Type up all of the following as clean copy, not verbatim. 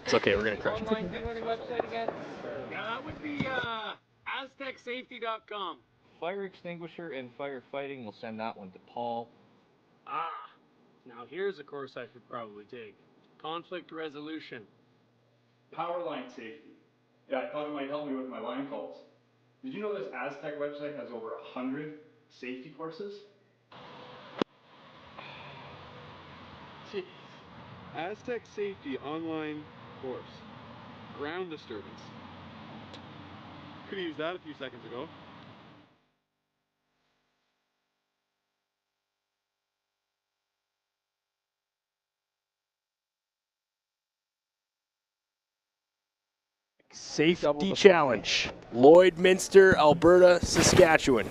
It's okay, we're going to crush it. Online curling website again? That would be AstecSafety.com. Fire extinguisher and firefighting, we'll send that one to Paul. Now here's a course I should probably take. Conflict resolution. Power line safety. Yeah, I thought it might help me with my line calls. Did you know this Astec website has over 100 safety courses? Jeez. Astec Safety online course. Ground disturbance. Could have used that a few seconds ago. Safety challenge. Lloydminster, Alberta, Saskatchewan.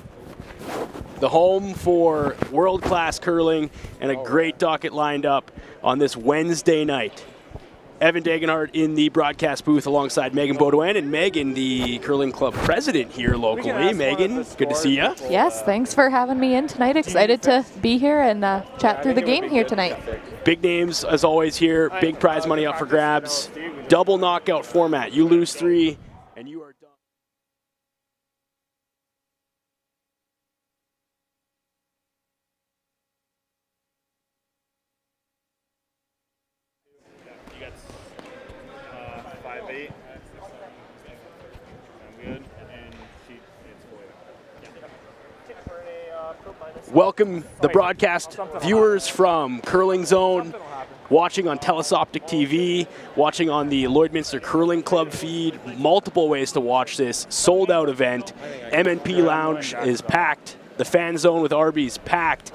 The home for world-class curling and a great docket lined up on this Wednesday night. Evan Dagenhart in the broadcast booth alongside Megan Baudouin, and Megan, the curling club president here locally. Megan, good to see you. Yes, thanks for having me in tonight. Excited to be here and chat through the game here tonight. Big names, as always, here. Big prize money up for grabs. Double knockout format. You lose 3, and you are done. You got 5'8". I'm good. And it's Welcome the broadcast viewers from Curling Zone, watching on Telesoptic TV, watching on the Lloydminster Curling Club feed. Multiple ways to watch this sold-out event. MNP Lounge is packed. The fan zone with Arby's packed.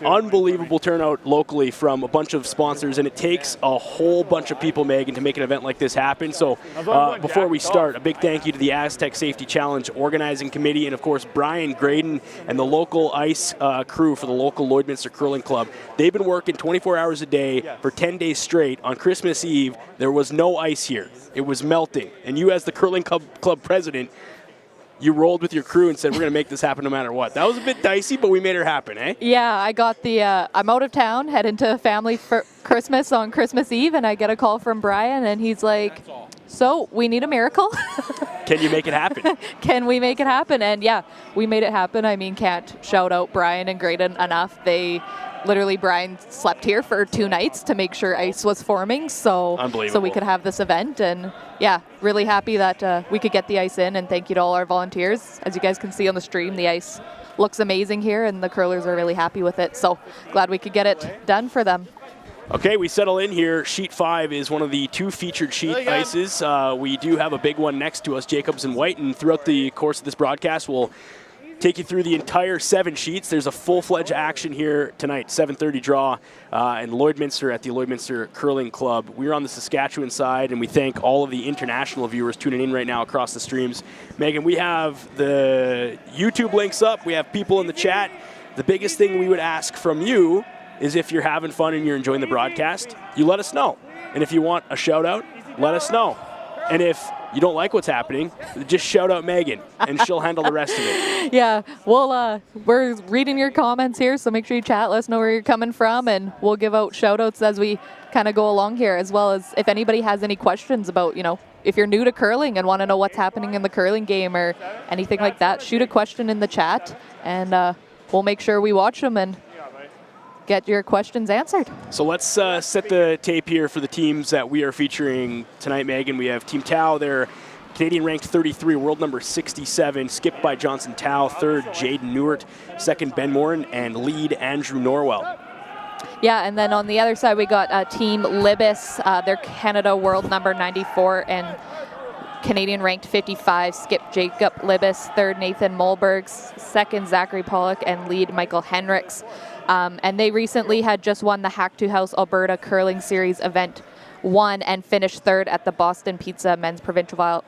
Unbelievable turnout locally from a bunch of sponsors, and it takes a whole bunch of people, Megan, to make an event like this happen. So before we start, a big thank you to the Astec Safety Challenge Organizing Committee, and of course Brian Graydon and the local ice crew for the local Lloydminster Curling Club. They've been working 24 hours a day for 10 days straight. On Christmas Eve, there was no ice here. It was melting. And you, as the Curling Club president, you rolled with your crew and said, we're going to make this happen no matter what. That was a bit dicey, but we made it happen, eh? Yeah, I got the, I'm out of town, heading to family for Christmas on Christmas Eve, and I get a call from Brian, and he's like, so we need a miracle. Can you make it happen? Can we make it happen? And yeah, we made it happen. I mean, can't shout out Brian and Graydon enough. Literally, Brian slept here for 2 nights to make sure ice was forming, so we could have this event. And yeah, really happy that we could get the ice in, and thank you to all our volunteers. As you guys can see on the stream, the ice looks amazing here, and the curlers are really happy with it, so glad we could get it done for them. Okay, we settle in here. Sheet 5 is one of the 2 featured sheet ices. We do have a big one next to us, Jacobs and White, and throughout the course of this broadcast, we'll take you through the entire 7 sheets. There's a full-fledged action here tonight, 7:30 draw in Lloydminster at the Lloydminster Curling Club. We're on the Saskatchewan side, and we thank all of the international viewers tuning in right now across the streams. Megan, we have the YouTube links up. We have people in the chat. The biggest thing we would ask from you is if you're having fun and you're enjoying the broadcast, you let us know. And if you want a shout-out, let us know. And if you don't like what's happening, just shout out Megan, and she'll handle the rest of it. Yeah, well, we're reading your comments here, so make sure you chat. Let us know where you're coming from, and we'll give out shout-outs as we kind of go along here, as well as if anybody has any questions about, if you're new to curling and want to know what's happening in the curling game or anything like that, shoot a question in the chat, and we'll make sure we watch them and get your questions answered. So let's set the tape here for the teams that we are featuring tonight, Megan. We have Team Tao. They're Canadian ranked 33, world number 67, skipped by Johnson Tao. Third, Jaden Newart. Second, Ben Morin, and lead Andrew Norwell. Yeah, and then on the other side, we got Team Libbus. They're Canada world number 94 and Canadian ranked 55, skip Jacob Libbus. Third, Nathan Molberg. Second, Zachary Pollock, and lead Michael Henricks. And they recently had just won the Hack to House Alberta Curling Series Event 1 and finished third at the Boston Pizza Men's Provincial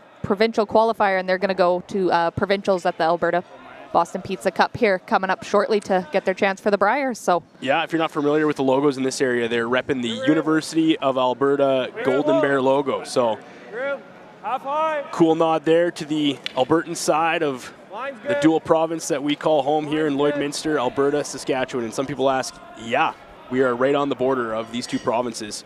Qualifier, and they're going to go to provincials at the Alberta Boston Pizza Cup here coming up shortly to get their chance for the Briars. So yeah, if you're not familiar with the logos in this area, they're repping the University of Alberta Golden Bear logo. So cool nod there to the Albertan side of the dual province that we call home here in Lloydminster, Alberta, Saskatchewan. And some people ask, yeah, we are right on the border of these 2 provinces.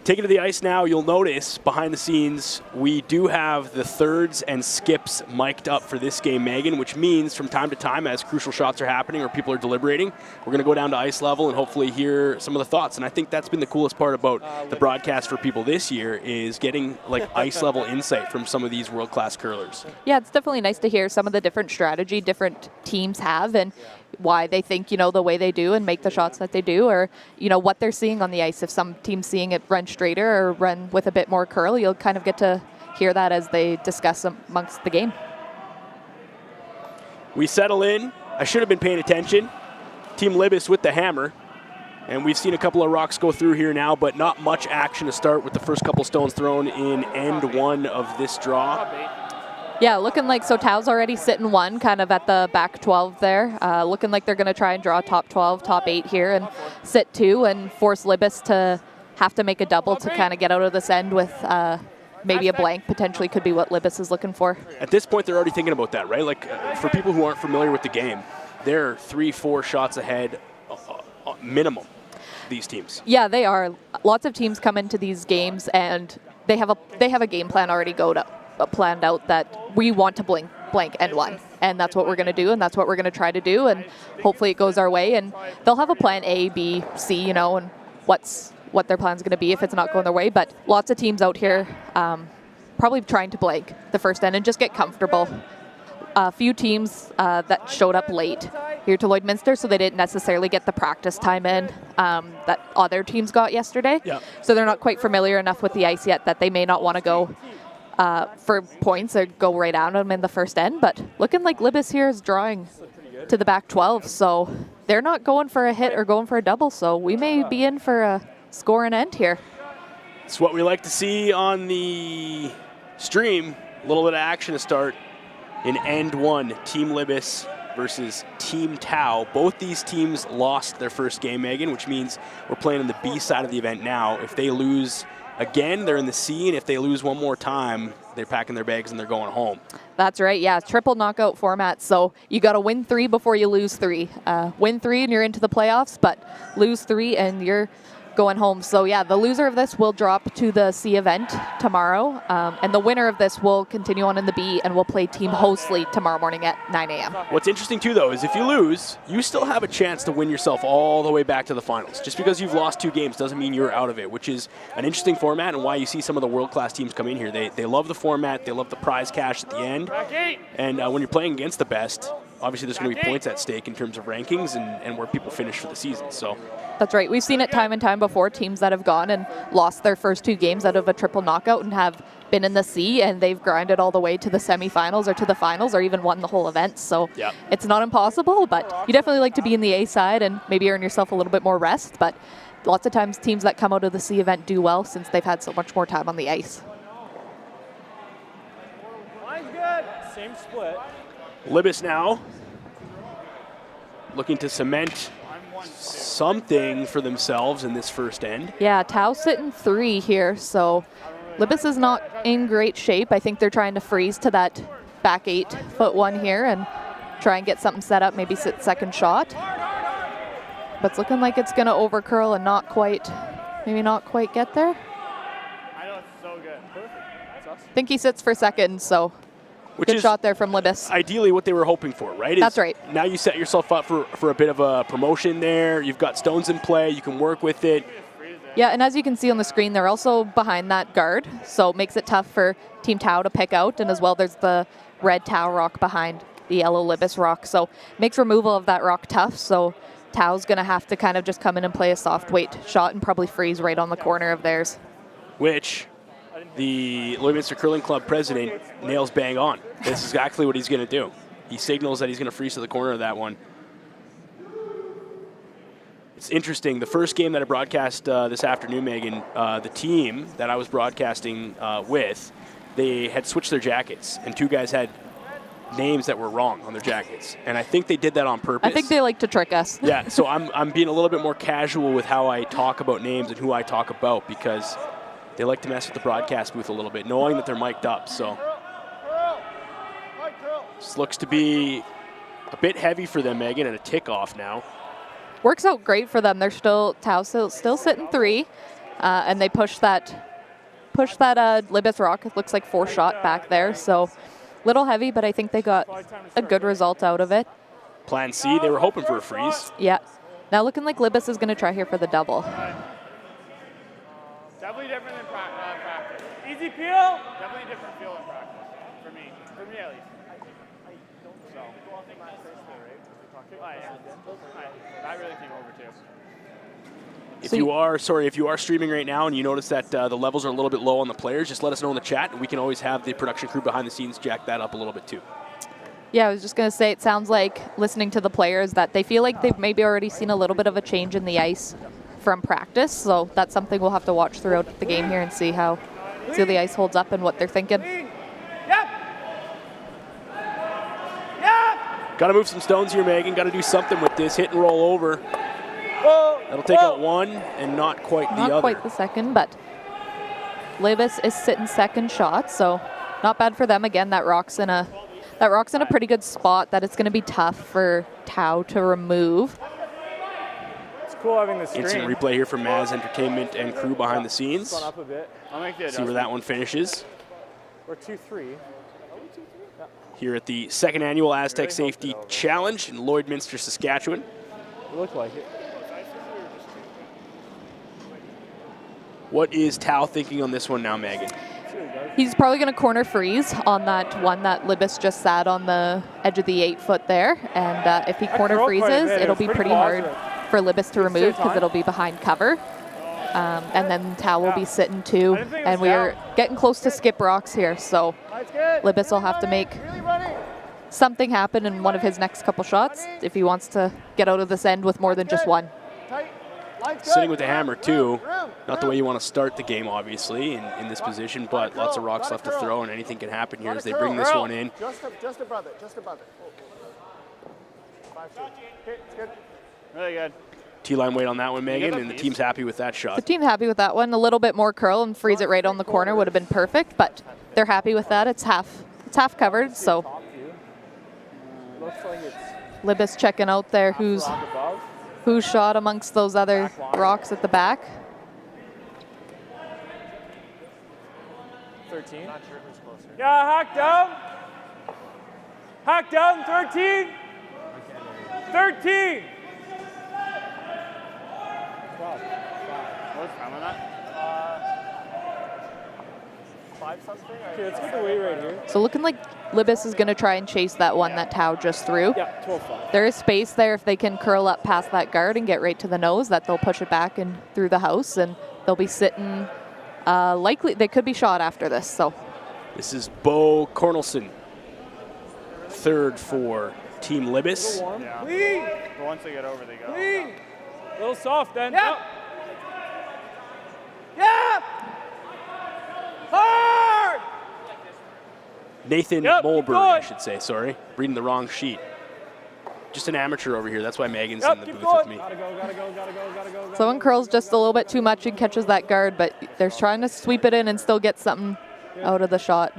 Taking to the ice now, you'll notice behind the scenes, we do have the thirds and skips mic'd up for this game, Megan, which means from time to time, as crucial shots are happening or people are deliberating, we're going to go down to ice level and hopefully hear some of the thoughts. And I think that's been the coolest part about the broadcast for people this year is getting like ice level insight from some of these world-class curlers. Yeah, it's definitely nice to hear some of the different strategy different teams have and why they think, the way they do and make the shots that they do, or, what they're seeing on the ice. If some team's seeing it run straighter or run with a bit more curl, you'll kind of get to hear that as they discuss amongst the game. We settle in. I should have been paying attention. Team Libbus with the hammer. And we've seen a couple of rocks go through here now, but not much action to start with the first couple stones thrown in end one of this draw. Yeah, looking like Tao's already sitting one, kind of at the back 12 there. Looking like they're going to try and draw top 12, top 8 here and sit 2 and force Libbus to have to make a double to kind of get out of this end with maybe a blank potentially could be what Libbus is looking for. At this point, they're already thinking about that, right? Like, for people who aren't familiar with the game, they're 3-4 shots ahead minimum, these teams. Yeah, they are. Lots of teams come into these games and they have a game plan already planned out that we want to blank end one, and that's what we're going to do, and that's what we're going to try to do, and hopefully it goes our way. And they'll have a plan A, B, C, and what their plan's going to be if it's not going their way. But lots of teams out here probably trying to blank the first end and just get comfortable. A few teams that showed up late here to Lloydminster, so they didn't necessarily get the practice time in that other teams got yesterday. Yep. So they're not quite familiar enough with the ice yet that they may not want to go for points or go right on them in the first end. But looking like Libbus here is drawing to the back 12, so they're not going for a hit or going for a double, so we may be in for a score and end here. It's what we like to see on the stream. A little bit of action to start in end one. Team Libbus versus Team Tao. Both these teams lost their first game, Megan, which means we're playing on the B side of the event now. If they lose again, they're in the C, and if they lose one more time, they're packing their bags and they're going home. That's right, yeah, triple knockout format, so you got to win 3 before you lose 3. Win 3 and you're into the playoffs, but lose 3 and you're going home. So yeah, the loser of this will drop to the C event tomorrow, and the winner of this will continue on in the B and will play Team Hostley tomorrow morning at 9 a.m. What's interesting too, though, is if you lose, you still have a chance to win yourself all the way back to the finals. Just because you've lost 2 games doesn't mean you're out of it, which is an interesting format and why you see some of the world-class teams come in here. They love the format, they love the prize cash at the end, and when you're playing against the best, obviously there's going to be points at stake in terms of rankings and where people finish for the season. So that's right. We've seen it time and time before, teams that have gone and lost their first 2 games out of a triple knockout and have been in the C, and they've grinded all the way to the semifinals or to the finals or even won the whole event. So It's not impossible, but you definitely like to be in the A side and maybe earn yourself a little bit more rest. But lots of times teams that come out of the C event do well since they've had so much more time on the ice. Mine's good. Same split. Libbus now looking to cement something for themselves in this first end. Yeah, Tao sitting 3 here, so Libbus is not in great shape. I think they're trying to freeze to that back 8-foot one here and try and get something set up, maybe sit second shot. But it's looking like it's going to overcurl and maybe not quite get there. I know, it's so good. Perfect. That's awesome. I think he sits for second, so good shot there from Libbus. Ideally what they were hoping for, right? That's right. Now you set yourself up for a bit of a promotion there. You've got stones in play. You can work with it. Yeah, and as you can see on the screen, they're also behind that guard, so it makes it tough for Team Tao to pick out. And as well, there's the red Tao rock behind the yellow Libbus rock, so makes removal of that rock tough. So Tao's going to have to kind of just come in and play a soft weight shot and probably freeze right on the corner of theirs. Which the Lloydminster Curling Club president nails bang on. This is exactly what he's going to do. He signals that he's going to freeze to the corner of that one. It's interesting. The first game that I broadcast this afternoon, Megan, the team that I was broadcasting with, they had switched their jackets, and 2 guys had names that were wrong on their jackets. And I think they did that on purpose. I think they like to trick us. Yeah, so I'm being a little bit more casual with how I talk about names and who I talk about, because they like to mess with the broadcast booth a little bit, knowing that they're mic'd up. So this looks to be a bit heavy for them, Megan, and a tick off now. Works out great for them. They're Tao's still sitting 3. and they push that Libbus rock. It looks like 4-shot back there, so little heavy, but I think they got a good result out of it. Plan C, they were hoping for a freeze. Yeah. Now looking like Libbus is going to try here for the double. Definitely different than practice. Easy peel. Definitely different feel in practice. For me at least. That really came over too. If you are streaming right now and you notice that the levels are a little bit low on the players, just let us know in the chat, and we can always have the production crew behind the scenes jack that up a little bit too. Yeah, I was just going to say, it sounds like listening to the players that they feel like they've maybe already seen a little bit of a change in the ice from practice. So that's something we'll have to watch throughout the game here and see how the ice holds up and what they're thinking. Got to move some stones here, Megan. Got to do something with this. Hit and roll over. That'll take out one and not quite the other. Not quite the second, but Libbus is sitting second shot, so not bad for them. Again, that rock's in a pretty good spot that it's going to be tough for Tau to remove. It's cool having the screen. Instant replay here from Maz Entertainment and crew behind the scenes. Up a bit. I'll make the See where that one finishes. We're 2-3. Here at the second annual Astec Safety Challenge in Lloydminster, Saskatchewan. It looked like it. What is Tau thinking on this one now, Megan? He's probably going to corner freeze on that one that Libbus just sat on the edge of the 8-foot there. And if he corner freezes, it'll be pretty hard for Libbus to remove because it'll be behind cover. And then Tau will be sitting too. And we're getting close to skip rocks here. So Libbus will have to make something happen in one of his next couple shots if he wants to get out of this end with more than just one. Sitting with the hammer too. Not the way you want to start the game, obviously, in this position, but lots of rocks left to throw, and anything can happen here as they bring this one in. Just above it. 5-2. Okay, it's good. Really good. T-line weight on that one, Megan, and the team's happy with that shot. The team happy with that one. A little bit more curl and freeze it right on the corner would have been perfect, but they're happy with that. It's half covered, so Libbus checking out there who's shot amongst those other rocks at the back. 13. Not sure who's closer. Yeah, hack down, 13. 13. What's time on that? 5 something? Okay, let's get the weight right here. So looking like Libbus is going to try and chase that one that Tau just threw. Yeah, 12-5. There is space there if they can curl up past that guard and get right to the nose, that they'll push it back and through the house, and they'll be sitting likely. They could be shot after this. So this is Bo Cornelson, third for Team Libbus. Yeah. But once they get over, they go. A little soft then. Yeah. Hard! Nathan Molberg, I should say, sorry. Reading the wrong sheet. Just an amateur over here. That's why Megan's in the booth with me. Gotta go. someone curls just a little bit too much and catches that guard, but they're trying to sweep it in and still get something out of the shot.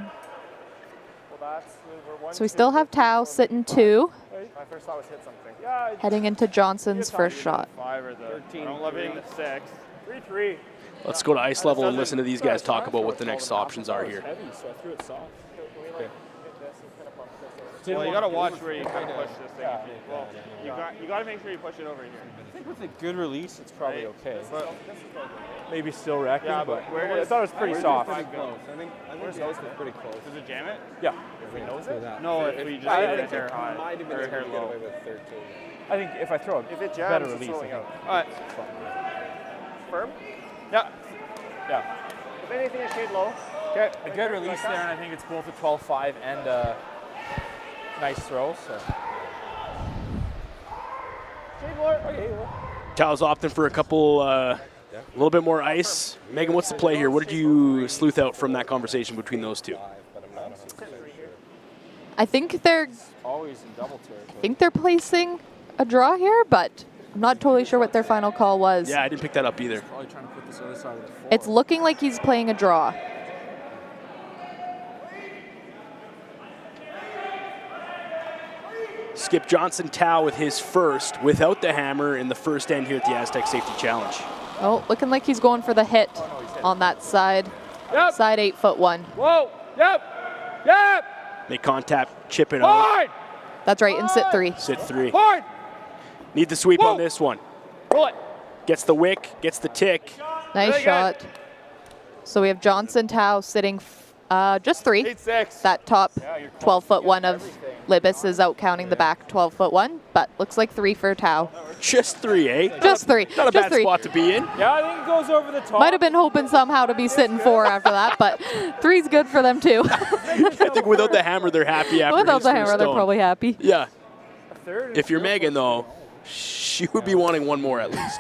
So we still have Tau sitting 2. My first thought was hit something. Heading into Johnson's first shot. 5 or the 13. I don't love hitting the 6. 3-3. Let's go to ice level and listen to these guys talk about what the next options are here. Well, you got to watch where you kind of push this thing. Well, you got to make sure you push it over here. I think with a good release, it's probably okay. Maybe still wrecking, yeah, but I thought it was pretty soft. Pretty close. I think the ice was pretty close. Does it jam it? Yeah. If we nose it? No, if we just hit it hair high. Might have been or hair low. with 13. I think if I throw it, if it jams, better release. All right. Firm? Yeah. Yeah. If anything, a shade low. Okay. A good release there, and I think it's both a 12-5 and a nice throw. So. Shade more. Okay. Tau's opting for a couple, a little bit more ice. Megan, what's the play here? What did you sleuth out from that conversation between those two? I think they're always in double territory. I think they're placing a draw here, but I'm not totally sure what their final call was. Yeah, I didn't pick that up either. Probably trying to put this other side of the floor. It's looking like he's playing a draw. Skip Johnson Tau with his first without the hammer in the first end here at the Astec Safety Challenge. Oh, looking like he's going for the hit on that side. Yep. Side 8'1". Whoa. Yep. Make contact, chip it out. Hard. That's right, in sit 3. Sit 3. Hard. Need the sweep Whoa. on this one. Roll it. Gets the wick, gets the tick. Nice Really shot. good. So we have Johnson Tao sitting just 3. 8-6. That top Yeah, you're 12'1" of Libbus is out counting the back 12'1", but looks like 3 for Tao. Just 3, eh? Just 3. Not a just bad 3. spot to be in. Yeah, I think it goes over the top. Might have been hoping somehow to be sitting 4 after that, but 3's good for them too. I think without the hammer, they're happy after Without his the first hammer, they're stone. probably happy. Yeah. Third If you're Megan, though, she would be wanting one more at least.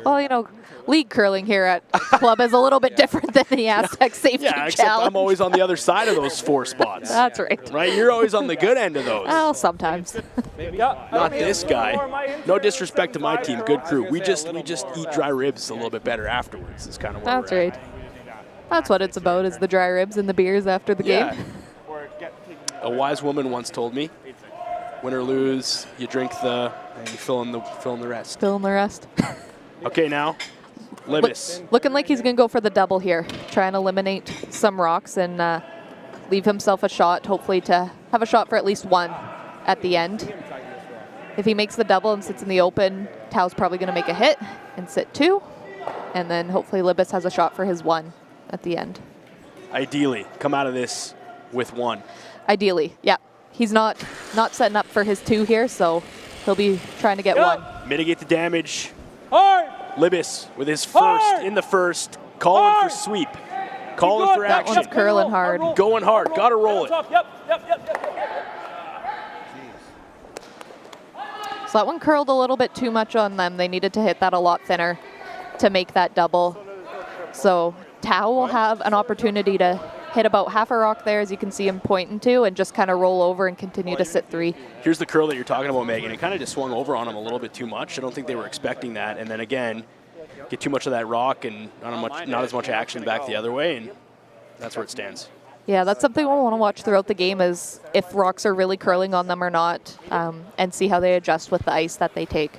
Well, you know, league curling here at club is a little bit different than the Astec Safety Yeah, except Challenge. I'm always on the other side of those 4 spots. That's right. Right? You're always on the good end of those. Well, sometimes. Not this guy. No disrespect to my team, good crew. We just eat dry ribs a little bit better afterwards. Is kind of where That's we're at. right. That's what it's about, is the dry ribs and the beers after the Yeah. game. A wise woman once told me, win or lose, you drink the, and you fill in the rest. Fill in the rest. Okay, now, Libbus. Looking like he's going to go for the double here. Try and eliminate some rocks and leave himself a shot, hopefully to have a shot for at least 1 at the end. If he makes the double and sits in the open, Tao's probably going to make a hit and sit 2. And then hopefully Libbus has a shot for his 1 at the end. Ideally, come out of this with 1. Ideally, yeah. He's not setting up for his 2 here, so he'll be trying to get 1. Mitigate the damage. Hard. Libbus with his first in the first, calling for sweep, calling for That action. one's curling hard. Going hard, gotta roll it. Yep. So that one curled a little bit too much on them. They needed to hit that a lot thinner to make that double. So Tao will have an opportunity to hit about half a rock there, as you can see him pointing to, and just kind of roll over and continue to sit 3. Here's the curl that you're talking about, Megan. It kind of just swung over on him a little bit too much. I don't think they were expecting that. And then again, get too much of that rock and not as much action back the other way, and that's where it stands. Yeah, that's something we'll want to watch throughout the game, is if rocks are really curling on them or not, and see how they adjust with the ice that they take.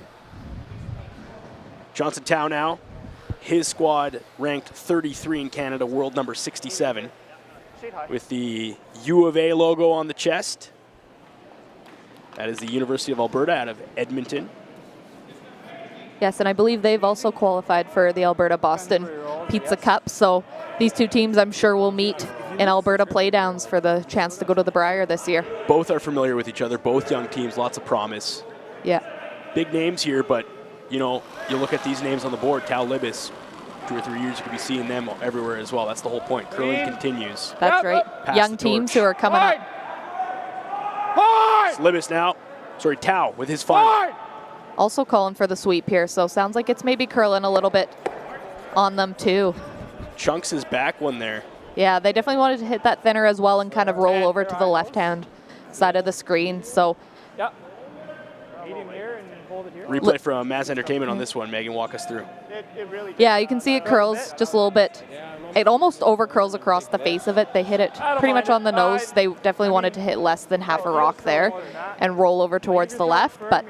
Johnson Tao now, his squad ranked 33 in Canada, world number 67, with the U of A logo on the chest. That is the University of Alberta out of Edmonton. Yes, and I believe they've also qualified for the Alberta-Boston Pizza Cup, so these 2 teams I'm sure will meet in Alberta playdowns for the chance to go to the Brier this year. Both are familiar with each other, both young teams, lots of promise. Yeah. Big names here, but you know, you look at these names on the board, Tao, Libbus, 2 or 3 years you could be seeing them everywhere as well. That's the whole point. Curling continues. That's right. Pass Young the teams torch. who are coming up. It's Libbus now, Tao with his final. Also calling for the sweep here, so sounds like it's maybe curling a little bit on them too. Chunks his back one there. Yeah, they definitely wanted to hit that thinner as well and kind of roll over to the left-hand side of the screen. So Medium here and hold it here. Replay from Mass Entertainment on this one. Megan, walk us through. yeah, you can see it curls just a little bit. It almost over curls across the face of it. They hit it pretty much on the nose. They definitely wanted to hit less than half a rock there and roll over towards the left, but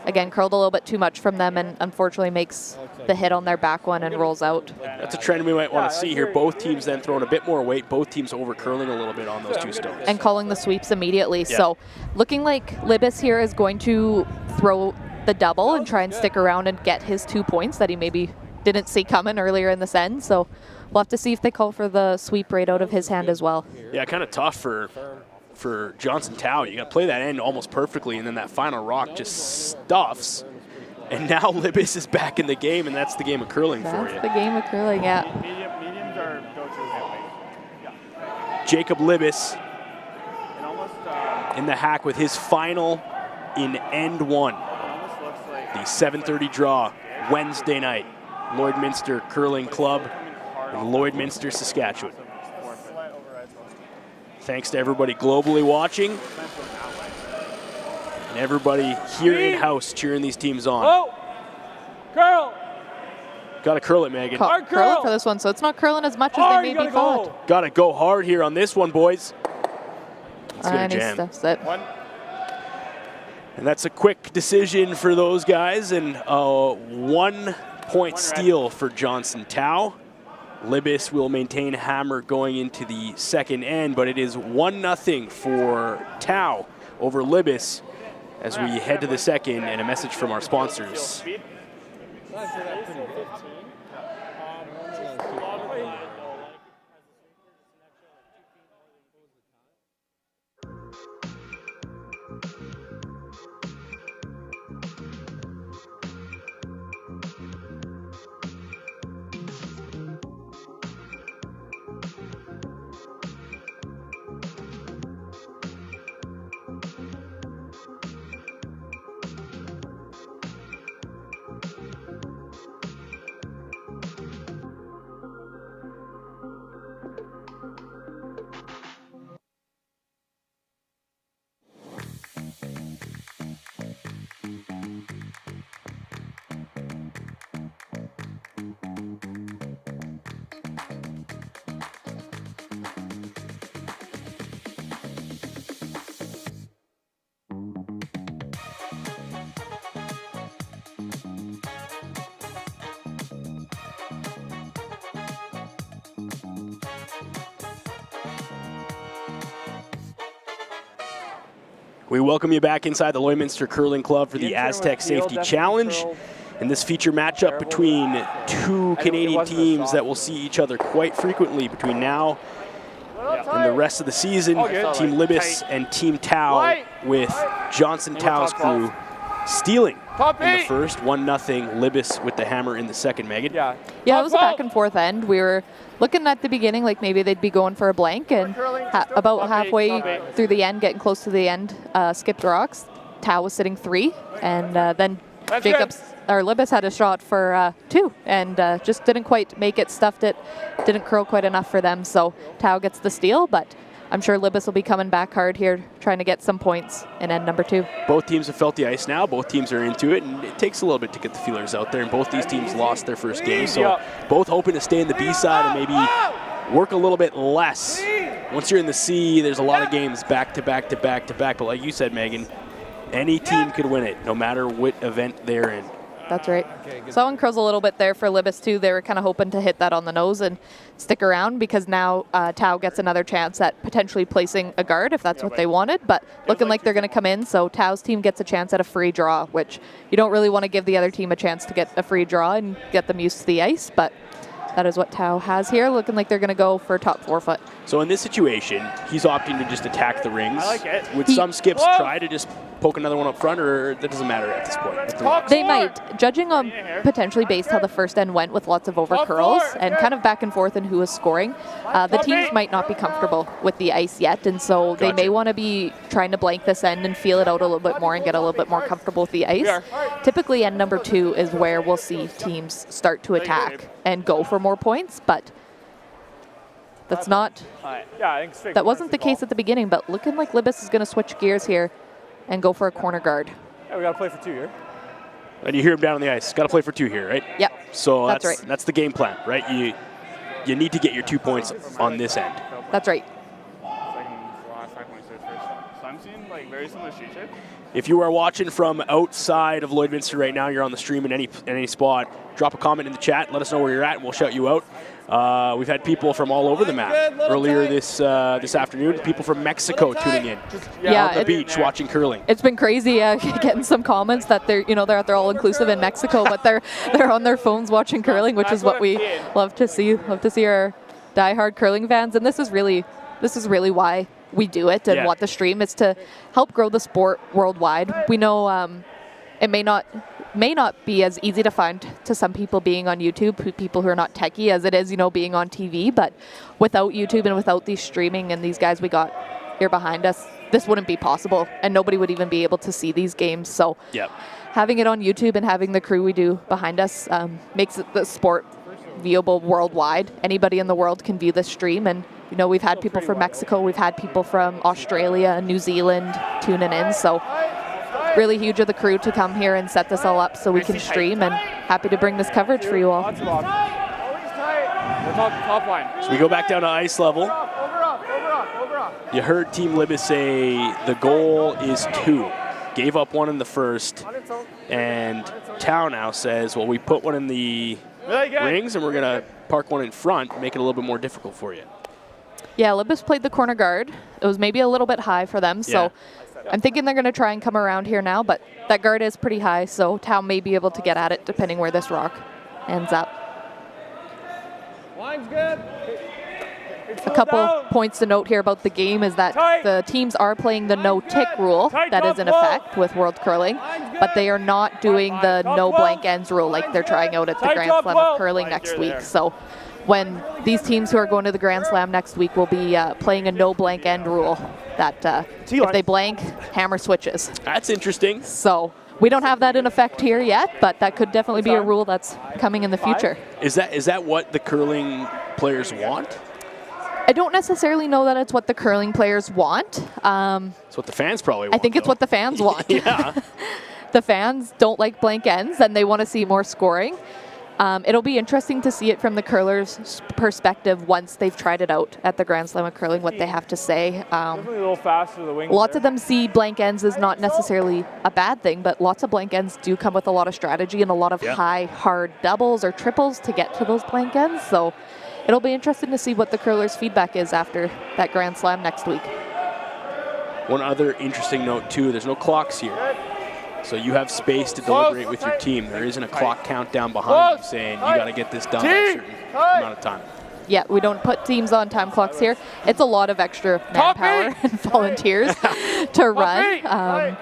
again, curled a little bit too much from them and unfortunately makes the hit on their back one and rolls out. That's a trend we might want to see here. Both teams then throwing a bit more weight, both teams over curling a little bit on those 2 stones. And calling the sweeps immediately. Yeah. So looking like Libbus here is going to throw the double and try and stick around and get his 2 points that he maybe didn't see coming earlier in this end. So we'll have to see if they call for the sweep right out of his hand as well. Yeah, kind of tough for Johnson Tao. You got to play that end almost perfectly, and then that final rock just stuffs. And now Libbus is back in the game, and that's the game of curling for That's you. the game of curling, yeah. Mediums are go-to. Jacob Libbus in the hack with his final in end 1. The 7:30 draw Wednesday night. Lloydminster Curling Club in Lloydminster, Saskatchewan. Thanks to everybody globally watching and everybody here in-house cheering these teams on. Oh! Curl! Got to curl it, Megan. Curling for this one, so it's not curling as much as they maybe thought. Got to go hard here on this one, boys. It's gonna And he jam. stuffs it. And that's a quick decision for those guys, and 1 4-point steal for Johnson Tao. Libbus will maintain hammer going into the second end, but it is 1-0 for Tao over Libbus as we head to the second, and a message from our sponsors. We welcome you back inside the Lloydminster Curling Club for the Astec Safety Challenge. And this feature matchup between two Canadian teams that will see each other quite frequently between now and the rest of the season. Team Libbus and Team Tao, with Johnson Tao's crew stealing in the first. 1-0 Libbus with the hammer in the second, Megan. Yeah, it was a back and forth end. We were looking at the beginning like maybe they'd be going for a blank, and about halfway through the end, getting close to the end, skipped rocks. Tao was sitting 3, and then Libbus had a shot for 2, and just didn't quite make it, stuffed it, didn't curl quite enough for them, so Tao gets the steal, but I'm sure Libbus will be coming back hard here, trying to get some points in end number 2. Both teams have felt the ice now. Both teams are into it, and it takes a little bit to get the feelers out there, and both these teams lost their first game, so both hoping to stay in the B side and maybe work a little bit less. Once you're in the C, there's a lot of games back to back to back to back, but like you said, Megan, any team could win it, no matter what event they're in. That's right. So that one curls a little bit there for Libbus too. They were kind of hoping to hit that on the nose and stick around, because now Tao gets another chance at potentially placing a guard if that's what they wanted, but looking like they're going to come in. So Tao's team gets a chance at a free draw, which you don't really want to give the other team a chance to get a free draw and get them used to the ice, but that is what Tao has here, looking like they're going to go for top 4 foot. So in this situation, he's opting to just attack the rings. I like it. Would some skips try to just poke another one up front, or that doesn't matter at this point? They might, judging on potentially based how the first end went with lots of over curls and kind of back and forth in who was scoring. The teams might not be comfortable with the ice yet, and so they may want to be trying to blank this end and feel it out a little bit more and get a little bit more comfortable with the ice. Typically end number 2 is where we'll see teams start to attack and go for more points, but that's not, that wasn't the case at the beginning, but looking like Libbus is going to switch gears here and go for a corner guard. Yeah, we got to play for 2 here. And you hear him down on the ice. Got to play for 2 here, right? Yep. So that's right. That's the game plan, right? You need to get your 2 points on this end. That's right. So I'm seeing like very similar street shape. If you are watching from outside of Lloydminster right now, you're on the stream in any spot, drop a comment in the chat. Let us know where you're at, and we'll shout you out. We've had people from all over the map earlier this afternoon. People from Mexico tuning in. Yeah, on the beach watching curling. It's been crazy getting some comments that they're they're all inclusive in Mexico, but they're on their phones watching curling, which is what we love to see. Love to see our diehard curling fans, and this is really why we do it and what the stream is, to help grow the sport worldwide. We know it may not be as easy to find to some people being on YouTube, people who are not techie, as it is, being on TV. But without YouTube and without these streaming and these guys we got here behind us, this wouldn't be possible, and nobody would even be able to see these games. So having it on YouTube and having the crew we do behind us makes the sport viewable worldwide. Anybody in the world can view this stream, and we've had people from Mexico, we've had people from Australia and New Zealand tuning in. So really huge of the crew to come here and set this all up so we can stream, and happy to bring this coverage for you all. Top line. So we go back down to ice level. You heard Team Libbus say the goal is 2. gave up one in the first, and Tao now says, well, we put one in the rings, and we're going to park one in front, make it a little bit more difficult for you. Yeah, Libbus played the corner guard. It was maybe a little bit high for them, so I'm thinking they're going to try and come around here now, but that guard is pretty high, so Tao may be able to get at it depending where this rock ends up. Line's good. A couple points to note here about the game is that the teams are playing the no-tick rule that is in effect with World Curling, but they are not doing the no blank ends rule like they're trying out at the Grand Slam of Curling next week. So when these teams who are going to the Grand Slam next week will be playing a no blank end rule that if they blank, hammer switches. That's interesting. So we don't have that in effect here yet, but that could definitely be a rule that's coming in the future. Is that what the curling players want? I don't necessarily know that it's what the curling players want. It's what the fans probably want. I think it's what the fans want. Yeah. The fans don't like blank ends, and they want to see more scoring. It'll be interesting to see it from the curlers' perspective once they've tried it out at the Grand Slam of Curling, what they have to say. Definitely a little faster the wings. Lots of them see blank ends as not necessarily a bad thing, but lots of blank ends do come with a lot of strategy and a lot of high, hard doubles or triples to get to those blank ends. So it'll be interesting to see what the curlers' feedback is after that Grand Slam next week. One other interesting note, too, there's no clocks here. So you have space to deliberate with your team. There isn't a clock countdown behind you saying you got to get this done in a certain amount of time. Yeah, we don't put teams on time clocks here. It's a lot of extra manpower and volunteers to run.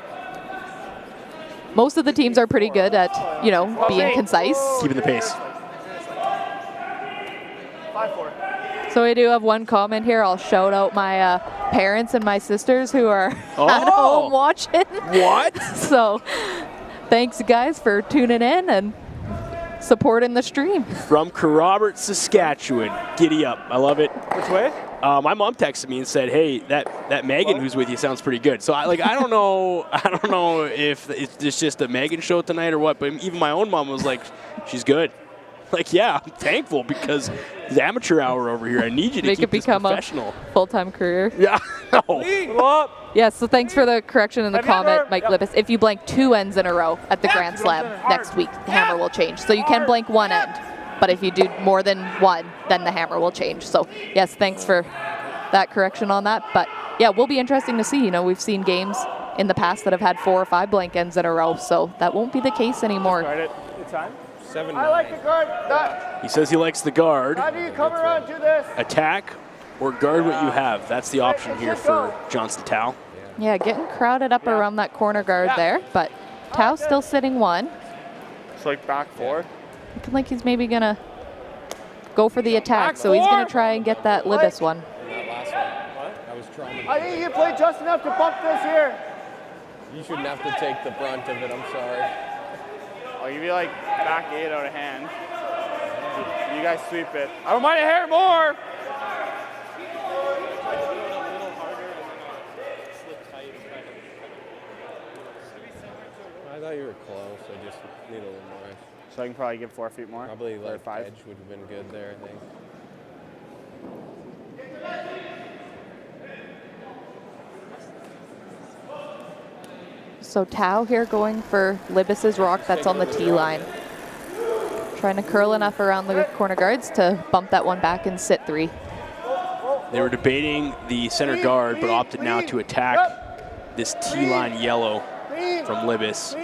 Most of the teams are pretty good at, being concise. Keeping the pace. So we do have one comment here. I'll shout out my parents and my sisters who are at home watching. What? So thanks, guys, for tuning in and supporting the stream. From Robert, Saskatchewan. Giddy up. I love it. Which way? My mom texted me and said, "Hey, that Megan who's with you sounds pretty good." So I don't know if it's just a Megan show tonight or what, but even my own mom was like, "She's good." Like, yeah, I'm thankful because it's amateur hour over here. I need you to keep this professional. A full-time career. Yeah. No. Yeah, so thanks for the correction in the comment, Mike Libbus. If you blank 2 ends in a row at the Grand Slam next week, the hammer will change. So you can blank 1 end, but if you do more than 1, then the hammer will change. So yes, thanks for that correction on that. But yeah, will be interesting to see. We've seen games in the past that have had 4 or 5 blank ends in a row, so that won't be the case anymore. Good time. 7-9. I like the guard. He says he likes the guard. How do you come around to this? Attack or guard what you have. That's the option here for Johnston Tao. Yeah, getting crowded up around that corner guard there, but Tao's still sitting 1. It's like back 4. Looking like he's maybe going to go for the attack, so he's going to try and get that Libbus one. That last one. What? I was trying. I think you played just enough to bump this here. You shouldn't have to take the brunt of it. I'm sorry. I'll give you like back 8 out of hand. You guys sweep it. I don't mind a hair more. I thought you were close. I just need a little more. So I can probably get 4 feet more. Probably like 5. edge would have been good there, I think. So Tao here going for Libbus's rock that's on the tee line. Trying to curl enough around the corner guards to bump that one back and sit 3. They were debating the center guard, but opted now to attack this tee line yellow from Libbus.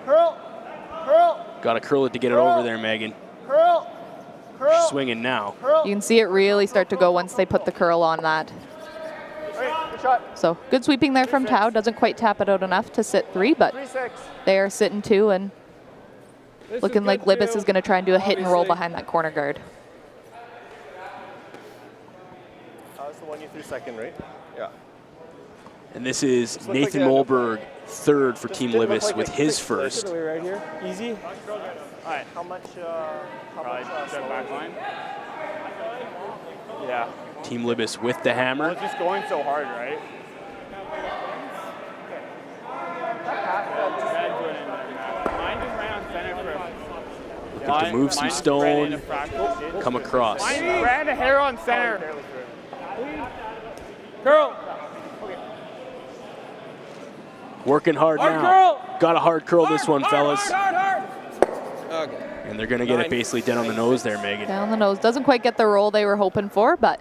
Got to curl it to get it over there, Megan. She's swinging now. You can see it really start to go once they put the curl on that. So good sweeping there from Tao. Doesn't quite tap it out enough to sit 3, but they are sitting 2 and looking like Libbus is going to try and do a hit and roll behind that corner guard. That's the one you threw second, right? Yeah. And this is Nathan Molberg, 3rd for Team Libbus with his first. Right here. Easy. All right. How much? Jet back line. Yeah. Team Libbus with the hammer. It's just going so hard, right? Looking to move some stone, come across. Ran a hair on center. Girl. Working hard now. Curl. Got a hard curl this one, fellas. Okay. And they're going to get it basically down on the nose there, Megan. Down the nose. Doesn't quite get the roll they were hoping for, but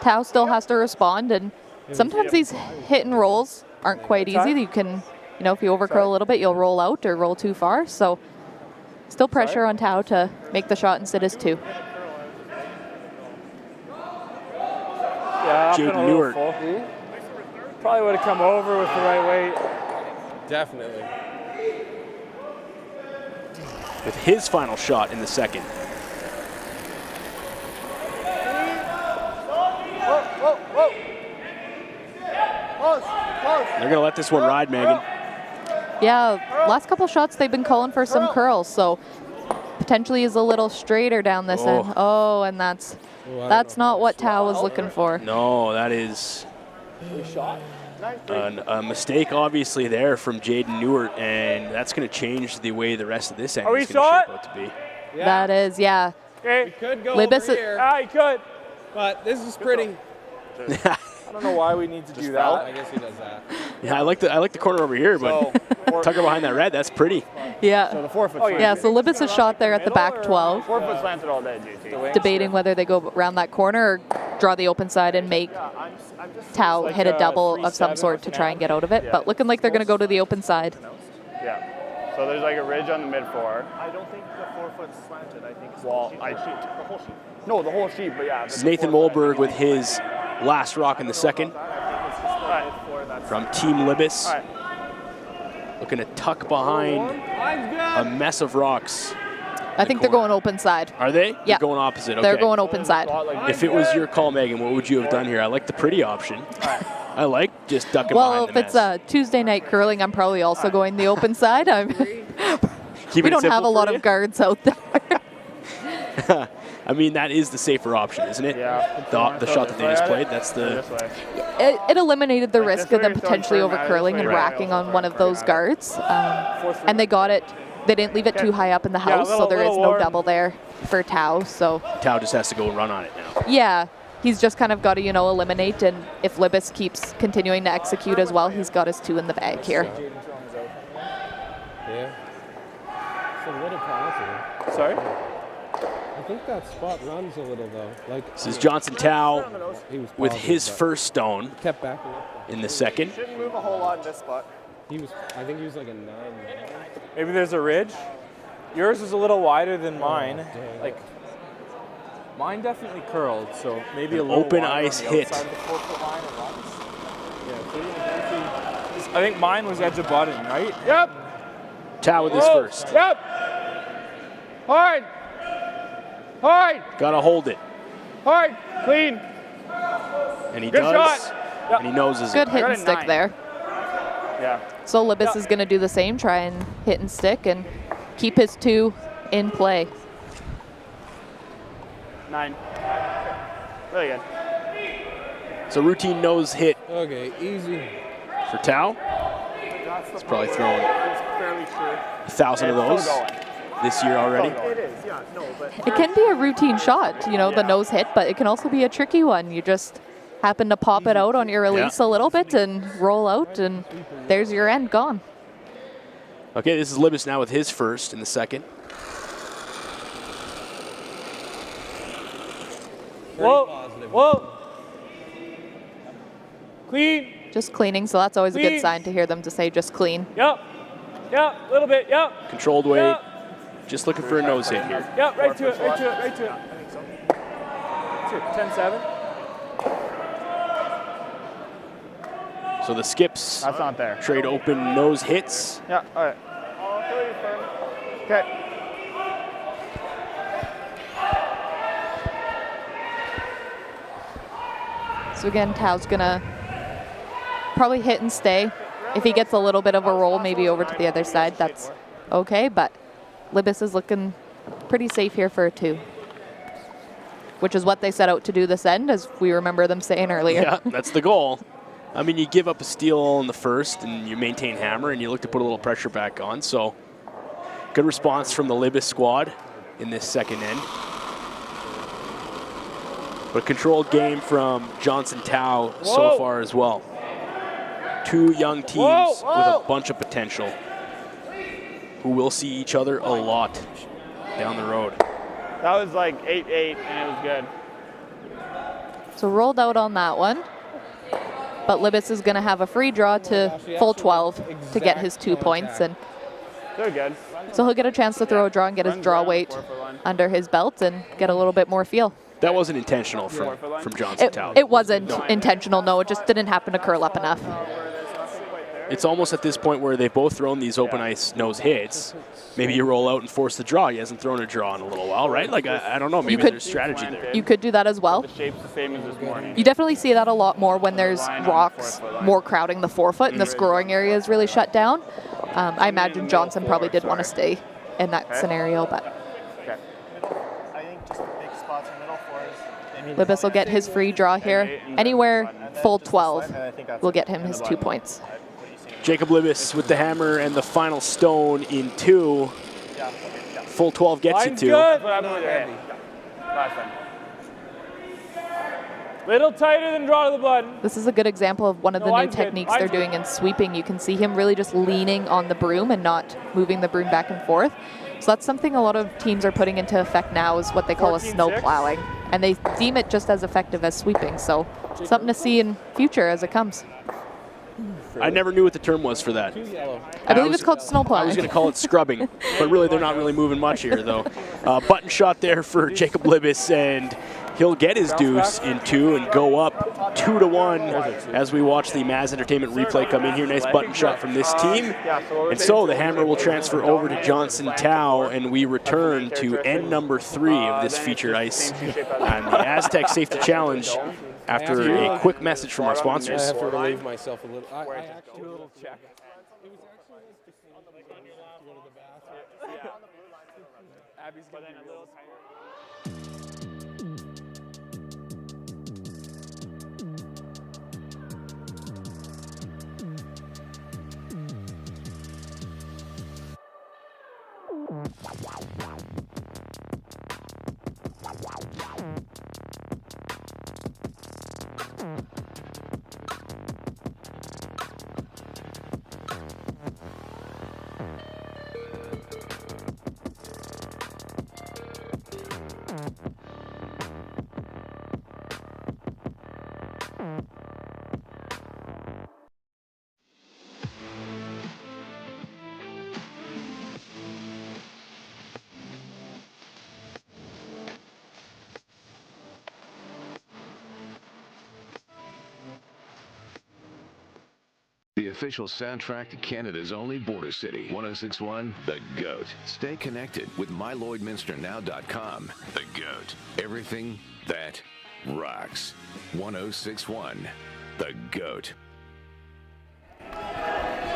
Tao still has to respond. And sometimes these hit and rolls aren't quite easy. You can, you know, if you overcurl a little bit, you'll roll out or roll too far. So still pressure on Tao to make the shot and sit as 2. Yeah, up and a Jaden little Newer. full. Probably would have come over with the right weight. Definitely. With his final shot in the second. They're going to let this one ride, Megan. Yeah, last couple shots they've been calling for some curls, so potentially is a little straighter down this end. Oh, and that's not what Tao was looking for. No, that is a mistake, obviously, there from Jaden Newer, and that's going to change the way the rest of this end is going to shape out to be. Yeah. That is, yeah. Okay. Could go Libbus over here, You could. but this is pretty. I don't know why we need to do that. I guess he does that. Yeah, I like the corner over here, but tucker behind that red, that's pretty. Yeah. So the 4 foot. Yeah, so Libbus is shot there at the back 12. 4 foot slanted all day, JT. Debating whether they go around that corner or draw the open side and make Tao hit a double of some sort to try and get out of it. But looking like they're going to go to the open side. Yeah. So there's like a ridge on the mid 4. I don't think the 4 foot slanted. I think it's the whole sheet. No, the whole sheet, but yeah. This is Nathan Molberg with his last rock in the second from Team Libbus. Looking to tuck behind a mess of rocks. I think they're going open side. Are they? Yeah. They're going opposite. Okay. They're going open side. If it was your call, Megan, what would you have done here? I like the pretty option. I like just ducking Well, behind if the it's mess. Tuesday night curling, I'm probably also going the open side. We don't have a lot of guards out there. I mean, that is the safer option, isn't it? Yeah. The shot that they just played, that's the... It eliminated the risk of them way, potentially throwing overcurling and right. racking on one of those guards. And they got it. They didn't leave it too high up in the house, so there is no double there for Tao. So Tao just has to go and run on it now. yeah, he's just kind of got to, you know, eliminate. And if Libbus keeps continuing to execute as well, he's got his 2 in the bag here. Yeah. So what a pass. Sorry? I think that spot runs a little though. Like This is Johnson Tao with his but first stone kept backing up. in the second. Shouldn't move a whole lot in this spot. I think he was like a 9. Maybe there's a ridge. Yours is a little wider than mine. dang. Like mine definitely curled, so maybe a little Open wider ice on the hit. outside of the 4 foot line or once. I think mine was edge of button, right? Yep. Tao with his first. Yep. Hard. Hard. Gotta hold it. Hard. Clean. And he Good does. shot. And he noses Good it. hit got and a stick 9. there. Yeah. So Libbus is going to do the same, try and hit and stick and keep his 2 in play. 9. Really good. So routine nose hit Okay, easy. for Tao. He's probably thrown It's fairly true. 1,000 of those this year already. It is, yeah. No, but It can be a routine shot, you know, the nose hit, but it can also be a tricky one. You just happen to pop it out on your release a little bit and roll out, and there's your end gone. Okay, this is Libbus now with his first in the second. Whoa! Whoa! Clean. Just cleaning, so that's always a good Clean. sign to hear them to say just clean. Yep. Yep. A little bit. Yep. Controlled weight. Yep. Just looking for a nose hit here. Yep. Right to it. Right to it. Right to it. That's it. 10-7. So the skips That's not there. trade open nose hits. Yeah. All right. Okay. So again, Tao's gonna probably hit and stay. If he gets a little bit of a roll, maybe over to the other side, that's okay, but Libbus is looking pretty safe here for a 2. Which is what they set out to do this end, as we remember them saying earlier. Yeah, that's the goal. I mean, you give up a steal in the first and you maintain hammer and you look to put a little pressure back on. So good response from the Libbus squad in this second end. But controlled game from Johnson Tao so far as well. two young teams with a bunch of potential who will see each other a lot down the road. That was like 8-8, and it was good. So rolled out on that one. But Libbus is going to have a free draw to full 12 to get his 2 points. And they're good. So he'll get a chance to throw a draw and get his draw weight under his belt and get a little bit more feel. That wasn't intentional from Johnson Tao. It wasn't intentional, no. It just didn't happen to curl up enough. It's almost at this point where they've both thrown these open ice nose hits. Maybe you roll out and force the draw. He hasn't thrown a draw in a little while, right? Like, I don't know. Maybe there's strategy there. You could do that as well. The shape's the same as this morning. You definitely see that a lot more when there's rocks more crowding the forefoot and the scoring area is really shut down. I imagine Johnson probably did want to stay in that scenario, but I think just the big spots in the middle for us. Libbus will get his free draw here. Anywhere full 12 will get him his 2 points. Jacob Libbus with the hammer and the final stone in 2. Full 12 gets you 2. Good, but I'm little tighter than draw to the button. This is a good example of one of the new techniques they're doing in sweeping. You can see him really just leaning on the broom and not moving the broom back and forth. So that's something a lot of teams are putting into effect now, is what they call a snow plowing. And they deem it just as effective as sweeping. So something to see in future as it comes. I never knew what the term was for that. I believe it's called snow plowing. I was going to call it scrubbing, but really they're not really moving much here, though. Button shot there for Jacob Libbus, and he'll get his deuce in 2 and go up 2-1 as we watch the Maz Entertainment replay come in here. Nice button shot from this team. And so the hammer will transfer over to Johnson Tao, and we return to end number 3 of this featured ice and the Astec Safety Challenge after a quick message from our sponsors. I have to relieve myself a little. I actually do a little check. It was actually nice to see you when you have to go to the bathroom. Abby's going to be a little tighter. The official soundtrack to Canada's only border city, 1061, The GOAT. Stay connected with mylloydminsternow.com. The GOAT. Everything that rocks. 1061, The GOAT.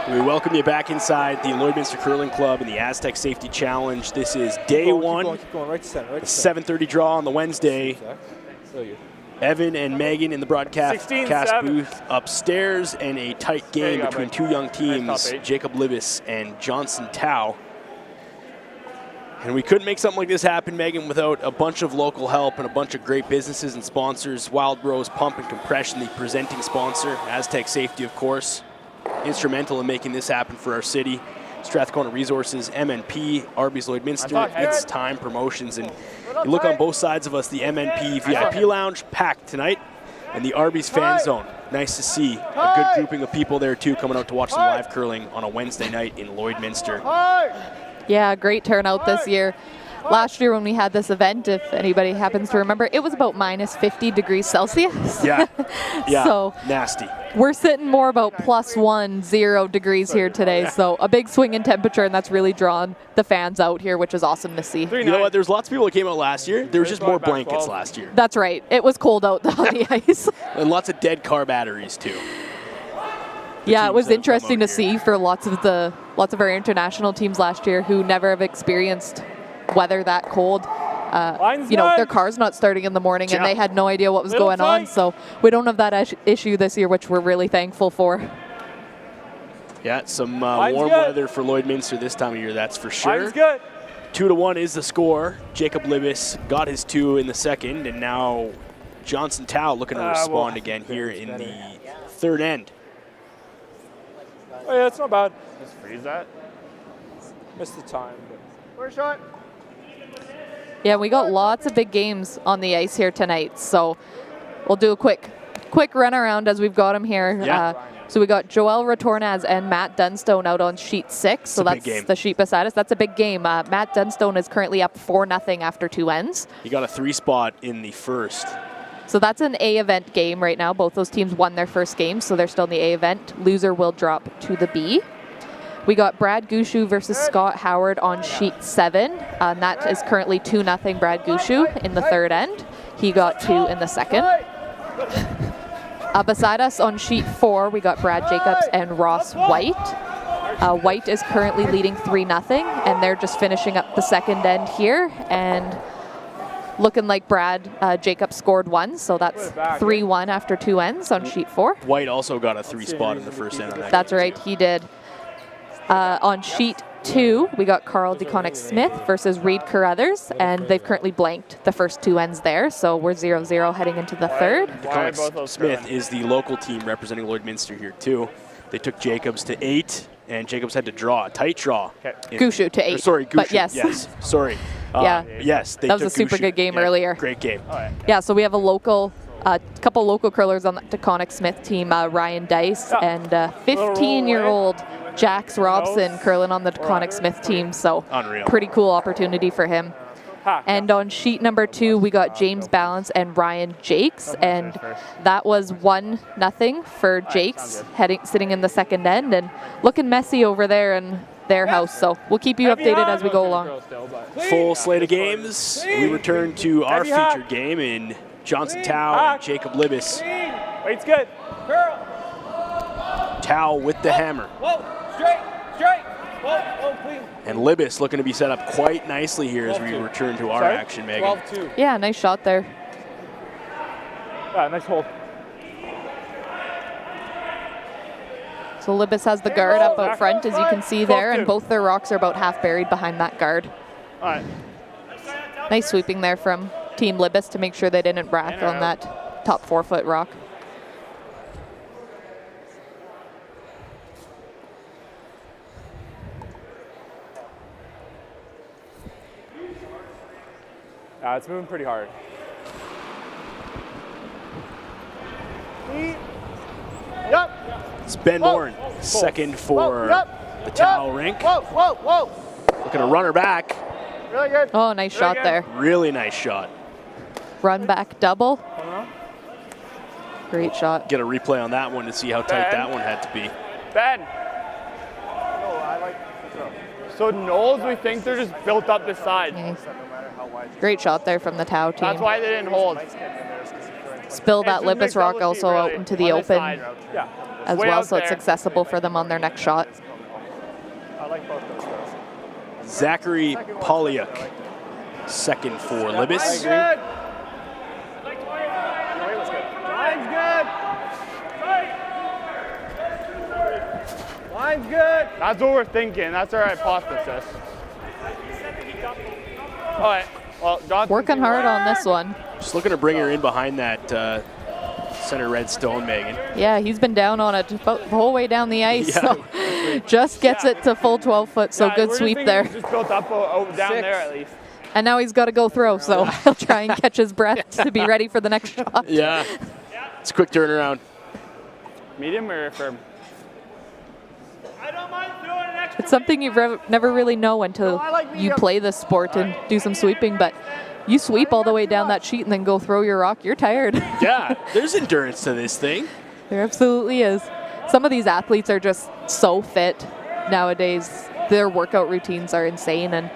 We welcome you back inside the Lloydminster Curling Club and the Astec Safety Challenge. This is day 1. Keep going, right to center, right to 7:30 draw on the Wednesday. Evan and Megan in the broadcast booth upstairs, and a tight game between two young teams, Jacob Libbus and Johnson Tao. And we couldn't make something like this happen, Megan, without a bunch of local help and a bunch of great businesses and sponsors. Wild Rose Pump and Compression, the presenting sponsor. Astec Safety, of course, instrumental in making this happen for our city. Strathcona Resources, MNP, Arby's Lloydminster, It's Time Promotions. And you look on both sides of us, the MNP VIP Lounge, packed tonight, and the Arby's Fan Zone. Nice to see a good grouping of people there, too, coming out to watch some live curling on a Wednesday night in Lloydminster. Yeah, great turnout this year. Last year when we had this event, if anybody happens to remember, it was about minus 50 degrees Celsius. Yeah, so nasty. We're sitting more about +10 degrees here today, so a big swing in temperature, and that's really drawn the fans out here, which is awesome to see. You know what, there's lots of people that came out last year. There was just more blankets last year. That's right. It was cold out on the ice. And lots of dead car batteries, too. Yeah, it was interesting to see for lots of our international teams last year who never have experienced weather that cold. You know, their car's not starting in the morning, and they had no idea what was going on. So we don't have that issue this year, which we're really thankful for. Yeah, some warm weather for Lloydminster this time of year, that's for sure. 2-1 is the score. Jacob Libbus got his 2 in the second, and now Johnson Tao looking to respond again here in the third end. Oh yeah, it's not bad. Just freeze that. Missed the time. First shot. Yeah, we got lots of big games on the ice here tonight, so we'll do a quick run around as we've got them here. Yeah. So we got Joel Retornaz and Matt Dunstone out on sheet 6. So that's the sheet beside us. That's a big game. Matt Dunstone is currently up 4-0 after 2 ends. He got a 3 spot in the first. So that's an A event game right now. Both those teams won their first game, so they're still in the A event. Loser will drop to the B. We got Brad Gushu versus Scott Howard on sheet 7. And that is currently 2-0 Brad Gushu in the third end. He got 2 in the second. Beside us on sheet 4, we got Brad Jacobs and Ross White. White is currently leading 3-0, and they're just finishing up the second end here. And looking like Brad Jacobs scored 1, so that's 3-1 after 2 ends on sheet 4. White also got a 3 spot in the first end on that. That's right, he did. On sheet 2, we got Carl DeConnick-Smith versus Reed Carruthers, and they've currently blanked the first 2 ends there, so we're 0-0 heading into the third. DeConnick-Smith is the local team representing Lloydminster here too. They took Jacobs to 8, and Jacobs had to draw a tight draw. Gushu to 8. Sorry, Gushu. But yes. Sorry. Yeah. Yes, that was a super good game earlier. Great game. Yeah, so we have a couple local curlers on the DeConnick-Smith team, Ryan Dice and 15-year-old Jax Robson curling on the DeConnick-Smith team, so unreal. Pretty cool opportunity for him. And on sheet number 2, we got James Balance and Ryan Jakes, and that was 1-0 for Jakes, sitting in the second end, and looking messy over there in their house, so we'll keep you updated as we go along. Full slate of games. We return to our featured game in Johnson Tao and Jacob Libbus. Weight's good. Tao with the hammer. Whoa, straight. Whoa, clean. And Libbus looking to be set up quite nicely here as we return to our action, Megan. 12-2. Yeah, nice shot there. Yeah, nice hold. So Libbus has the guard up out front, as you can see there, and both their rocks are about half buried behind that guard. All right. Nice sweeping there from Team Libbus to make sure they didn't rack on that top 4-foot rock. It's moving pretty hard. It's Ben Bourne, second for the Tao rink. Looking to run her back. Really good. Oh, nice shot there. Really nice shot. Run back double. Great shot. Get a replay on that one to see how tight that one had to be. Ben. So Knowles, we think they're just built up this side. Great shot there from the Tao team. That's why they didn't hold. Spill that Libbus rock also out into the open as well, so it's accessible for them on their next shot. I like both those guys. Zachary Polyuk, second for Libbus. Line's good. That's what we're thinking. That's our hypothesis. All right. Well, Johnson working hard on this one. Just looking to bring her in behind that center red stone, Megan. Yeah, he's been down on it about the whole way down the ice, so just gets it to full 12-foot, so good sweep there. Just built up down there at least. And now he's got to go throw, so he'll try and catch his breath to be ready for the next shot. Yeah, it's a quick turnaround. Medium or firm? It's something you never really know until you play this sport and do some sweeping, but you sweep all the way down that sheet and then go throw your rock, you're tired. Yeah, there's endurance to this thing. There absolutely is. Some of these athletes are just so fit nowadays. Their workout routines are insane, and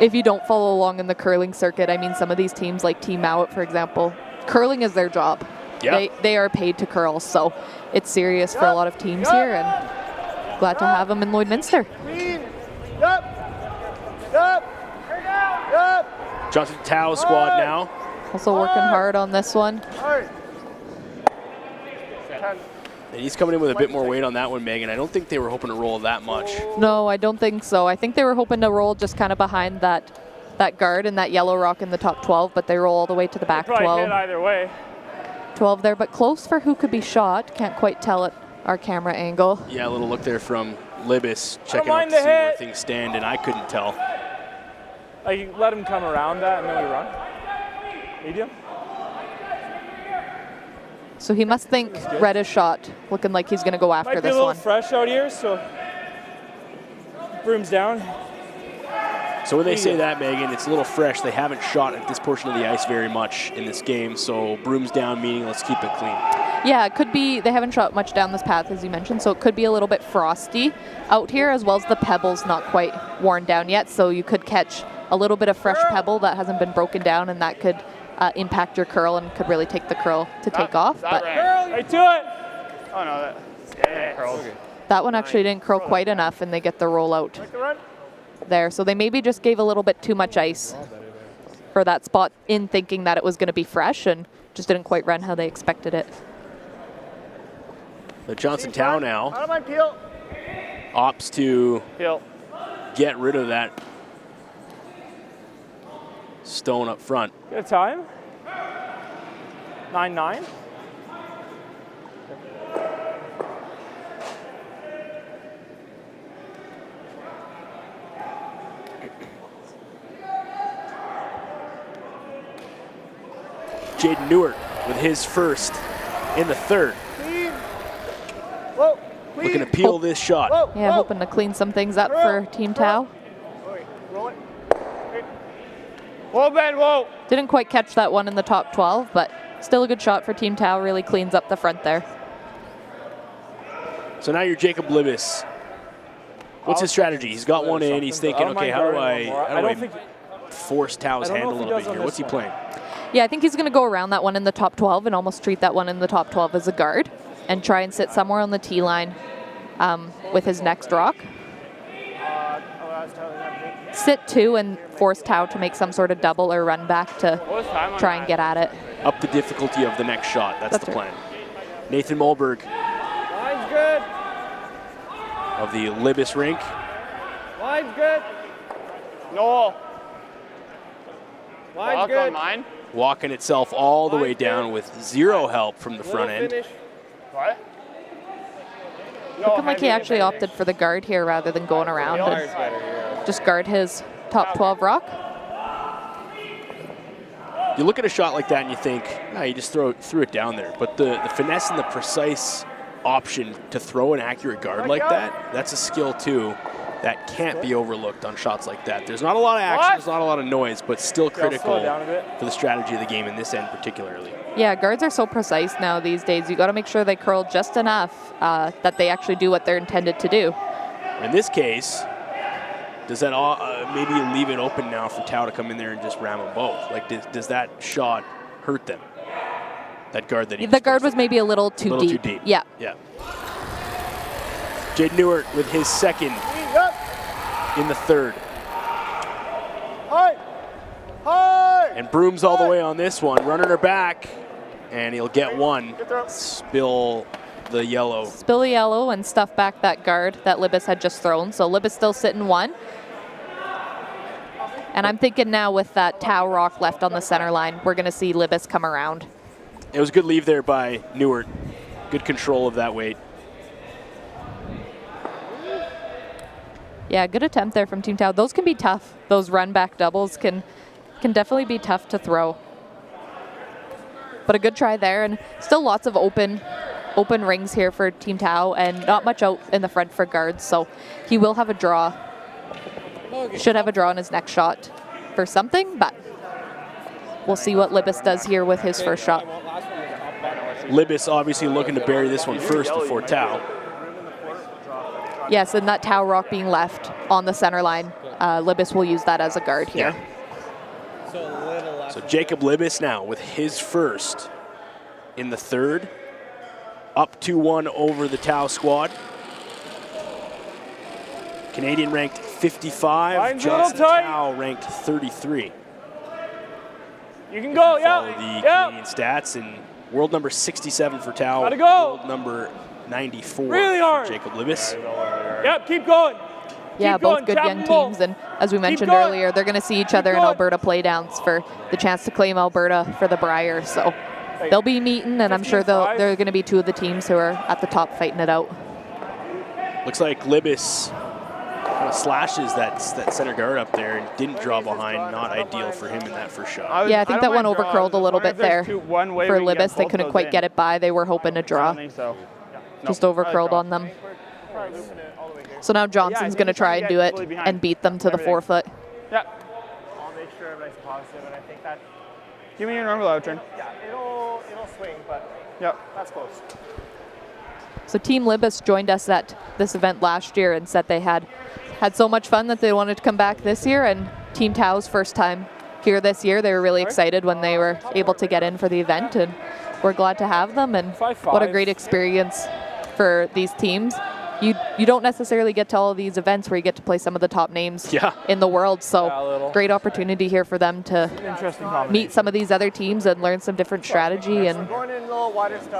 if you don't follow along in the curling circuit, I mean, some of these teams like Team Mowat, for example, curling is their job. Yeah. They are paid to curl, so it's serious for a lot of teams here, and glad to have them in Lloydminster. Johnson Tao squad now. Also working hard on this one. And he's coming in with a bit more weight on that one, Megan. I don't think they were hoping to roll that much. No, I don't think so. I think they were hoping to roll just kind of behind that guard and that yellow rock in the top 12, but they roll all the way to the back 12. Hit either way. 12 there, but close for who could be shot. Can't quite tell it our camera angle. Yeah, a little look there from Libbus, checking out to see where things stand, and I couldn't tell. Like, let him come around that and then we run. Medium. So he must think reddish shot, looking like he's going to go after Might be this a little one. fresh out here, so broom's down. So when they say that, Megan, it's a little fresh. They haven't shot at this portion of the ice very much in this game, so broom's down, meaning let's keep it clean. Yeah, it could be, they haven't shot much down this path, as you mentioned, so it could be a little bit frosty out here, as well as the pebble's not quite worn down yet, so you could catch a little bit of fresh pebble that hasn't been broken down, and that could impact your curl and could really take the curl to take off. But Right to it! Oh no, that curls. that one actually didn't curl quite enough, and they get the roll out there. So they maybe just gave a little bit too much ice for that spot in thinking that it was going to be fresh and just didn't quite run how they expected it. The Johnson Town now I don't mind peel. opts to Peel. get rid of that stone up front. Good time. 9-9. Jaden Newart with his first in the third. Clean. Whoa. Clean. Looking to peel this shot. Whoa. Yeah, whoa. hoping to clean some things up for Team Tau. Roll it. Whoa, Ben, whoa. Didn't quite catch that one in the top 12, but still a good shot for Team Tau. Really cleans up the front there. So now you're Jacob Libbus. What's his strategy? He's got one in. He's thinking, okay, how do I force Tau's hand a little bit here? What's he playing? Yeah, I think he's going to go around that one in the top 12 and almost treat that one in the top 12 as a guard and try and sit somewhere on the tee line with his next rock. Sit two and force Tau to make some sort of double or run back to try and get at it. Up the difficulty of the next shot. That's the plan. Nathan Molberg Line's good. of the Libbus rink. Line's good. No. Line's good. Mine. Walking itself all the way down with zero help from the front end. What? Looking like he actually opted for the guard here rather than going around and just guard his top 12 rock. You look at a shot like that and you think, nah, you just threw it down there. But the finesse and the precise option to throw an accurate guard like that, that's a skill too that can't be overlooked on shots like that. There's not a lot of action, there's not a lot of noise, but still critical for the strategy of the game in this end particularly. Yeah, guards are so precise now these days. You got to make sure they curl just enough that they actually do what they're intended to do. In this case, does that maybe leave it open now for Tau to come in there and just ram them both? Like, does that shot hurt them? That guard that he The guard was maybe a little too deep. Yeah. Yeah. Jaden Newart with his second in the third. Hi. Hi. And Broom's all the way on this one, running her back, and he'll get one. Spill the yellow. Spill the yellow and stuff back that guard that Libbus had just thrown. So Libbus still sitting one. And I'm thinking now with that Tau rock left on the center line, we're going to see Libbus come around. It was a good leave there by Newart. Good control of that weight. Yeah, good attempt there from Team Tau. Those can be tough. Those run back doubles can definitely be tough to throw. But a good try there, and still lots of open rings here for Team Tau, and not much out in the front for guards, so he will have a draw. Should have a draw in his next shot for something, but we'll see what Libbus does here with his first shot. Libbus obviously looking to bury this one first before Tau. Yes, and that Tau rock being left on the center line, Libbus will use that as a guard here. Yeah. So Jacob Libbus now with his first in the third. Up 2-1 over the Tau squad. Canadian ranked 55, Johnson Tau ranked 33. You can go, Follow the Canadian stats, and world number 67 for Tau. Gotta go. World number 94 really hard. for Jacob Libbus. Yep, keep going. Yeah, both good young teams, and as we mentioned earlier, they're going to see each other in Alberta playdowns for the chance to claim Alberta for the Brier. So they'll be meeting, and I'm sure there are going to be two of the teams who are at the top fighting it out. Looks like Libbus kind of slashes that center guard up there and didn't draw behind. Not ideal for him in that first shot. Yeah, I think that one overcurled a little bit there for Libbus. They couldn't quite get it by. They were hoping to draw. Just overcurled on them. So now Johnson's going to try and do it and beat them to the 4-foot. Yeah. I'll make sure everybody's positive, and I think that. Give me your normal out turn. Yeah, it'll swing, but that's close. So Team Libbus joined us at this event last year and said they had so much fun that they wanted to come back this year. And Team Tau's first time here this year, they were really excited when they were able to get in for the event, and we're glad to have them. And what a great experience for these teams. You don't necessarily get to all of these events where you get to play some of the top names in the world. So great opportunity here for them to meet some of these other teams and learn some different strategy. And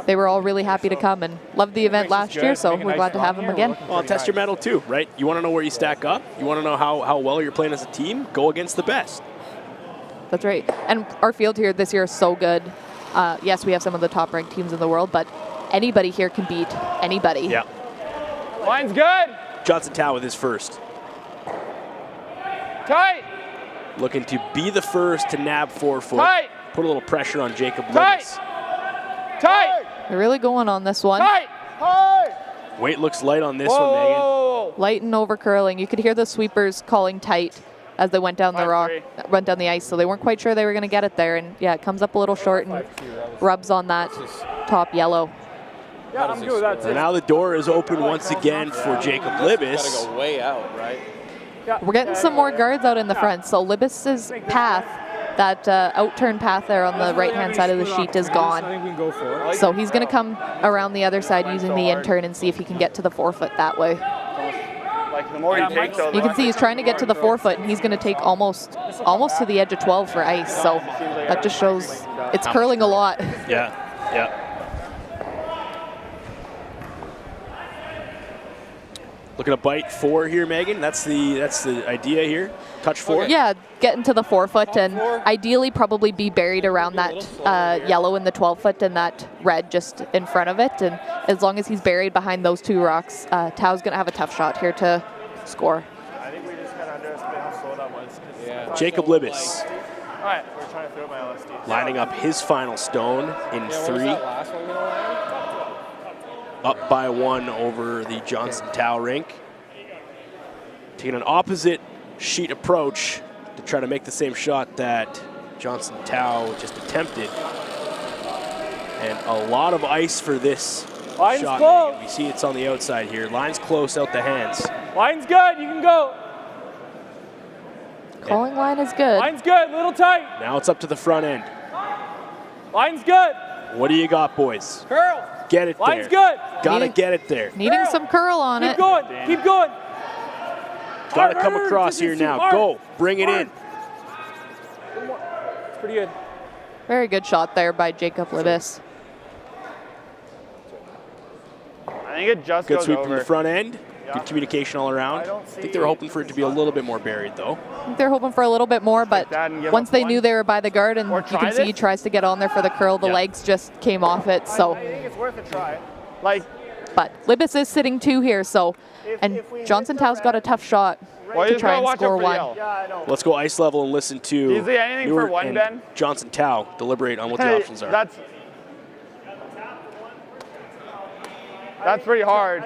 they were all really happy to come and loved the event last year. So we're glad to have them again. Well, test your mettle too, right? You want to know where you stack up. You want to know how well you're playing as a team. Go against the best. That's right. And our field here this year is so good. Yes, we have some of the top ranked teams in the world, but anybody here can beat anybody. Yeah. Line's good. Johnson Tau with his first. Tight. Looking to be the first to nab 4-foot. Tight. Put a little pressure on Jacob Tight. Libbus. Tight. They're really going on this one. Tight. Tight. Weight looks light on this one, Megan. Light and over curling. You could hear the sweepers calling tight as they went down went down the ice. So they weren't quite sure they were going to get it there. And yeah, it comes up a little short and rubs on that top yellow. Yeah, I'm good with that. So now the door is open once again for Jacob Libbus. Gotta go way out, right? We're getting some more guards out in the front. So Libbus's path, that out-turn path there on the right-hand side of the sheet is gone. So he's going to come around the other side using the in-turn and see if he can get to the 4-foot that way. Like the more you take, though, you can see he's trying to get to the 4-foot, and he's going to take almost to the edge of 12 for ice. So that just shows it's curling a lot. Yeah, yeah. Looking to bite 4 here, Megan. That's the idea here. Touch 4. Yeah, get into the 4-foot and ideally probably be buried around that yellow in the 12-foot and that red just in front of it. And as long as he's buried behind those 2 rocks, Tau's going to have a tough shot here to score. I think we just kind of underestimated how slow that was. Yeah. Jacob Libbus. All right, we're trying to throw my LSD. Lining up his final stone in 3. Up by 1 over the Johnson Tau rink. Taking an opposite sheet approach to try to make the same shot that Johnson Tau just attempted. And a lot of ice for this shot. Close. We see it's on the outside here. Line's close out the hands. Line's good, you can go. Calling line is good. Line's good, a little tight. Now it's up to the front end. Line's good. What do you got, boys? Curl. Get it there. Line's good. Gotta get it there. Needing some curl on it. Keep going, keep going. Gotta come across here now. Go, bring it in. It's pretty good. Very good shot there by Jacob Libbus. I think it just good goes sweep over. from the front end. Good communication all around. I think they were hoping for it to be a little bit more buried, though. I think they're hoping for a little bit more, but once they knew they were by the guard, and you can see he tries to get on there for the curl, the legs just came off it. So I think it's worth a try. But Libbus is sitting 2 here, so and Johnson Tau's got a tough shot to try and score 1. Let's go ice level and listen to Newer and Johnson Tau deliberate on what the options are. That's pretty hard.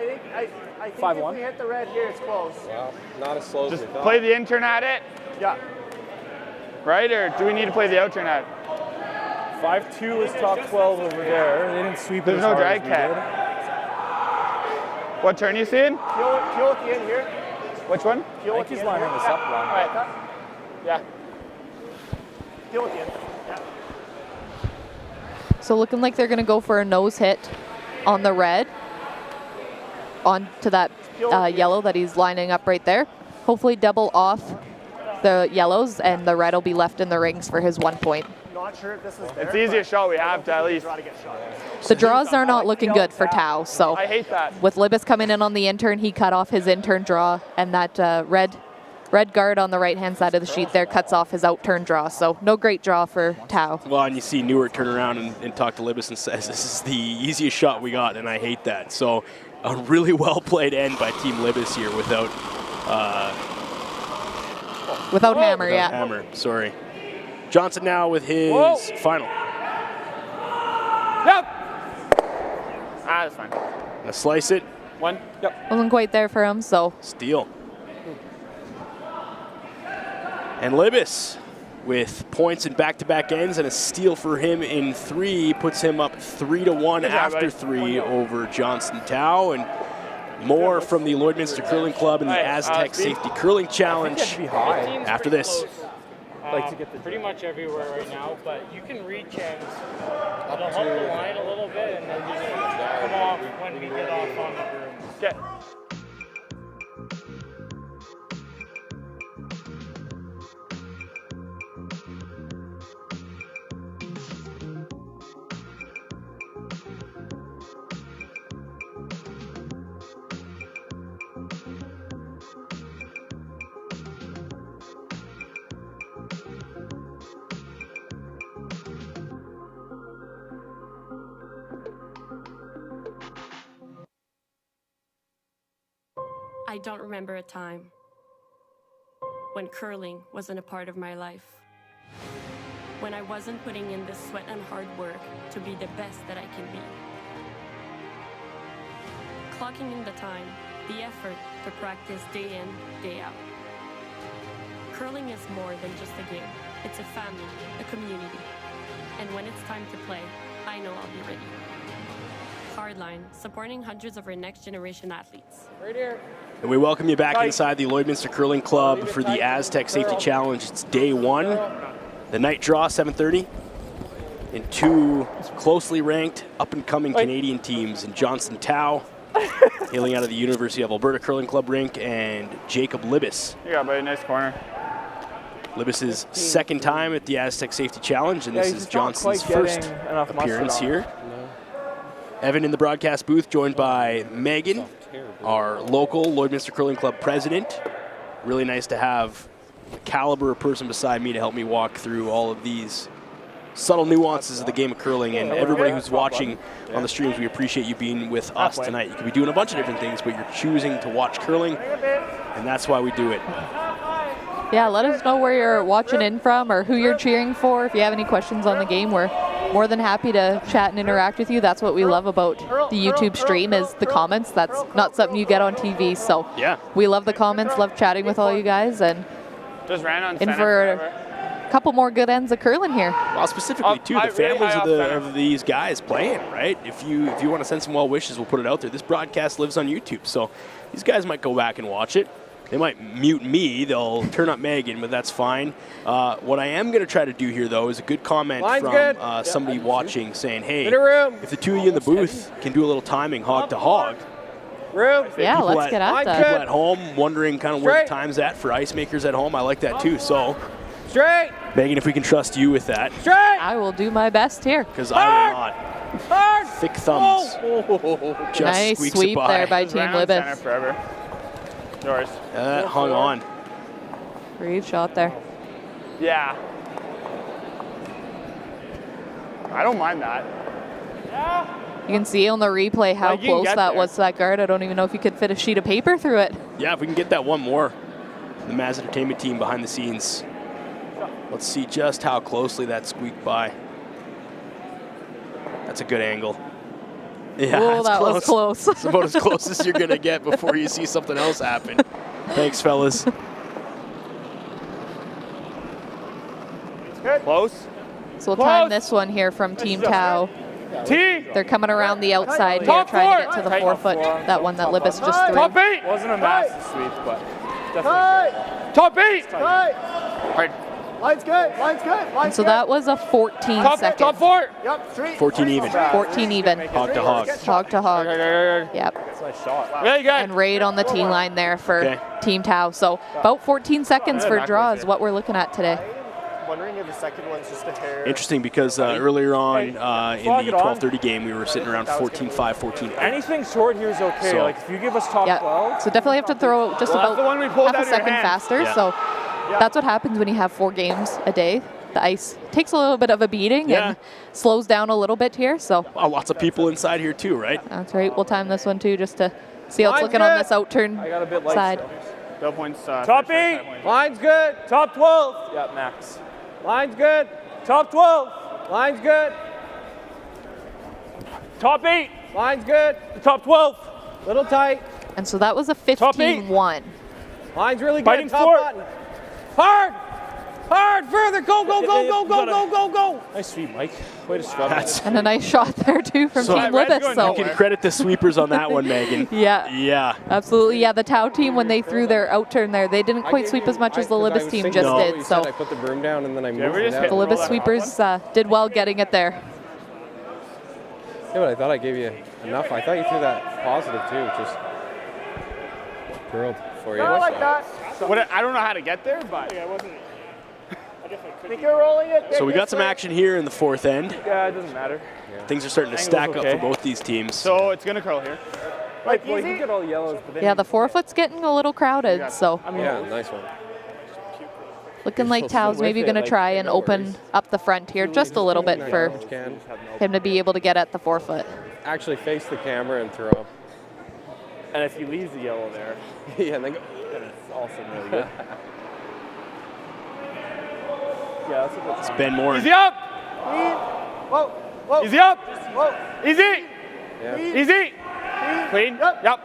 I think if we hit the red here, it's close. Well, not as slow as we thought. Play the intern at it? Yeah. Right, or do we need to play the outtern at? 5-2 is top 12 over there. They didn't sweep it. There's no drag cat. What turn you seeing? Peel at the end here. Which one? I think he's lining this up wrong. Right. Yeah. Peel at the end. Yeah. So looking like they're going to go for a nose hit on the red. Onto that yellow that he's lining up right there. Hopefully double off the yellows, and the red will be left in the rings for his 1 point. Not sure if this is there, it's the easiest shot we have to at least. The draws are not looking good for Tau, so I hate that. with Libbus coming in on the intern, he cut off his intern draw, and that red red guard on the right-hand side of the sheet there cuts off his out-turn draw. So no great draw for Tao. Well, and you see Newark turn around and talk to Libbus and says, this is the easiest shot we got, and I hate that. So a really well-played end by Team Libbus here without hammer, yeah. Hammer, sorry. Johnson now with his final. Yep. That's fine. Gonna slice it. One. Yep. Wasn't quite there for him, so. Steal. And Libbus with points in back-to-back ends and a steal for him in 3 puts him up 3-1 after 3 over Johnson Tao. And more from the Lloydminster Curling Club and the Astec Safety Curling Challenge after this. Pretty much everywhere right now, but you can reach ends. It'll help the line a little bit, and then just come off when we get off on the broom. Okay. I don't remember a time when curling wasn't a part of my life. When I wasn't putting in the sweat and hard work to be the best that I can be. Clocking in the time, the effort to practice day in, day out. Curling is more than just a game. It's a family, a community. And when it's time to play, I know I'll be ready. Hardline, supporting hundreds of our next generation athletes. Right here. And we welcome you back inside the Lloydminster Curling Club for the Astec Safety Challenge. It's day 1. The night draw, 7:30. And 2 closely ranked, up-and-coming Canadian teams in Johnson Tao, hailing out of the University of Alberta Curling Club rink, and Jacob Libbus. You got buddy, nice corner. Libbus's second time at the Astec Safety Challenge, and this is Johnson's first appearance here. Evan in the broadcast booth, joined by Megan, our local Lloydminster Curling Club president. Really nice to have the caliber of person beside me to help me walk through all of these subtle nuances of the game of curling. And everybody who's watching on the streams, we appreciate you being with us tonight. You could be doing a bunch of different things, but you're choosing to watch curling, and that's why we do it. Yeah, let us know where you're watching in from or who you're cheering for. If you have any questions on the game, we're more than happy to chat and interact with you. That's what we love about the YouTube stream is the comments. That's not something you get on TV. So yeah, we love the comments, love chatting with all you guys, and just ran on in for a couple more good ends of curling here. Well, specifically too, the families of these guys playing, right? If you want to send some well wishes, we'll put it out there. This broadcast lives on YouTube, so these guys might go back and watch it. They might mute me, they'll turn up Megan, but that's fine. What I am going to try to do here, though, is a good comment from somebody watching saying, hey, if the two of you in the booth can do a little timing hog to hog. Yeah, let's get at that. People at home wondering kind of where the time's at for ice makers at home. I like that, too. So, Megan, if we can trust you with that. I will do my best here. Because I will not. Thick thumbs. Just nice sweep by. There by Team Libbus. Yours. Hung on. Great shot there. Yeah. I don't mind that. You can see on the replay how close that was to that guard. I don't even know if you could fit a sheet of paper through it. Yeah, if we can get that one more. The Maz Entertainment team behind the scenes. Let's see just how closely that squeaked by. That's a good angle. Yeah, oh, that was close. It's about as close as you're going to get before you see something else happen. Thanks, fellas. It's good. Close. So we'll time this one here from Team Tao. They're coming around the outside here, trying to get to the 4-foot, that one that Libbus just threw. Top 8! Wasn't a massive sweep, but definitely. Top 8! Right. Line's good. Line's good. And so that was a 14 second. Top 4. Yep. 14 even. 14 even. Hog to hog. Hog to hog. Yep. That's a nice shot. Really good. And right on the tee line there for Team Tao. So about 14 seconds for draw is what we're looking at today. wondering if the second one's just a hair. Interesting because earlier on in the 12:30 game, we were sitting around 14-5, 14-8. Anything short here is okay. So- Like if you give us top 12. So definitely have to throw just Well, that's the one we pulled about half out a of your second hand. faster. Yeah. So that's what happens when you have 4 games a day. The ice takes a little bit of a beating and slows down a little bit here. So Lots of people inside here too, right? that's right. We'll time this one too just to see how it's Line's looking on good. this outturn I got a bit light side. still. Bill points. Top 8. Line's good. Top 12. Yeah, max. Line's good. Top 12. Line's good. Top 8. Line's good. Top 12. Little tight. And so that was a Top 8. 15-1. Line's really good. Fighting Top for it. button. Hard. Hard. Further. Go, go, go, go, go, go, go, go. Nice sweep, Mike. Way to scrub it. And a nice shot there too from So Team Libbus. So you can credit the sweepers on that one, Megan. yeah, absolutely. Yeah, the Tau team, when they threw their outturn there, they didn't quite sweep as much as the Libbus team just did. So I put the broom down and then I moved we it just down. the Libbus sweepers did well getting it there. Yeah, but I thought I gave you enough. I thought you threw that positive too. Just curled for you. I like that. I don't know how to get there, but Yeah, it wasn't. I definitely I could. think you're rolling it. So we got some action here in the 4th end. Yeah, it doesn't matter. Things are starting to stack up for both these teams. So it's gonna curl here. Like, well, you can get all yellows, but then Yeah, the 4-foot's getting a little crowded. So Yeah, nice one. looking like Tau's maybe going to try and open up the front here just a little bit for him to be able to get at the 4-foot. Actually face the camera and throw. and if he leaves the yellow there, Yeah, and then go. then it's also really good. Yeah, that's a good It's time. Ben Moore. Easy up. Whoa, whoa. Easy up. Whoa. Easy. Yeah. Easy. Clean. Yep.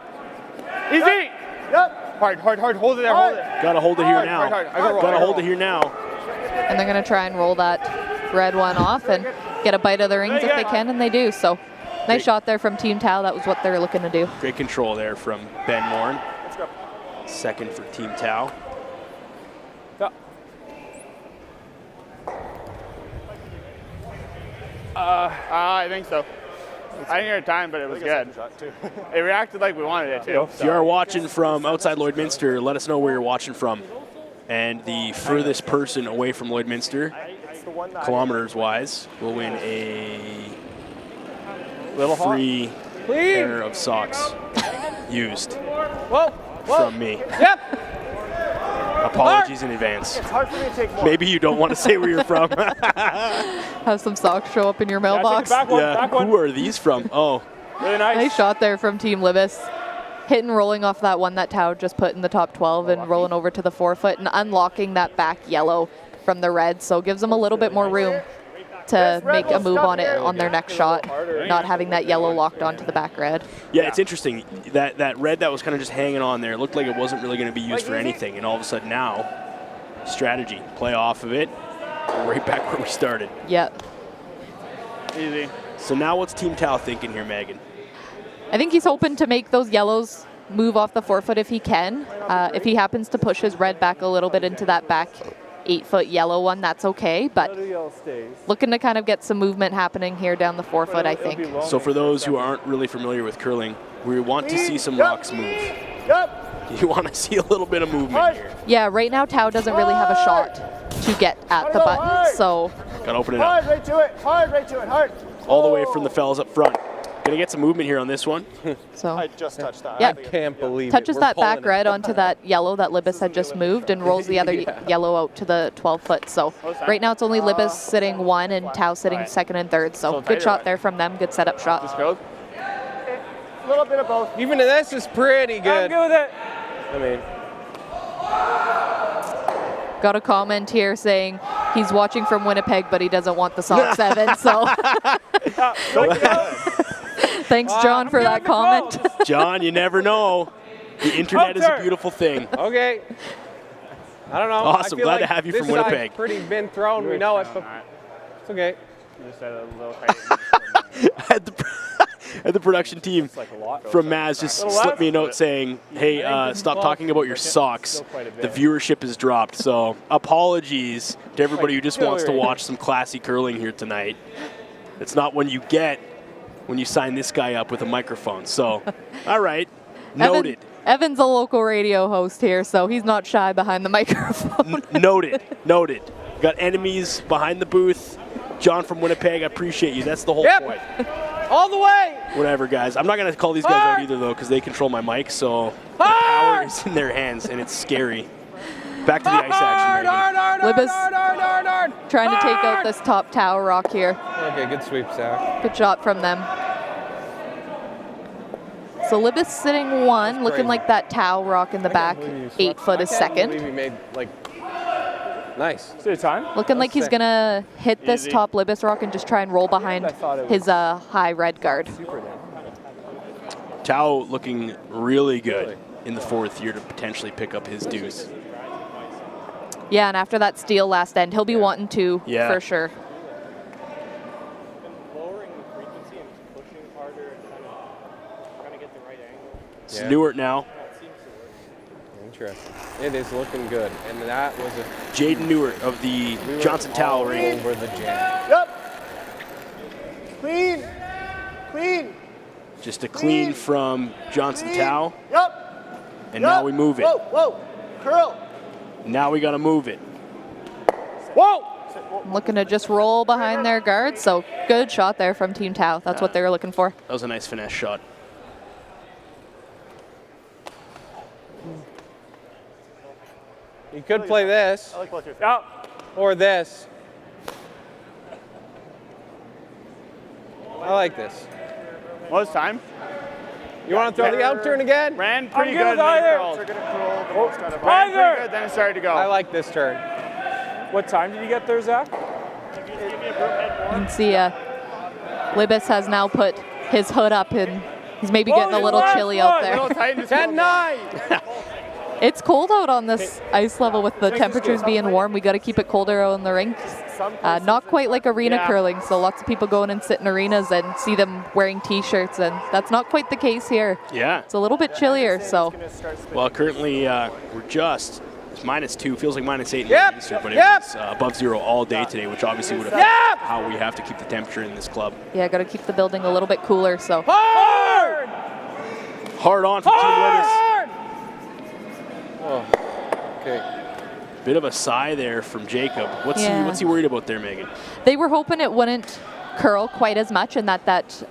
Easy. Yep. Hard, hard, hard. Hold it there. Hold it. Gotta hold it here now. Hard, hard. I gotta roll. Gotta hold it here now. And they're going to try and roll that red one off and get a bite of the rings if they can, and they do. So nice shot there from Team Tau. That was what they're looking to do. Great control there from Ben Moore. Second for Team Tau. I think so. I didn't hear it time, but it was good. It reacted like we wanted it to. If you are watching from outside Lloydminster, let us know where you're watching from. And the furthest person away from Lloydminster, kilometers-wise, will win a free pair of socks used from me. Yep. Apologies in advance. It's hard for me to take more. Maybe you don't want to say where you're from. Have some socks show up in your mailbox. Back one, back one. Who are these from? Oh, Really nice. Nice shot there from Team Libbus. Hitting, rolling off that one that Tau just put in the top 12 and rolling over to the 4-foot and unlocking that back yellow from the red. So gives them a little bit more room to make a move on it on their next shot, not having that yellow locked onto the back red. yeah, it's interesting. That red that was kind of just hanging on there, it looked like it wasn't really going to be used for anything. And all of a sudden now, strategy, play off of it, right back where we started. Yep. Easy. So now what's Team Tau thinking here, Megan? I think he's hoping to make those yellows move off the 4-foot if he can. If he happens to push his red back a little bit into that back 8-foot yellow one, that's okay. But looking to kind of get some movement happening here down the 4-foot, I think. So for those who aren't really familiar with curling, we want to see some rocks move. Yep. You want to see a little bit of movement here. Yeah, right now Tau doesn't really have a shot to get at the button, so Gotta open it Hard, up. right to it. Hard, right to it. Hard. All the way from the fellas up front. Gonna get some movement here on this one. so I just touched that. yeah, I can't believe touches it. We're that pulling back it. red onto that yellow that Libbus had just moved and rolls the other yellow out to the 12-foot. So right now it's only Libbus sitting 1 and Tau sitting 2nd and 3rd. So good shot there from them. Good setup shot. Go. A little bit of both. Even this is pretty good. I'm good with it. I mean, Got a comment here saying he's watching from Winnipeg, but he doesn't want the Sox 7. So thanks, John, for that comment. John, you never know. The internet is a beautiful thing. okay. I don't know. Awesome. I feel Glad to like have you from this side's Winnipeg. pretty been thrown. We know it, but it's okay. Just had a little Had the production team from Maz just slipped me a note saying, hey, stop talking about your socks. The viewership has dropped. So apologies to everybody who just wants to watch some classy curling here tonight. It's not when you get when you sign this guy up with a microphone. So, all right, noted. Evan's a local radio host here, so he's not shy behind the microphone. Noted. Got enemies behind the booth. John from Winnipeg, I appreciate you. That's the whole point. All the way. Whatever, guys. I'm not going to call these guys out either, though, because they control my mic, so the power is in their hands, and it's scary. Back to the ice action. Libbus trying to take out this top tower rock here. Okay, good sweep, Zach. Good shot from them. So Libbus sitting one, looking like that Tau rock in the back. 8 foot is second. We made like nice. Looking like he's gonna hit this top Libbus rock and just try and roll behind his high red guard. Tau looking really good in the fourth year to potentially pick up his deuce. Yeah, and after that steal last end, he'll be wanting to for sure. Stewart now. Interesting. It is looking good, and that was a Jaden Newart of the Johnson Towel ring. Over the jam. Yep. Clean. Clean. Just a clean from Johnson Towel. Yep. And now we move it. Whoa, whoa. Curl. Now we got to move it. Whoa. Looking to just roll behind their guard. So good shot there from Team Tau. That's what they were looking for. That was a nice finesse shot. You could play this. I like both your Or this. I like this. What was time? You want to throw the out turn again? Ran pretty good. They're gonna Curl the most out of ran pretty good, then it started to go. I like this turn. What time did you get there, Zach? You can see Libbus has now put his hood up and he's maybe getting a little chilly out there. 10-9. It's cold out on this ice level with the temperatures being warm. We got to keep it colder out in the rink. Not quite like arena curling, so lots of people going and sit in arenas and see them wearing t-shirts, and that's not quite the case here. Yeah. It's a little bit chillier, so. Well, currently we're just -2, feels like -8 in Lloydminster, but it was above 0 all day today, which obviously would affect how we have to keep the temperature in this club. Yeah, got to keep the building a little bit cooler, so. Hard on for Team Libbus. Oh, okay. Bit of a sigh there from Jacob. What's he worried about there, Megan? They were hoping it wouldn't curl quite as much and that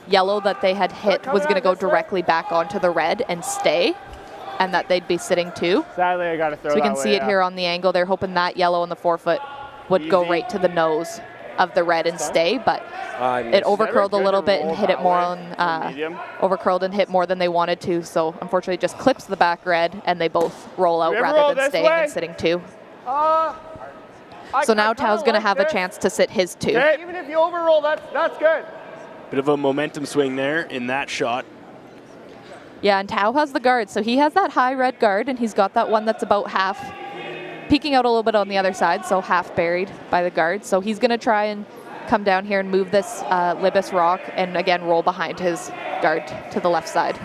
yellow that they had hit was going to go directly back onto the red and stay, and that they'd be sitting two. Sadly, I got to throw So we that can way, see it here on the angle. They're hoping that yellow on the 4-foot would go right to the nose of the red and stay, but it overcurled a little bit and hit it more on, overcurled and hit more than they wanted to, so unfortunately it just clips the back red and they both roll out rather than staying and sitting two. So now Tau's going to have a chance to sit his two. Even if you overroll, that's good. Bit of a momentum swing there in that shot. Yeah, and Tau has the guard, so he has that high red guard, and he's got that one that's about half, peeking out a little bit on the other side, so half buried by the guard. So he's going to try and come down here and move this Libbus rock and, again, roll behind his guard to the left side.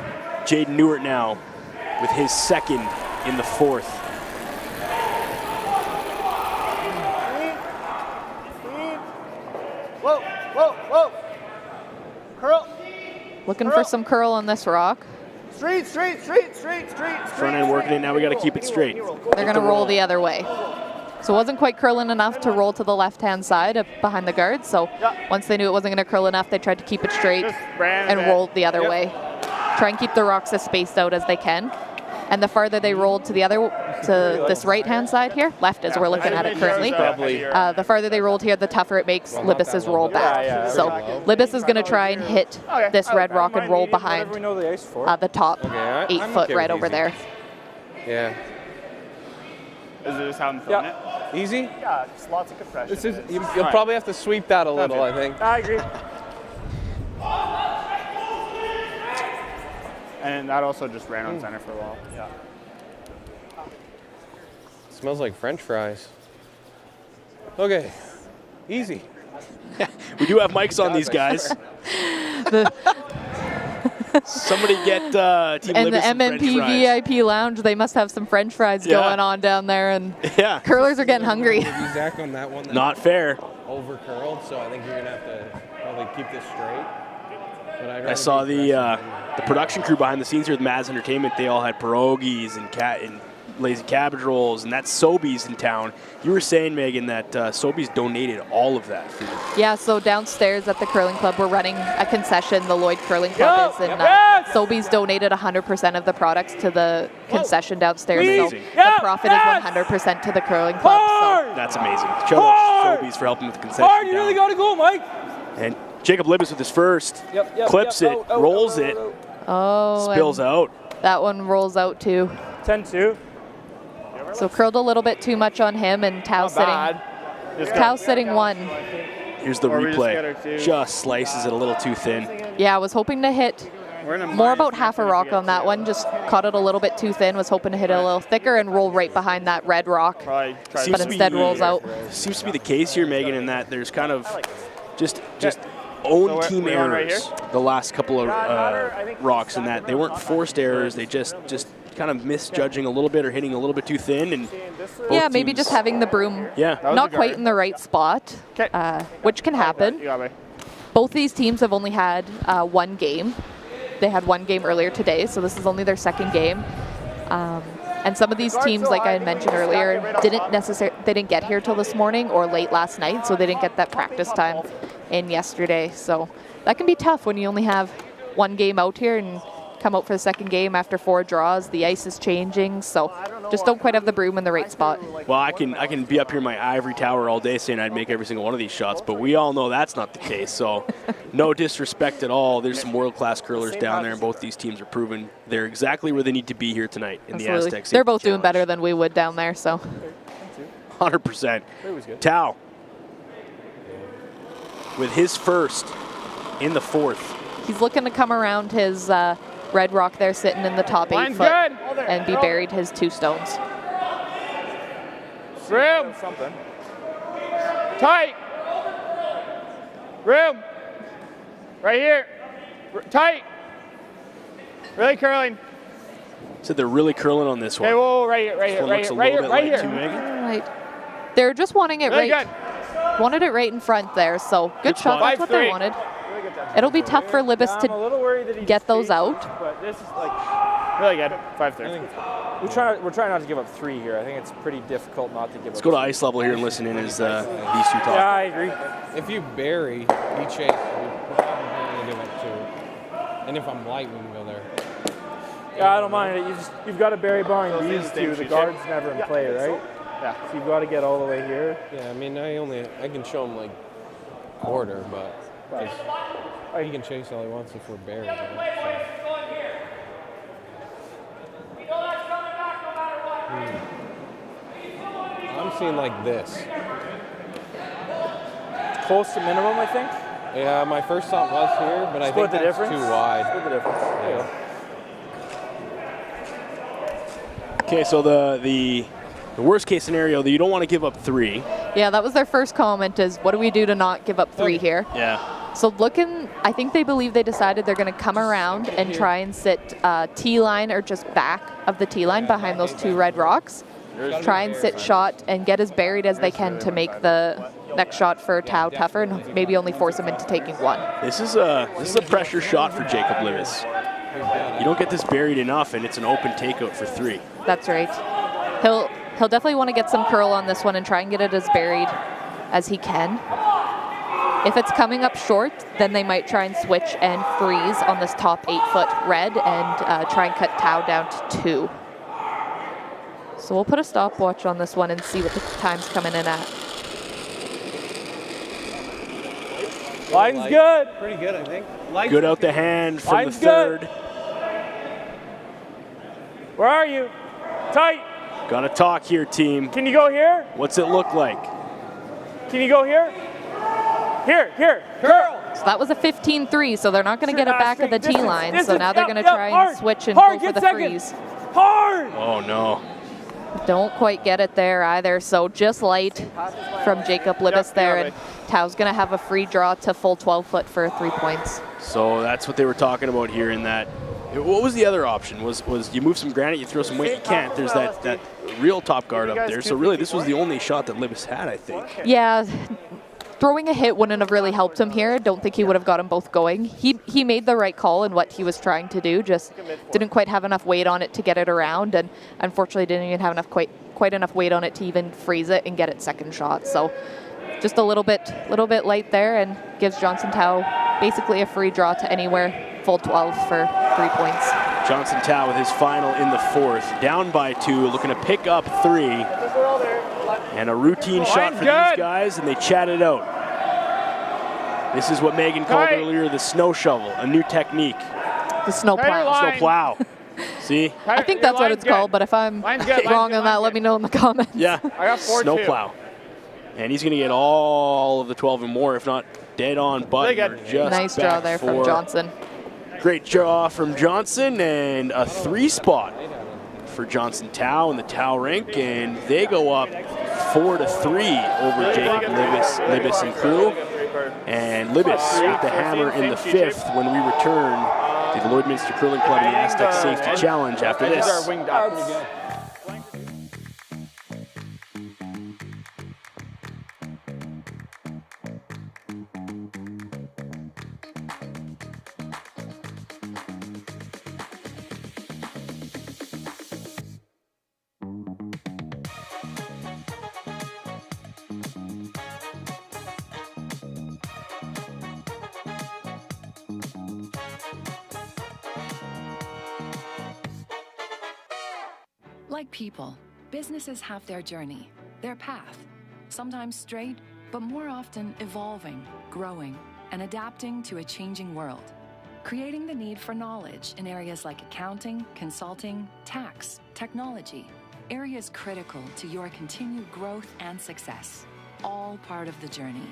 Jaden Newart now with his second in the fourth. Whoa, whoa, whoa. Curl. Looking for some curl on this rock. Straight. Front end working it, now we got to keep it straight. They're going to roll the other way. So it wasn't quite curling enough to roll to the left-hand side behind the guard. So once they knew it wasn't going to curl enough, they tried to keep it straight and rolled the other way. Try and keep the rocks as spaced out as they can. And the farther they rolled to this right-hand side here, left as we're looking at it currently, the farther they rolled here, the tougher it makes Libbus's roll back. So Libbus is going to try and hit this red rock and roll behind the top 8-foot right over there. Yeah. Is it just how I'm feeling it? Easy? Yeah, just lots of compression. You'll probably have to sweep that a little, I think. I agree. And that also just ran on center for a while. Yeah. Smells like French fries. Okay, easy. We do have mics on these guys. Somebody get Team And Libbus the MMP VIP lounge, they must have some French fries going on down there, and curlers are getting hungry. Zach on that one. Not fair. Over curled, so I think you're gonna have to probably keep this straight. But I saw the production crew behind the scenes here with Maz Entertainment. They all had pierogies and lazy cabbage rolls, and that's Sobeys in town. You were saying, Megan, that Sobeys donated all of that food. Yeah, so downstairs at the curling club, we're running a concession, the Lloyd Curling Club is, and Sobeys donated 100% of the products to the concession downstairs. Amazing. So the profit is 100% to the curling club. So. That's amazing. Shout out to Sobeys for helping with the concession. You really got to go, Mike. And Jacob Libbus with his first, clips it, rolls it, spills out. That one rolls out too. 10-2. So curled a little bit too much on him, and Tao sitting one. Here's the replay. Just slices it a little too thin. Yeah, I was hoping to hit more about half a rock on that one. Just caught it a little bit too thin. Was hoping to hit it a little thicker and roll right behind that red rock. But instead rolls out. Seems to be the case here, Megan, in that there's kind of just own team errors the last couple of rocks, in that they weren't forced errors. They just kind of misjudging a little bit or hitting a little bit too thin. And yeah, maybe just having the broom not quite in the right spot, which can happen. Both these teams have only had one game. They had one game earlier today, so this is only their second game. And some of these teams, like I had mentioned earlier, they didn't get here till this morning or late last night, so they didn't get that practice time in yesterday. So that can be tough when you only have one game out here and come out for the second game after 4 draws. The ice is changing, so just don't quite have the broom in the right spot. Well, I can be up here in my ivory tower all day saying I'd make every single one of these shots, but we all know that's not the case. So no disrespect at all. There's some world-class curlers down there, and both these teams are proving they're exactly where they need to be here tonight in the Astec. They're both doing better than we would down there, so. 100%. Tao with his first in the 4th. He's looking to come around his red rock there, sitting in the top 8 foot, and be buried his 2 stones. Room. Something. Tight. Room. Right here. Tight. Really curling. Said they're really curling on this one. Okay, whoa, right here, right here. Right. They're just wanting it right. Wanted it right in front there, so good shot. That's what they wanted. It'll be tough for Libbus to get those out. But this is like really good. 5-3. We're trying not to give up 3 here. I think it's pretty difficult not to give up. Let's go to ice level here and listen in as these 2 talk. Yeah, I agree. If you bury, we chase. We're probably going to give up 2. And if I'm light, we can go there. Yeah, I don't mind it. You've got to bury behind these 2. The guard's never in play, right? Yeah. So you've got to get all the way here. Yeah, I mean, I can show him like quarter, but he can chase all he wants if we're buried. Right? So. I'm seeing like this. Close to minimum, I think. Yeah, my first thought was here, but I think that's too wide. Split the difference. Yeah. Okay, so the worst case scenario, that you don't want to give up 3. Yeah, that was their first comment, is what do we do to not give up 3 here? Yeah. So I think they believe they decided they're going to come around and try and sit T-line or just back of the T-line behind those 2 red rocks. Try and sit shot and get as buried as they can to make the next shot for Tao tougher and maybe only force him into taking 1. This is a pressure shot for Jacob Libbus. You don't get this buried enough, and it's an open takeout for 3. That's right. He'll definitely want to get some curl on this one and try and get it as buried as he can. If it's coming up short, then they might try and switch and freeze on this top 8-foot red and try and cut Tao down to 2. So we'll put a stopwatch on this one and see what the time's coming in at. Line's good. Pretty good, I think. Good out the hand from the 3rd. Where are you? Tight. Gotta talk here, team. Can you go here? What's it look like? Can you go here? Here, curl. So that was a 15-3, so they're not going to get it back at the T-line. So now they're going to try and switch and go for the freeze. Hard. Oh, no. Don't quite get it there either. So just light from Jacob Libbus there. And Tao's going to have a free draw to full 12-foot for 3 points. So that's what they were talking about here in that. What was the other option? Was you move some granite, you throw some weight? You can't. There's that real top guard up there. So really, this was the only shot that Libbus had, I think. Yeah. throwing a hit wouldn't have really helped him here. I don't think he would have got them both going. He made the right call in what he was trying to do, just didn't quite have enough weight on it to get it around, and unfortunately didn't even have enough quite enough weight on it to even freeze it and get it second shot. So just a little bit light there, and gives Johnson Tao basically a free draw to anywhere, full 12 for 3 points. Johnson Tao with his final in the fourth, down by 2, looking to pick up 3. And a routine shot for these guys, and they chat it out. This is what Megan called earlier the snow shovel, a new technique. The snow plow. Snow plow. See? I think that's what it's called, but if I'm wrong on that, let me know in the comments. Yeah, I got 4 snow too. plow. And he's going to get all of the 12 and more, if not dead on button. Nice draw there from Johnson. Great draw from Johnson, and a 3 spot for Johnson Tao in the Tao rink, and they go up 4-3 over Jacob Libbus and crew. And Libbus with the hammer in the 5th when we return to the Lloydminster Curling Club in the Astec Safety Challenge after this. Like people, businesses have their journey, their path, sometimes straight, but more often evolving, growing, and adapting to a changing world, creating the need for knowledge in areas like accounting, consulting, tax, technology, areas critical to your continued growth and success. All part of the journey,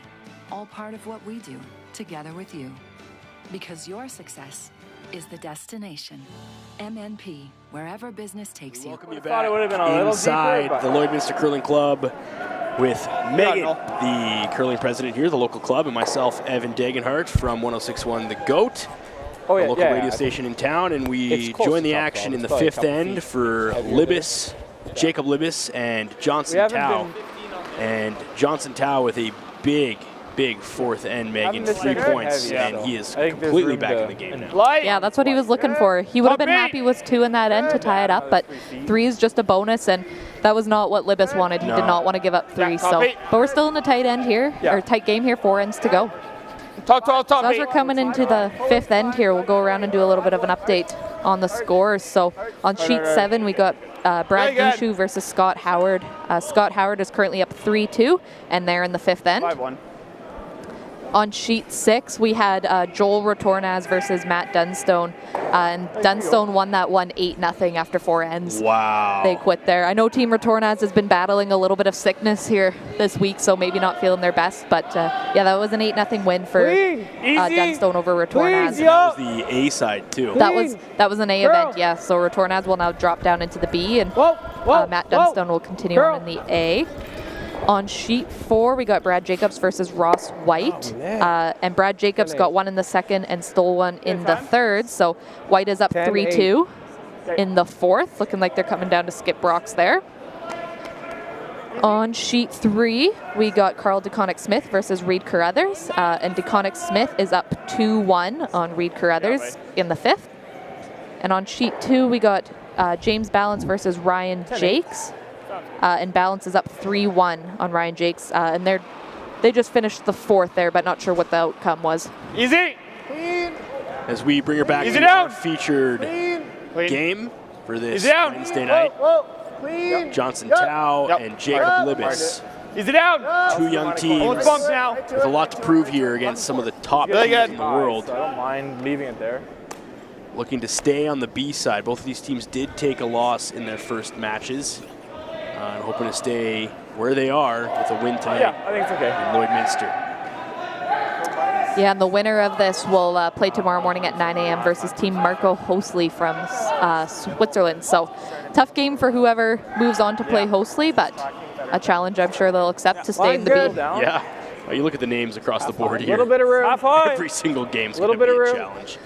all part of what we do together with you. Because your success is the destination. MNP, wherever business takes you. Welcome you back inside the Lloydminster Curling Club with Megan, the curling president here, the local club, and myself, Evan Dagenhart from 106.1 The GOAT, the local radio station in town, and we join the action in the 5th end for Libbus, Jacob Libbus, and Johnson Tao. And Johnson Tao with a big 4th end, Megan, 3 points, and he is completely back in the game now. Yeah, that's what he was looking for. He would have been happy with 2 in that end to tie it up, but 3 is just a bonus, and that was not what Libbus wanted. He did not want to give up 3. So, but we're still in a tight end here, or tight game here, 4 ends to go. So as we're coming into the 5th end here, we'll go around and do a little bit of an update on the scores. So on sheet 7, we got Brad Gushu versus Scott Howard. Scott Howard is currently up 3-2, and they're in the 5th end. 5-1. On sheet 6, we had Joel Retornaz versus Matt Dunstone, and Dunstone won that one 8-0 after 4 ends. Wow. They quit there. I know Team Retornaz has been battling a little bit of sickness here this week, so maybe not feeling their best, but yeah, that was an 8-0 win for Dunstone over Retornaz. That was the A side too. That was an A event, yeah. So Retornaz will now drop down into the B, and Matt Dunstone will continue on in the A. On sheet 4, we got Brad Jacobs versus Ross White, and Brad Jacobs got one in the 2nd and stole one in the 3rd, so White is up 3-2 in the 4th, looking like they're coming down to skip rocks there. On sheet 3, we got Carl DeConnick-Smith versus Reed Carruthers, and DeConnick-Smith is up 2-1 on Reed Carruthers in the 5th. And on sheet 2, we got James Balance versus Ryan Jakes. And Balance is up 3-1 on Ryan Jakes, and they just finished the 4th there, but not sure what the outcome was. Easy. As we bring her back to our featured game for this Wednesday night, Johnson Tao and Jacob Libbus. Easy down. 2 young teams with a lot to prove here against some of the top teams in the world. I don't mind leaving it there. Looking to stay on the B side. Both of these teams did take a loss in their first matches. And hoping to stay where they are with a win tonight. Yeah, I think it's okay. In Lloydminster. Yeah, and the winner of this will play tomorrow morning at 9 a.m. versus Team Marco Hostley from Switzerland. So tough game for whoever moves on to play Hostley, but a challenge I'm sure they'll accept to stay in the B. Yeah. Well, you look at the names across the board here. A little bit of room. Every single game's going to be a challenge.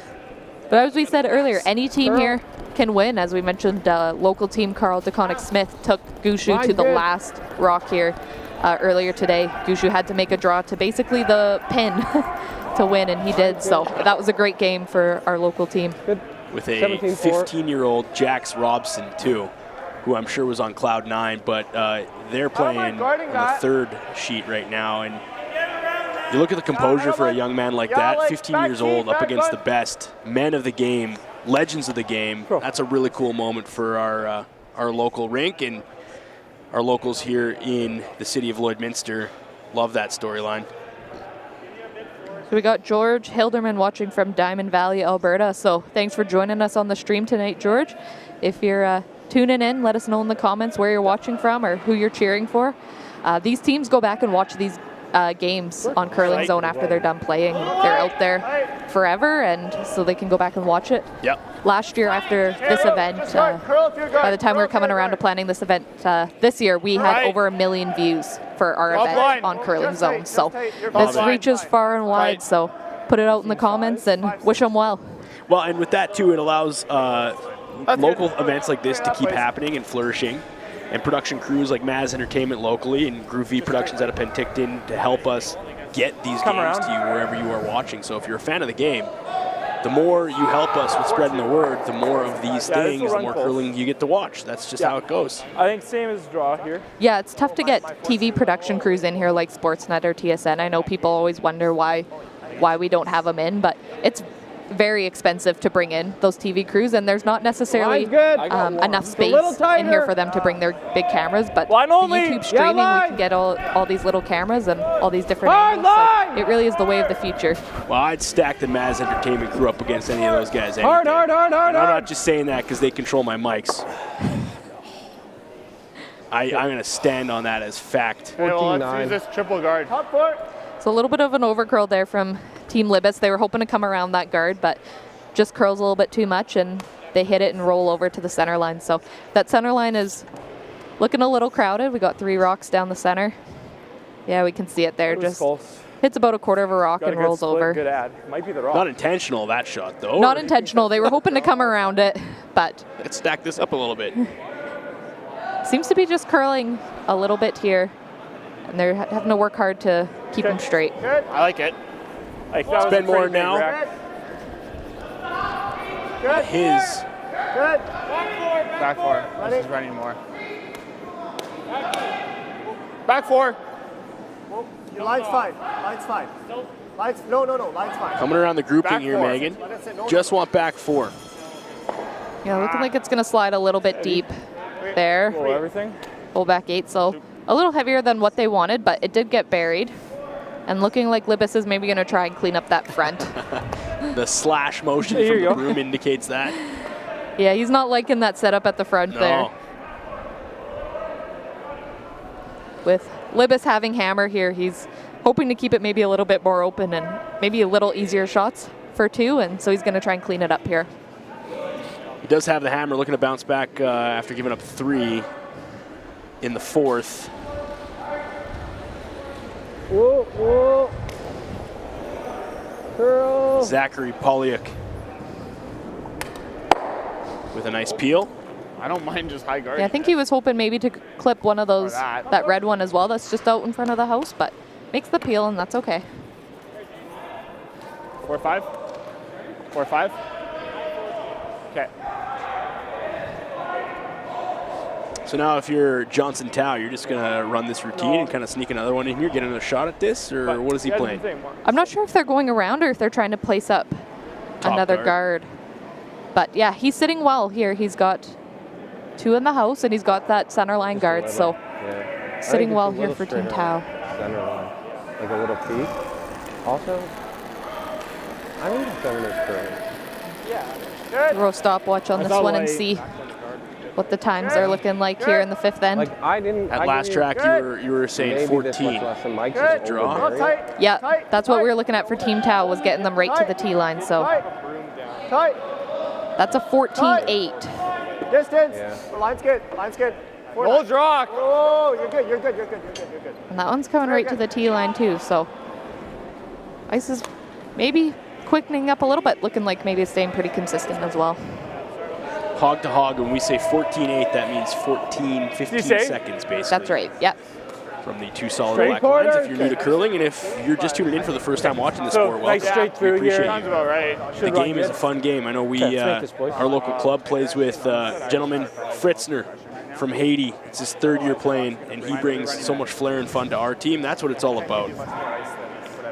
But as we said earlier, any team here can win. As we mentioned, local team Carl DeConnick-Smith took Gushu to the last rock here earlier today. Gushu had to make a draw to basically the pin to win, and he did. So that was a great game for our local team. With a 15-year-old Jax Robson, too, who I'm sure was on cloud 9, but they're playing on the third sheet right now. And you look at the composure for a young man like that, 15 years old, up against the best men of the game, legends of the game. That's a really cool moment for our local rink and our locals here in the city of Lloydminster. Love that storyline. So we got George Hilderman watching from Diamond Valley, Alberta. So thanks for joining us on the stream tonight, George. If you're tuning in, let us know in the comments where you're watching from or who you're cheering for. These teams go back and watch these games on Curling Zone after they're done playing. They're out there forever, and so they can go back and watch it. Yep. Last year after this event, by the time we were coming around to planning this event this year, we had over 1 million views for our event on Curling Zone. So this reaches far and wide, so put it out in the comments and wish them well. Well, and with that too, it allows local events like this to keep happening and flourishing, and production crews like Maz Entertainment locally and Groovy Productions out of Penticton to help us get these games to you wherever you are watching. So if you're a fan of the game, the more you help us with spreading the word, the more of these things, the more curling you get to watch. That's just how it goes. I think same as draw here. Yeah, it's tough to get TV production crews in here like Sportsnet or TSN. I know people always wonder why we don't have them in, but it's very expensive to bring in those TV crews, and there's not necessarily enough space in here for them to bring their big cameras, but the YouTube streaming, we can get all these little cameras and all these different angles, so it really is the way of the future. Well, I'd stack the Maz Entertainment crew up against any of those guys. Hard. I'm not just saying that because they control my mics. I'm going to stand on that as fact. Okay, well, let's use this triple guard. So a little bit of an overcurl there from Team Libbus. They were hoping to come around that guard, but just curls a little bit too much, and they hit it and roll over to the center line. So that center line is looking a little crowded. We got 3 rocks down the center. Yeah, we can see it there. Just hits about a quarter of a rock and rolls over. Good ad. Might be the rock. Not intentional, that shot, though. Not intentional. They were hoping to come around it, but let's stack this up a little bit. Seems to be just curling a little bit here, and they're having to work hard to keep them straight. Good. I like it. Spend more now. Good. His. Good. Back four. This is running more. Back four. Your line's fine. Line's fine. Line's, no. Line's fine. Coming around the grouping here, Megan. Just want back 4. Yeah, looking like it's going to slide a little bit deep there. Roll everything. Pull back 8, so a little heavier than what they wanted, but it did get buried. And looking like Libbus is maybe going to try and clean up that front. The slash motion from the broom indicates that. Yeah, he's not liking that setup at the front there. With Libbus having hammer here, he's hoping to keep it maybe a little bit more open and maybe a little easier shots for 2, and so he's going to try and clean it up here. He does have the hammer, looking to bounce back after giving up 3 in the 4th. Whoa. Curl. Zachary Polyuk with a nice peel. I don't mind just high guard. Yeah, I think he was hoping maybe to clip one of those, that red one as well. That's just out in front of the house, but makes the peel, and that's okay. 4-5. 4-5. Okay. So now if you're Johnson Tao, you're just going to run this routine and kind of sneak another one in here, get another shot at this, or what is he playing? I'm not sure if they're going around or if they're trying to place up another guard. But yeah, he's sitting well here. He's got 2 in the house, and he's got that center line guard, so sitting well here for Team Tao. Center line, like a little peak. Also, I think the center is curling. Yeah. Throw a stopwatch on this one and see what the times are looking like here in the 5th end. Like at last track, you were saying 14. Draw. Yeah, that's what we were looking at for Team Tao, was getting them right to the T line. So that's a 14-8. Distance. Yeah. Line's good. Line's good. Old rock. Oh, you're good. You're good. And that one's coming right to the T line too. So ice is maybe quickening up a little bit, looking like maybe it's staying pretty consistent as well. Hog to hog, when we say 14-8, that means 15 seconds, basically. That's right, yep. from the two solid black lines. If you're new to curling, and if you're just tuning in for the first time watching the sport, welcome. straight through we appreciate here. you. About right. The game is a fun game. I know our local club plays with gentleman Fritzner from Haiti. It's his 3rd year playing, and he brings so much flair and fun to our team. That's what it's all about.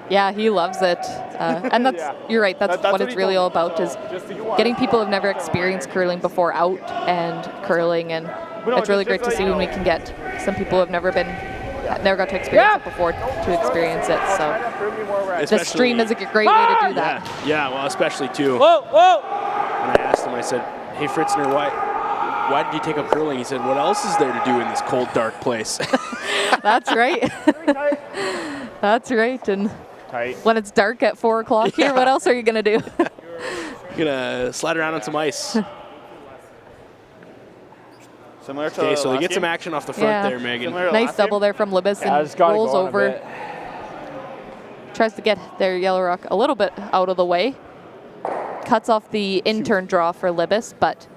Yeah, he loves it. And that's you're right, that's what it's really all about, is getting people who've never experienced curling before out and curling, and it's really great to see when we can get some people who have never got to experience it before to experience it. So the stream is a great way to do that. Yeah, well, especially too. When I asked him, I said, "Hey Fritzner, why did you take up curling?" He said, "What else is there to do in this cold, dark place?" That's right. That's right. And when it's dark at 4 o'clock here, what else are you going to do? You're going to slide around on some ice. Similar to okay, so they get some action off the front there, Megan. Nice double there from Libbus, and rolls over. Tries to get their yellow rock a little bit out of the way. Cuts off the intern draw for Libbus, but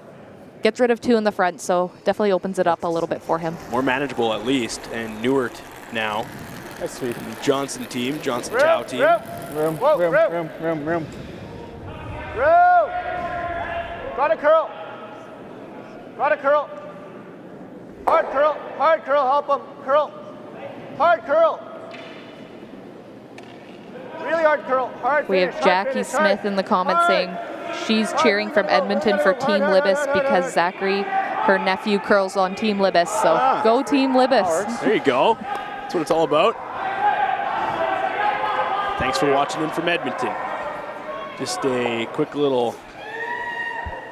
gets rid of 2 in the front, so definitely opens it up a little bit for him. More manageable at least, and Newart now. That's sweet. Johnson team, Johnson Tao team. Room. Got a curl. Hard curl, help him. Curl. Hard curl. Really hard curl. Hard We finish, have Jackie Smith in the comments saying she's cheering from Edmonton for Team Libbus because Zachary, her nephew, curls on Team Libbus. So go Team Libbus. There you go. That's what it's all about. Thanks for watching in from Edmonton. Just a quick little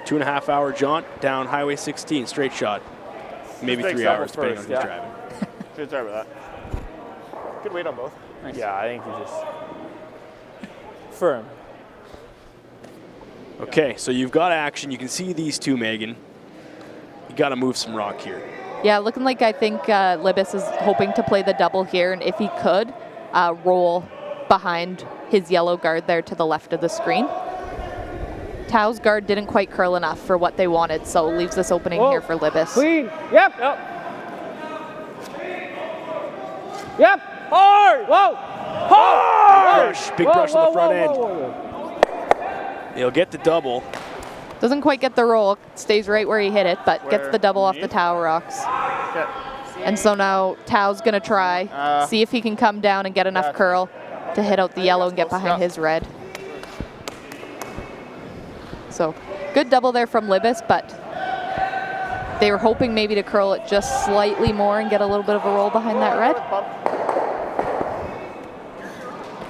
2.5 hour jaunt down Highway 16, straight shot. Maybe 3 hours, depending on who's driving. Good, sorry about that. Good weight on both. Nice. Yeah, I think he's just firm. Okay, so you've got action. You can see these two, Megan. You got to move some rock here. Yeah, looking like I think Libbus is hoping to play the double here, and if he could, roll behind his yellow guard there to the left of the screen. Tao's guard didn't quite curl enough for what they wanted, so leaves this opening here for Libbus. Clean. Yep. Hard. Whoa. Hard. Big brush on the front end. He'll get the double. Doesn't quite get the roll, stays right where he hit it, but gets the double off the Tao rocks. And so now Tao's gonna try, see if he can come down and get enough curl to hit out the yellow and get behind his red. So good double there from Libbus, but they were hoping maybe to curl it just slightly more and get a little bit of a roll behind that red.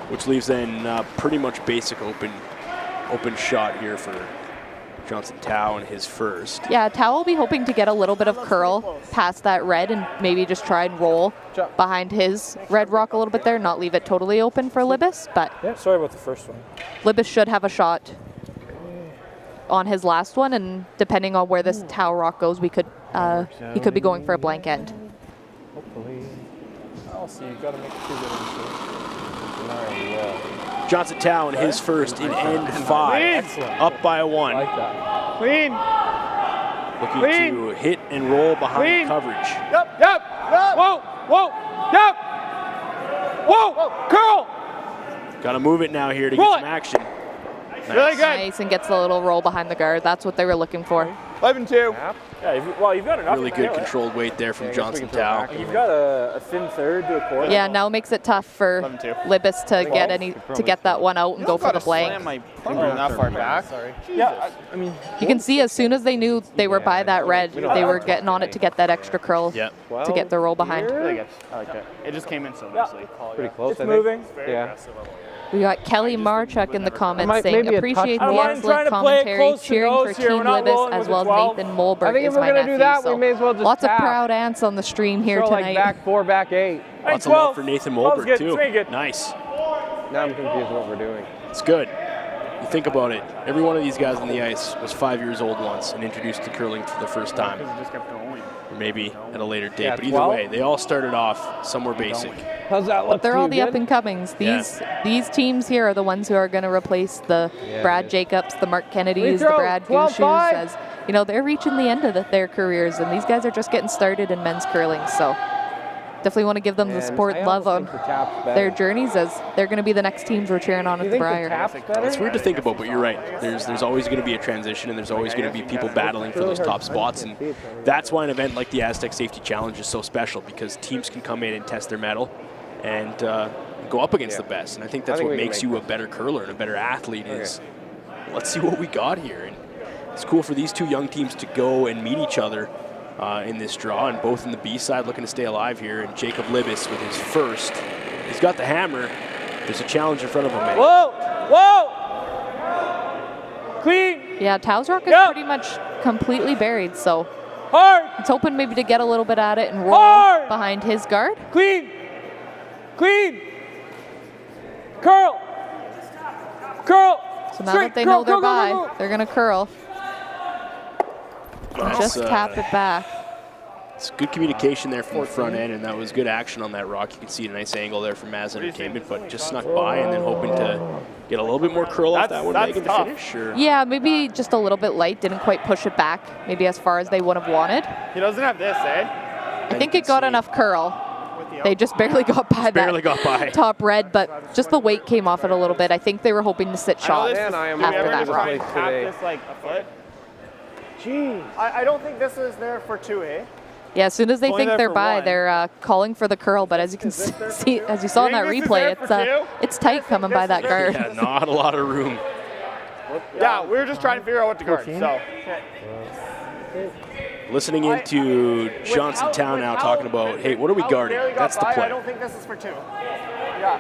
Which leaves then pretty much basic open shot here for Johnson Tao in his first. Yeah, Tao will be hoping to get a little bit of curl past that red and maybe just try and roll behind his red rock a little bit there, not leave it totally open for Libbus, but yeah, sorry about the first one. Libbus should have a shot on his last one, and depending on where this Tao rock goes, he could be going for a blank end. Hopefully. I'll see, you gotta make it too good. Johnson Tao in his first in end 5, up by a 1. Like that. Clean. Looking to hit and roll behind coverage. Yep. Whoa. Yep. Whoa. Curl. Got to move it now here to get some action. Nice. Really good. Nice, and gets the little roll behind the guard. That's what they were looking for. 11-2. Yeah, you've got enough. Really good controlled weight there from Johnson Tao. You've got a thin third to a quarter. Yeah, now makes it tough for Libbus to get that one out and go for the blank. Not far back. Sorry. Yeah, I mean, you can see as soon as they knew they were by that red, they were getting on it to get that extra curl to get the roll behind. Really good. I like that. It just came in so nicely. Pretty close. It's moving. Yeah. We got Kelly Marchuk in the comments saying, appreciate the excellent commentary, cheering for Team Libbus as well as Nathan Molberg is my nephew. So lots of proud ants on the stream here tonight. Like back 4, back 8. Lots of love for Nathan Molberg too. Nice. Now I'm confused what we're doing. It's good. You think about it. Every one of these guys on the ice was 5 years old once and introduced to curling for the first time. Or maybe at a later date. But either way, they all started off somewhere basic. How's that look? But they're all the up and comings. These teams here are the ones who are going to replace the Brad Jacobs, the Mark Kennedys, the Brad Gouchus. As you know, they're reaching the end of their careers, and these guys are just getting started in men's curling. So definitely want to give them the support and love on their journeys, as they're going to be the next teams we're cheering on at the Briar. It's weird to think about, but you're right. There's always going to be a transition, and there's always going to be people battling for those top spots, and that's why an event like the Astec Safety Challenge is so special, because teams can come in and test their mettle and go up against the best. And I think that's what makes you a better curler and a better athlete is, let's see what we got here. And it's cool for these two young teams to go and meet each other in this draw, and both in the B side looking to stay alive here. And Jacob Libbus with his first. He's got the hammer. There's a challenge in front of him. Whoa! Whoa! Clean! Yeah, Tao's Rock is pretty much completely buried, so it's hoping maybe to get a little bit at it and roll behind his guard. Clean! Clean! Curl! Curl! So now that they know they're by, they're going to curl. Just tap it back. It's good communication there from the front end, and that was good action on that rock. You can see a nice angle there from Maz Entertainment, but just snuck by and then hoping to get a little bit more curl off that one, Megan, to finish. Or? Yeah, maybe just a little bit light. Didn't quite push it back, maybe as far as they would have wanted. He doesn't have this, eh? I think it got enough curl. They just barely got by top red, but just the weight came off it a little bit. I think they were hoping to sit shot after that rock. This like a foot. Jeez. I don't think this is there for 2, eh? Yeah, as soon as they think they're by, they're calling for the curl. But as you can see, as you saw in that replay, it's tight coming by that guard. Yeah, not a lot of room. Yeah, we were just trying to figure out what to guard. So. Listening into Johnson Town now talking about, hey, what are we guarding? That's the play. I don't think this is for 2. Yeah.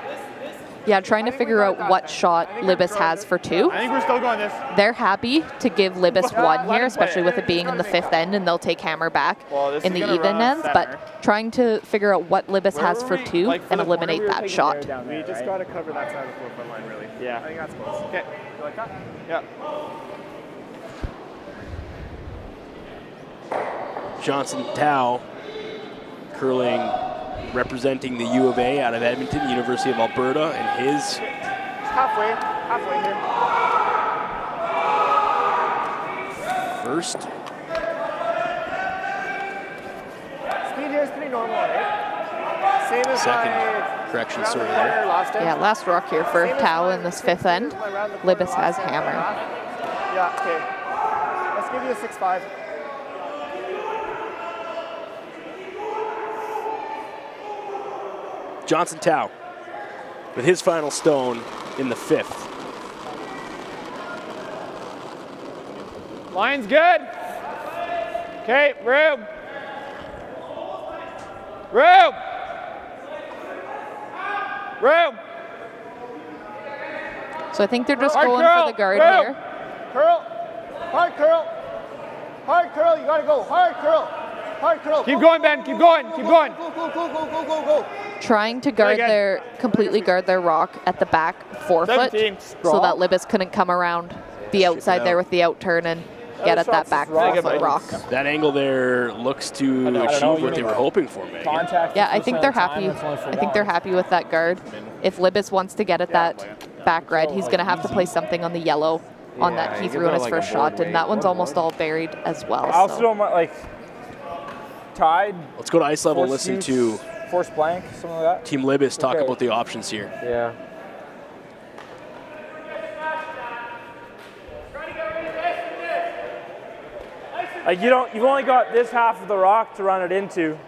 Yeah, trying to figure out what shot Libbus has for 2. I think we're still going this. They're happy to give Libbus 1 here, especially with it being in the 5th end, and they'll take hammer back in the even ends, but trying to figure out what Libbus has for 2 and eliminate that shot. We just got to cover that side of the 4-foot line, really. Yeah. I think that's close. Okay. You like that? Yeah. Johnson Tao curling, representing the U of A out of Edmonton, University of Alberta, and his halfway here. First. Speed here is pretty normal, right? Same as second correction, sorry there. Yeah, last rock here for Tao in this 5th end. Libbus has hammer. Yeah, okay. Let's give you a 6-5. Johnson Tao with his final stone in the 5th. Line's good. Okay, room. Room. Room. So I think they're just going for the guard here. Curl. Hard curl. Hard curl. You got to go. Hard curl. Hard curl. Keep going, Ben. Keep going. Keep going. Go. Trying to guard completely guard their rock at the back 4-foot, so that Libbus couldn't come around the outside there with the outturn and get at that back 4-foot rock. That angle there looks to achieve what they were hoping for, Megan. Yeah, I think they're happy. I think they're happy with that guard. If Libbus wants to get at that back red, he's going to have to play something on the yellow on that he threw in his first shot, and that one's almost all buried as well. I also don't like tied. Let's go to ice level. Listen to force blank, something like that. Team Libbus talk about the options here. Yeah. Like you've only got this half of the rock to run it into.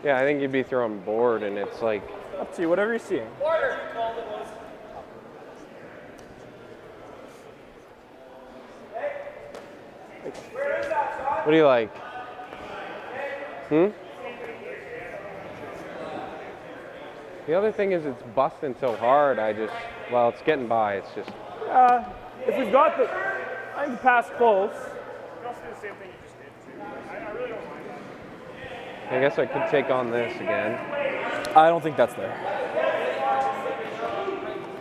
Yeah, I think you'd be throwing board, and it's like up to you, whatever you're seeing. What do you like? The other thing is it's busting so hard, well, it's getting by, it's just... If we've got I think the pass close. I guess I could take on this again. I don't think that's there.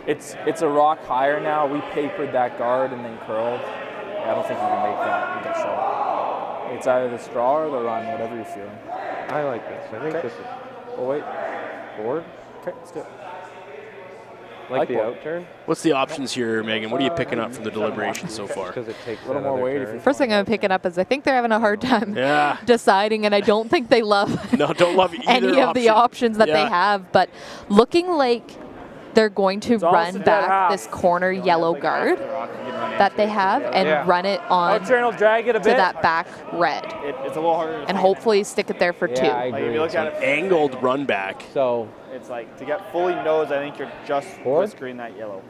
It's a rock higher now. We papered that guard and then curled. I don't think you can make that and get shot. It's either the straw or the run, whatever you're feeling. I like this. I think this is... Oh, wait. Board? Okay, let's do it. Like the out turn? What's the options here, Megan? What are you picking up from the deliberations so far? Because it takes a little more weight. First thing I'm picking up is I think they're having a hard time deciding, and I don't think they love don't love either any of the options that they have. But looking like they're going to run back this corner yellow guard that they have and run it on will drag it a bit. to that back red. It's a little harder. And hopefully stick it there for 2. Like if you look at it, angled run back. So it's like to get fully nose, I think you're just whiskering that yellow.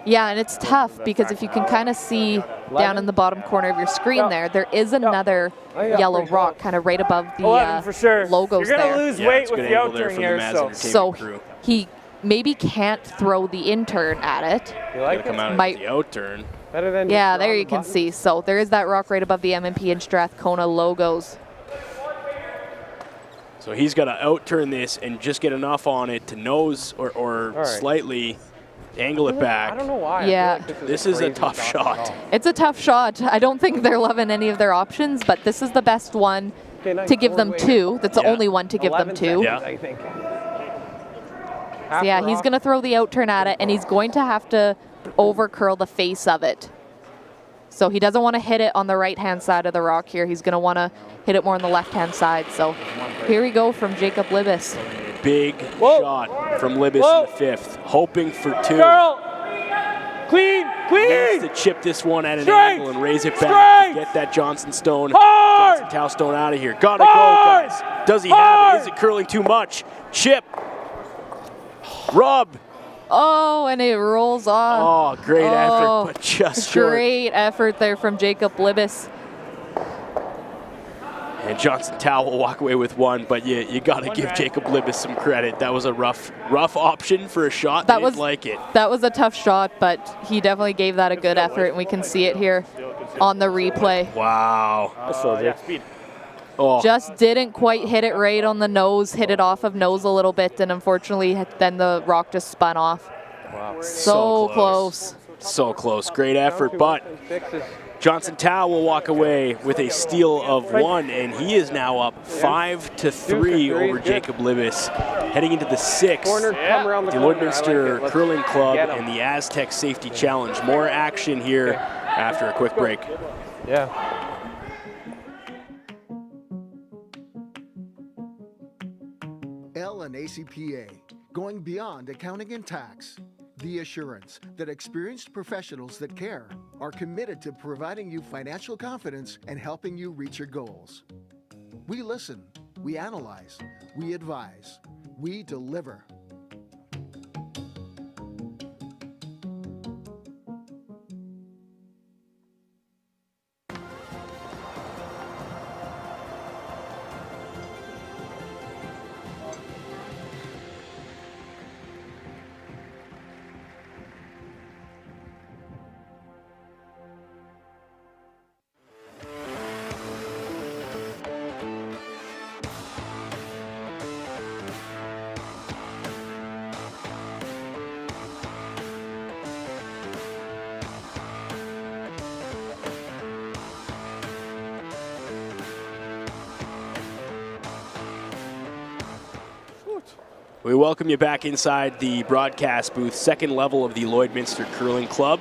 Yeah, and it's tough because if you can kind of see down in the bottom corner of your screen there is another yellow rock kind of right above the for sure. logos You're there. gonna lose weight with the out turn here, so he maybe can't throw the in-turn at it. You like come out at the out turn. Better than there you can see. So there is that rock right above the M&P and Strathcona logos. So he's got to out-turn this and just get enough on it to nose or slightly angle it back. I don't know why. Yeah. I feel like this is a tough shot. It's a tough shot. I don't think they're loving any of their options, but this is the best one to give them 2. That's the only one to give them 2. Yeah. I think. So yeah, he's going to throw the out turn at it, and he's going to have to over curl the face of it. So he doesn't want to hit it on the right-hand side of the rock here. He's going to want to hit it more on the left-hand side. So here we go from Jacob Libbus. Big shot from Libbus in the 5th, hoping for 2. Girl. Clean. Needs to chip this one at an angle and raise it back to get that Johnson Tow stone out of here. Gotta go, guys. Does he have it? Is it curling too much? Chip. Rub. Oh, and it rolls off. Oh, great effort, but just short. Great effort there from Jacob Libbus. And Johnson Tow will walk away with 1, but you got to give Jacob Libbus some credit. That was a rough option for a shot. That was like it. That was a tough shot, but he definitely gave that a good effort, and we can see it here on the replay. Wow. Speed. Just didn't quite hit it right on the nose, hit it off of nose a little bit, and unfortunately then the rock just spun off. Wow. So close. So close. Great effort, but Johnson Tow will walk away with a steal of 1, and he is now up 5-3 over Jacob Libbus, heading into the 6th. The Lloydminster Curling Club and the Astec Safety Challenge. More action here after a quick break. Yeah. and ACPA, going beyond accounting and tax. The assurance that experienced professionals that care are committed to providing you financial confidence and helping you reach your goals. We listen, we analyze, we advise, we deliver. We welcome you back inside the broadcast booth, second level of the Lloydminster Curling Club,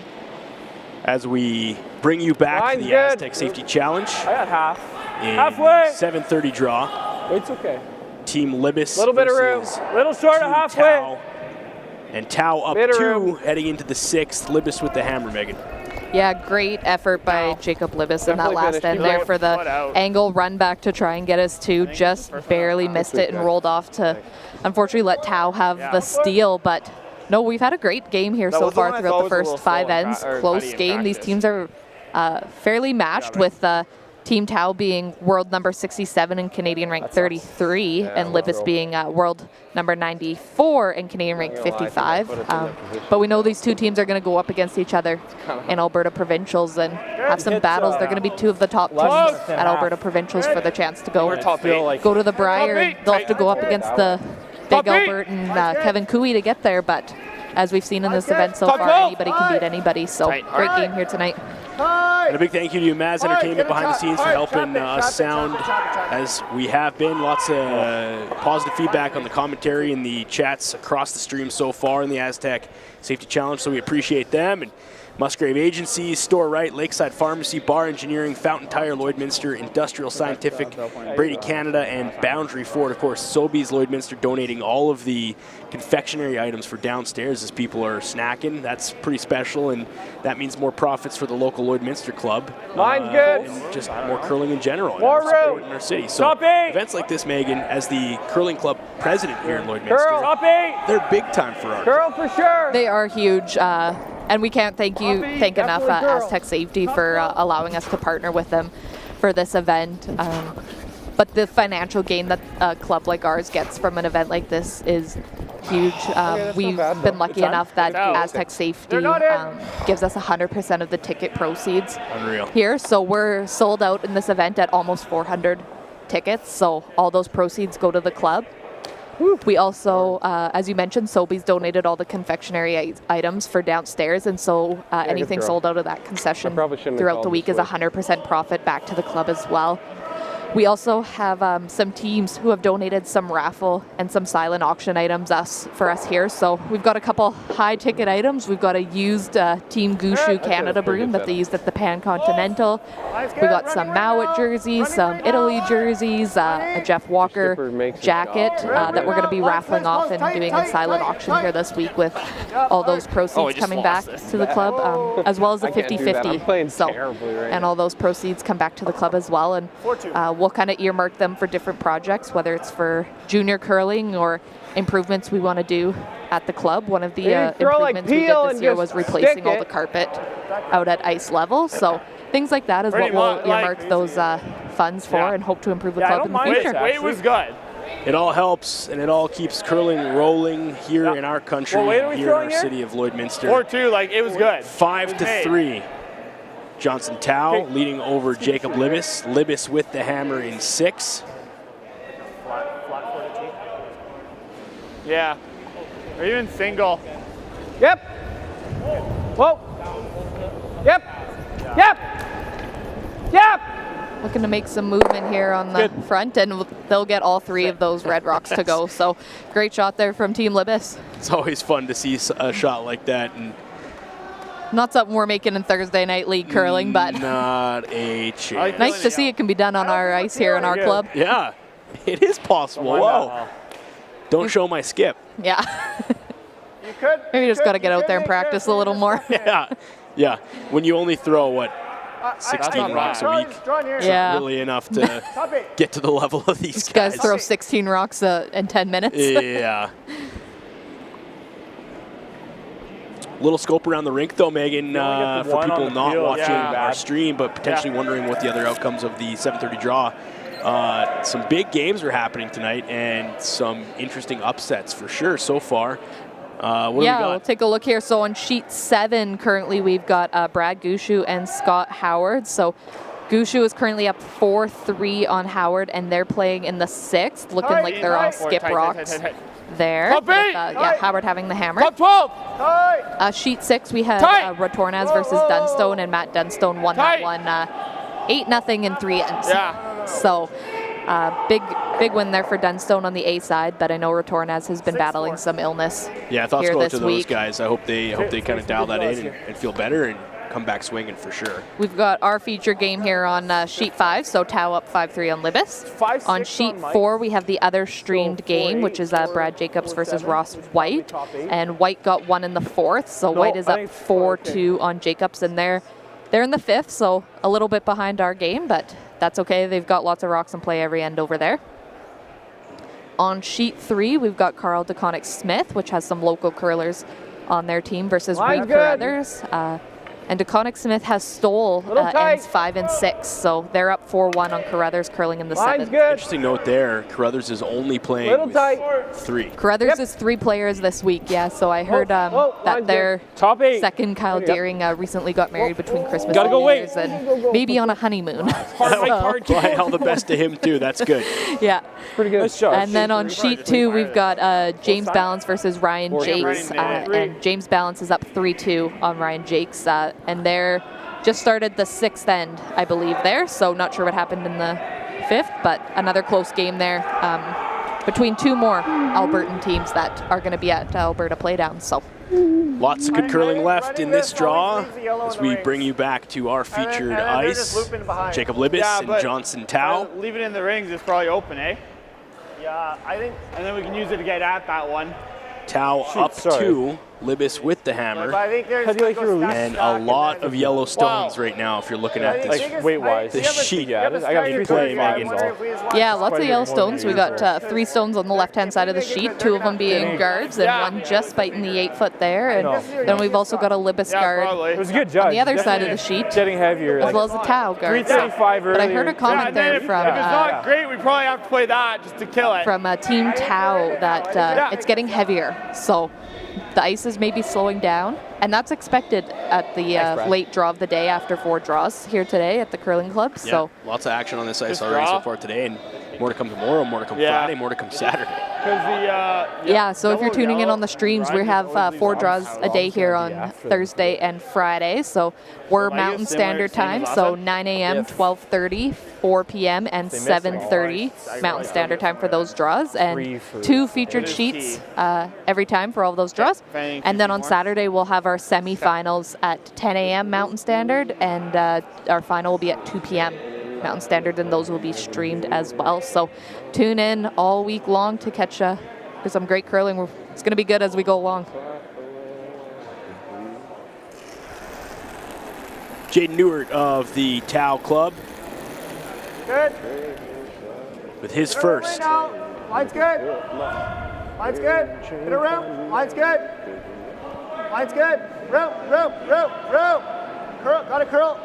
as we bring you back to the Astec Safety Challenge. I got half. Halfway. 7:30 draw. It's okay. Team Libbus. Little bit of room. Little short of halfway. Tow. And Tow up 2, heading into the 6th. Libbus with the hammer, Megan. Yeah, great effort by Jacob Libbus in that last end there for the angle run back to try and get us 2. Just barely missed it and rolled off to, unfortunately, let Tow have the steal. But no, we've had a great game here so far throughout the first 5 ends. Close game. These teams are fairly matched, with Team Tow being world number 67 and Canadian rank 33, and Libbus being world number 94 and Canadian rank 55. But we know these two teams are going to go up against each other in Alberta Provincials and have some battles. They're going to be 2 of the top teams at Alberta Provincials for the chance to go to the Brier. They'll have to go up against the big Albertan Kevin Cooey to get there, but as we've seen in this event so far, anybody can beat anybody. So great game here tonight. And a big thank you to Maz Entertainment behind the scenes for helping us sound as we have been. Lots of positive feedback on the commentary and the chats across the stream so far in the Astec Safety Challenge, so we appreciate them. And Musgrave Agency, Store Right, Lakeside Pharmacy, Bar Engineering, Fountain Tire, Lloydminster, Industrial Scientific, Brady Canada, and Boundary Ford. Of course, Sobeys Lloydminster donating all of the confectionery items for downstairs as people are snacking. That's pretty special, and that means more profits for the local Lloydminster club. Mine's good. And just more curling in general. More room in our city. So events like this, Megan, as the curling club president here in Lloydminster, they're big time for us. Curl for sure. They are huge. And we can't thank enough Astec Safety for allowing us to partner with them for this event. But the financial gain that a club like ours gets from an event like this is huge. We've been lucky enough that Astec Safety gives us 100% of the ticket proceeds here. So we're sold out in this event at almost 400 tickets. So all those proceeds go to the club. We also, as you mentioned, Sobeys donated all the confectionery items for downstairs, and so anything sold out of that concession throughout the week is 100% profit back to the club as well. We also have some teams who have donated some raffle and some silent auction items for us here. So we've got a couple high ticket items. We've got a used Team Gushu Canada broom that they used at the Pan Continental. We got some Mowat jerseys, some Italy jerseys, a Jeff Walker jacket that we're going to be raffling off and doing a silent auction here this week with all those proceeds coming back to the club, as well as the 50-50. So, and all those proceeds come back to the club as well. And we'll kind of earmark them for different projects, whether it's for junior curling or improvements we want to do at the club. One of the improvements we did this year was replacing all the carpet out at ice level. So things like that is what we'll earmark those funds for and hope to improve the club in the future. It was good. It all helps, and it all keeps curling rolling here in our country, here in our city of Lloydminster. 4-2, like it was good. 5-3. Johnson Tao leading over Jacob Libbus. Libbus with the hammer in 6. Yeah, or even single. Yep. Whoa. Yep. Yep. Yep. Looking to make some movement here on the front, and they'll get all 3 of those red rocks to go. So great shot there from Team Libbus. It's always fun to see a shot like that. And not something we're making in Thursday night league curling, but not a chance. Nice to see it can be done on our ice here in our club. Yeah, it is possible. Whoa. Don't show my skip. Yeah. Maybe you just got to get out there and practice a little more. Yeah. When you only throw, what, 16 rocks a week? It's not really enough to get to the level of these guys. These guys throw 16 rocks in 10 minutes. Yeah. Little scope around the rink, though, Megan, for people not watching our stream, but potentially wondering what the other outcomes of the 7:30 draw. Some big games are happening tonight, and some interesting upsets for sure so far. What do we got? We'll take a look here. So on sheet 7, currently we've got Brad Gushu and Scott Howard. So Gushu is currently up 4-3 on Howard, and they're playing in the 6th, looking like they're on skip rocks. There. With, Howard having the hammer. Sheet 6, we had Rotornaz versus Dunstone, and Matt Dunstone won that one 8-0 in 3 ends. So big win there for Dunstone on the A side, but I know Rotornaz has been battling some illness. Yeah, thoughts go to those guys. I hope they kind of dial that in and feel better and come back swinging for sure. We've got our feature game here on sheet 5, so Tao up 5-3 on Libbus. On sheet 4, we have the other streamed game, which is Brad Jacobs versus Ross White, and White got 1 in the 4th, so White is up 4-2 on Jacobs, and they're in the 5th, so a little bit behind our game, but that's okay. They've got lots of rocks in play every end over there. On sheet 3, we've got Carl DeConnick Smith, which has some local curlers on their team, versus Reed Carruthers. And DeConnick Smith has Stoll ends 5 and 6, so they're up 4-1 on Carruthers Curling in the 7th. Interesting note there, Carruthers is only playing with 3. Carruthers is 3 players this week, yeah, so I heard that their second Kyle Deering recently got married between Christmas and New Year's and maybe on a honeymoon. Well, all the best to him too, that's good. Yeah. Pretty good. And then on sheet 2, we've got James Balance versus Ryan Jakes, and James Balance is up 3-2 on Ryan Jakes, and they're just started the 6th end, I believe, there, so not sure what happened in the 5th, but another close game there between 2 more Albertan teams that are going to be at Alberta Playdown. So lots of good curling left in this draw as we bring you back to our featured ice. Jacob Libbus and Johnson Tao. Leave it in the rings, it's probably open, eh? Yeah, I think. And then we can use it to get at that one. Tao up 2, Libbus with the hammer. I think there's and a lot of yellow stones right now if you're looking at this. Like weight-wise. This sheet. Yeah, I got 3 play, Megan. Yeah, lots of yellow stones. We got 3 stones on the left-hand side of the sheet, 2 of them being guards, and 1 just biting the 8-foot there. And then we've also got a Libbus guard It was a good judge. on the other side of the sheet, Getting heavier. as well as a Tao guard. 335 But I heard a comment there from if it's not great, we probably have to play that just to kill it. from Team Tao that it's getting heavier. So the ice is maybe slowing down, and that's expected at the late draw of the day after 4 draws here today at the curling club. Yeah, so lots of action on this ice already so far today, and more to come tomorrow, more to come Friday, more to come Saturday. yeah, so if you're tuning in on the streams, we have 4 draws a day here on Thursday and Friday. So we're Mountain Standard Time, so 9 a.m., 12:30, 4 p.m., and 7:30 Mountain Standard Time for those draws, and 2 featured sheets every time for all of those draws. And then on Saturday, we'll have our semifinals at 10 a.m. Mountain Standard, and our final will be at 2 p.m. Mountain Standard, and those will be streamed as well. So tune in all week long to catch some great curling. It's going to be good as we go along. Jaden Newart of the Tao Club Good. with his first. Line's good. Line's good. Get around. Line's good. Line's good. Rope. Curl. Got a curl.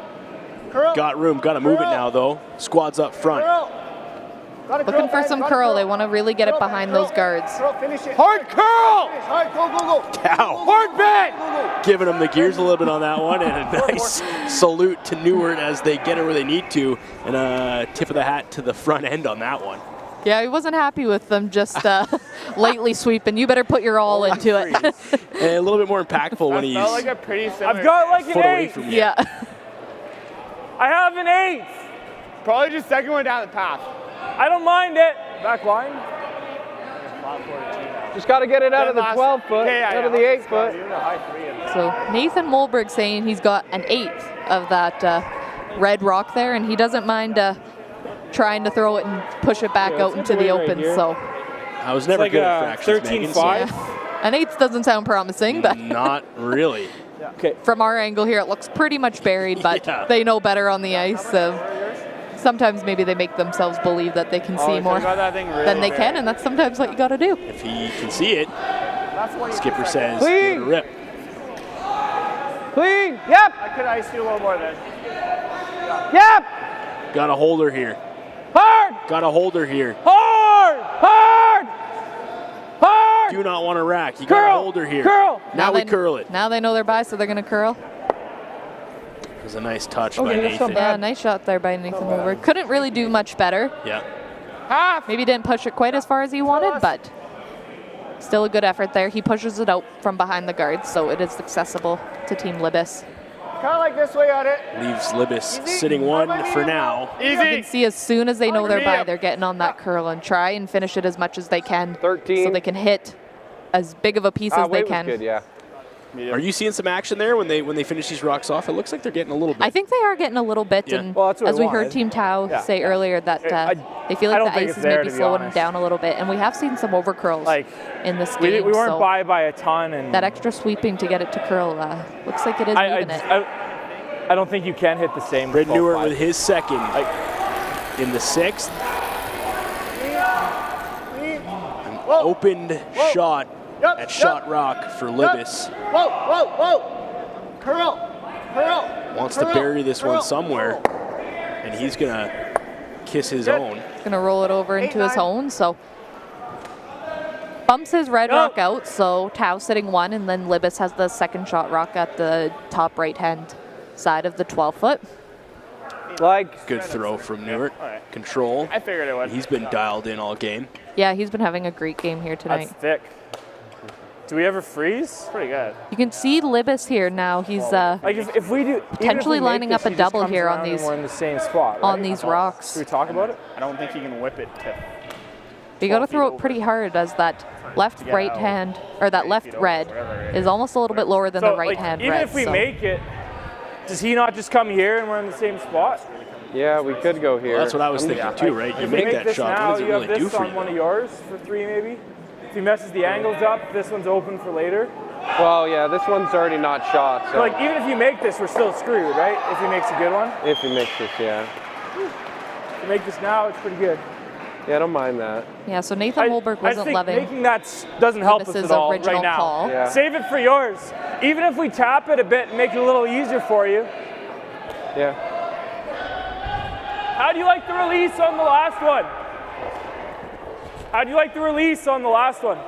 Curl. Got room, got to move it now though. Squad's up front. Curl. Looking for some curl. They want to really get it behind those guards. Finish it. Hard curl! Hard, go. Tao Hard bet! giving them the gears a little bit on that one, and a nice salute to Newart as they get it where they need to, and a tip of the hat to the front end on that one. Yeah, he wasn't happy with them just lightly sweeping. You better put your all into it. And a little bit more impactful when he's Like a pretty I've got like an foot away 8. from you. Yeah. I have an 8. Probably just second one down the path. I don't mind it. Back line. Just got to get it out of the 12 foot, out of the 8 foot. So Nathan Molberg saying he's got an 1/8 of that red rock there, and he doesn't mind trying to throw it and push it back out into the open. So I was never good at fractions, Megan. 13.5. An 1/8 doesn't sound promising, but not really. Okay. From our angle here, it looks pretty much buried, but they know better on the ice. Sometimes maybe they make themselves believe that they can see more than they can, and that's sometimes what you got to do. If he can see it, skipper says, give it a rip. Clean. Yep. I could ice you a little more then. Yep. Got a holder here. Hard. Got a holder here. Hard. Hard. Hard. Do not want to rack. You got a holder here. Curl. Now we curl it. Now they know they're by, so they're going to curl. It was a nice touch by Nathan. Yeah, nice shot there by Nathan Molberg. Couldn't really do much better. Yeah. Maybe didn't push it quite as far as he wanted, but still a good effort there. He pushes it out from behind the guards, so it is accessible to Team Libbus. Kind of like this way on it. Leaves Libbus sitting one for now. You can see as soon as they know they're by, they're getting on that curl and try and finish it as much as they can. 13. So they can hit as big of a piece as they can. Good, yeah. Are you seeing some action there when they finish these rocks off? It looks like they're getting a little bit. I think they are getting a little bit, and as we heard Team Tao say earlier, that they feel like the ice is maybe slowing them down a little bit, and we have seen some over curls in this game. We weren't so by a ton, and that extra sweeping to get it to curl looks like it is moving it. I don't think you can hit the same. Red Newart with his second in the 6th. An opened shot at Shot Rock for Libbus. Whoa. Curl. wants to bury this one somewhere, and he's going to kiss his own. He's going to roll it over into his own, so bumps his red rock out, so Tao sitting 1, and then Libbus has the second shot rock at the top right-hand side of the 12-foot. Good throw from Newark. Control. I figured it would. He's been dialed in all game. Yeah, he's been having a great game here tonight. That's thick. Do we ever freeze? Pretty good. You can see Libbus here now. He's like if we do potentially lining up a double here on these we're in the same spot, on these rocks. Should we talk about it? I don't think he can whip it to. You got to throw it pretty hard as that left right hand or that left red is almost a little bit lower than the right hand red. Even if we make it, does he not just come here and we're in the same spot? Yeah, we could go here. Well, that's what I was thinking too, right? You make that shot, now, what does it really do for you? You have this on one of yours for 3 maybe. If he messes the angles up, this one's open for later. Well, yeah, this one's already not shot. So like even if you make this, we're still screwed, right? If he makes a good one. If he makes this, yeah. If you make this now, it's pretty good. Yeah, I don't mind that. Yeah, so Nathan Holberg wasn't loving making that doesn't help us at all right now. Call. Yeah. Save it for yours. Even if we tap it a bit and make it a little easier for you. Yeah. How do you like the release on the last one? How do you like the release on the last one?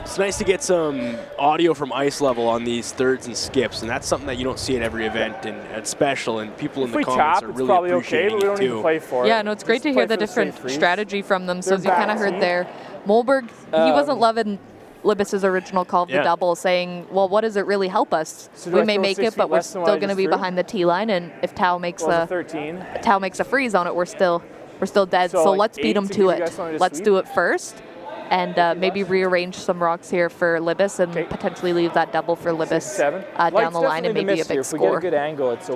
It's nice to get some audio from ice level on these thirds and skips, and that's something that you don't see at every event, and it's special, and people in the comments are really appreciating it too. Play for yeah, no, it's great to hear the different strategy from them. So as you kind of heard there, Molberg, he wasn't loving Libbus's original call of the double, saying, well, what does it really help us? So we may make it, but we're still going to be behind the tee line, and if Tao makes a freeze on it, we're still dead. So like let's beat him to it. Let's do it first, and maybe rearrange some rocks here for Libbus, and potentially leave that double for Libbus down the line, and maybe a big score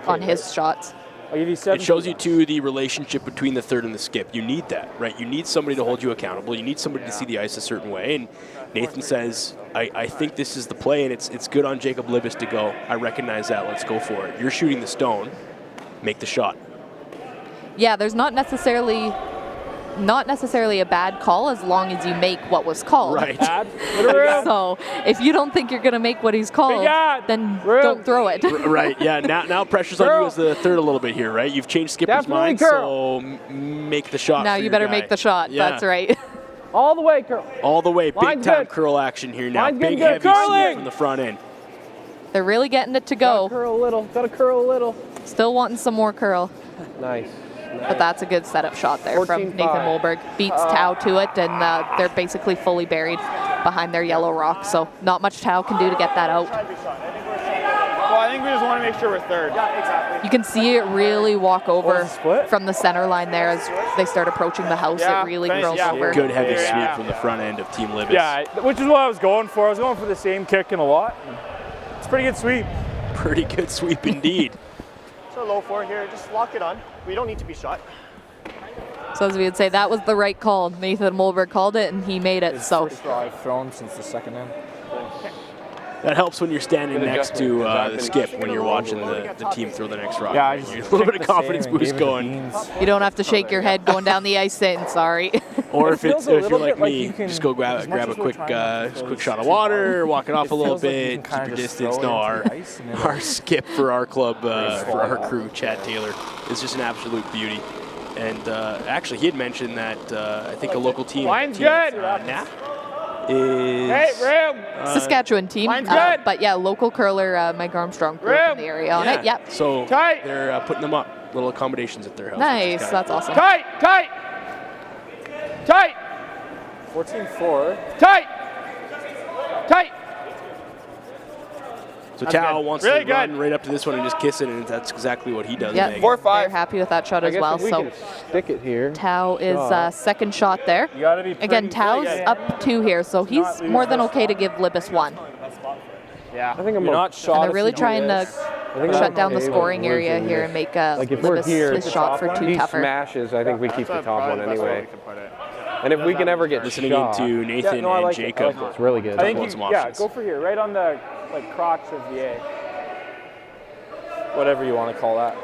on his shots. I'll give you 7. It shows you too the relationship between the third and the skip. You need that, right? You need somebody to hold you accountable. You need somebody to see the ice a certain way. And Nathan says, I think this is the play, and it's good on Jacob Libbus to go. I recognize that. Let's go for it. You're shooting the stone. Make the shot. Yeah, there's not necessarily a bad call as long as you make what was called. Right. So if you don't think you're going to make what he's called, then don't throw it. Right, yeah. Now pressure's on you as the third a little bit here, right? You've changed skipper's mind, so make the shot. Now you better make the shot. Yeah. That's right. All the way, curl. All the way. Big time curl action here now. Big heavy sweep from the front end. They're really getting it to go. Gotta curl a little. Gotta curl a little. Still wanting some more curl. Nice. But that's a good setup shot there from Nathan Molberg. Beats Tao to it, and they're basically fully buried behind their yellow rock. So not much Tao can do to get that out. Well, I think we just want to make sure we're third. Yeah, exactly. You can see it really walk over from the center line there as they start approaching the house. It really curls over. Good heavy sweep from the front end of Team Libbus. Yeah, which is what I was going for. I was going for the same kick in a lot. It's a pretty good sweep. Pretty good sweep indeed. So low four here, just lock it on. We don't need to be shot. So as we would say, that was the right call. Nathan Molberg called it, and he made it. It's so the first draw I've thrown since the second end. That helps when you're standing next to the skip when you're watching the team throw the next rock. Yeah, a little bit of confidence boost going. You don't have to shake your head going down the ice saying sorry. Or if you're like me, just go grab a quick shot of water, walk it off a little bit, keep your distance. No, our skip for our club, for our crew, Chad Taylor, is just an absolute beauty. And actually, he had mentioned that I think a local team, Saskatchewan team, but yeah, local curler Mike Armstrong grew up in the area on it. Yep. So they're putting them up, little accommodations at their house. Nice, that's awesome. Tight. 14-4. Tight. So Tao wants to run right up to this one and just kiss it, and that's exactly what he does. Yeah, 4-5. They're happy with that shot as well. So stick it here. Tao is second shot there. You gotta be again, Tao's up 2 here, so he's more than okay to give Libbus 1. Yeah, I think I'm not shot. And they're really trying to shut down the scoring area here and make Libbus his shot for 2 tougher. Smashes, I think we keep the top one anyway. And if we can ever get listening into Nathan and Jacob, it's really good. I think go for here, right on the crotch of the A. Whatever you want to call that.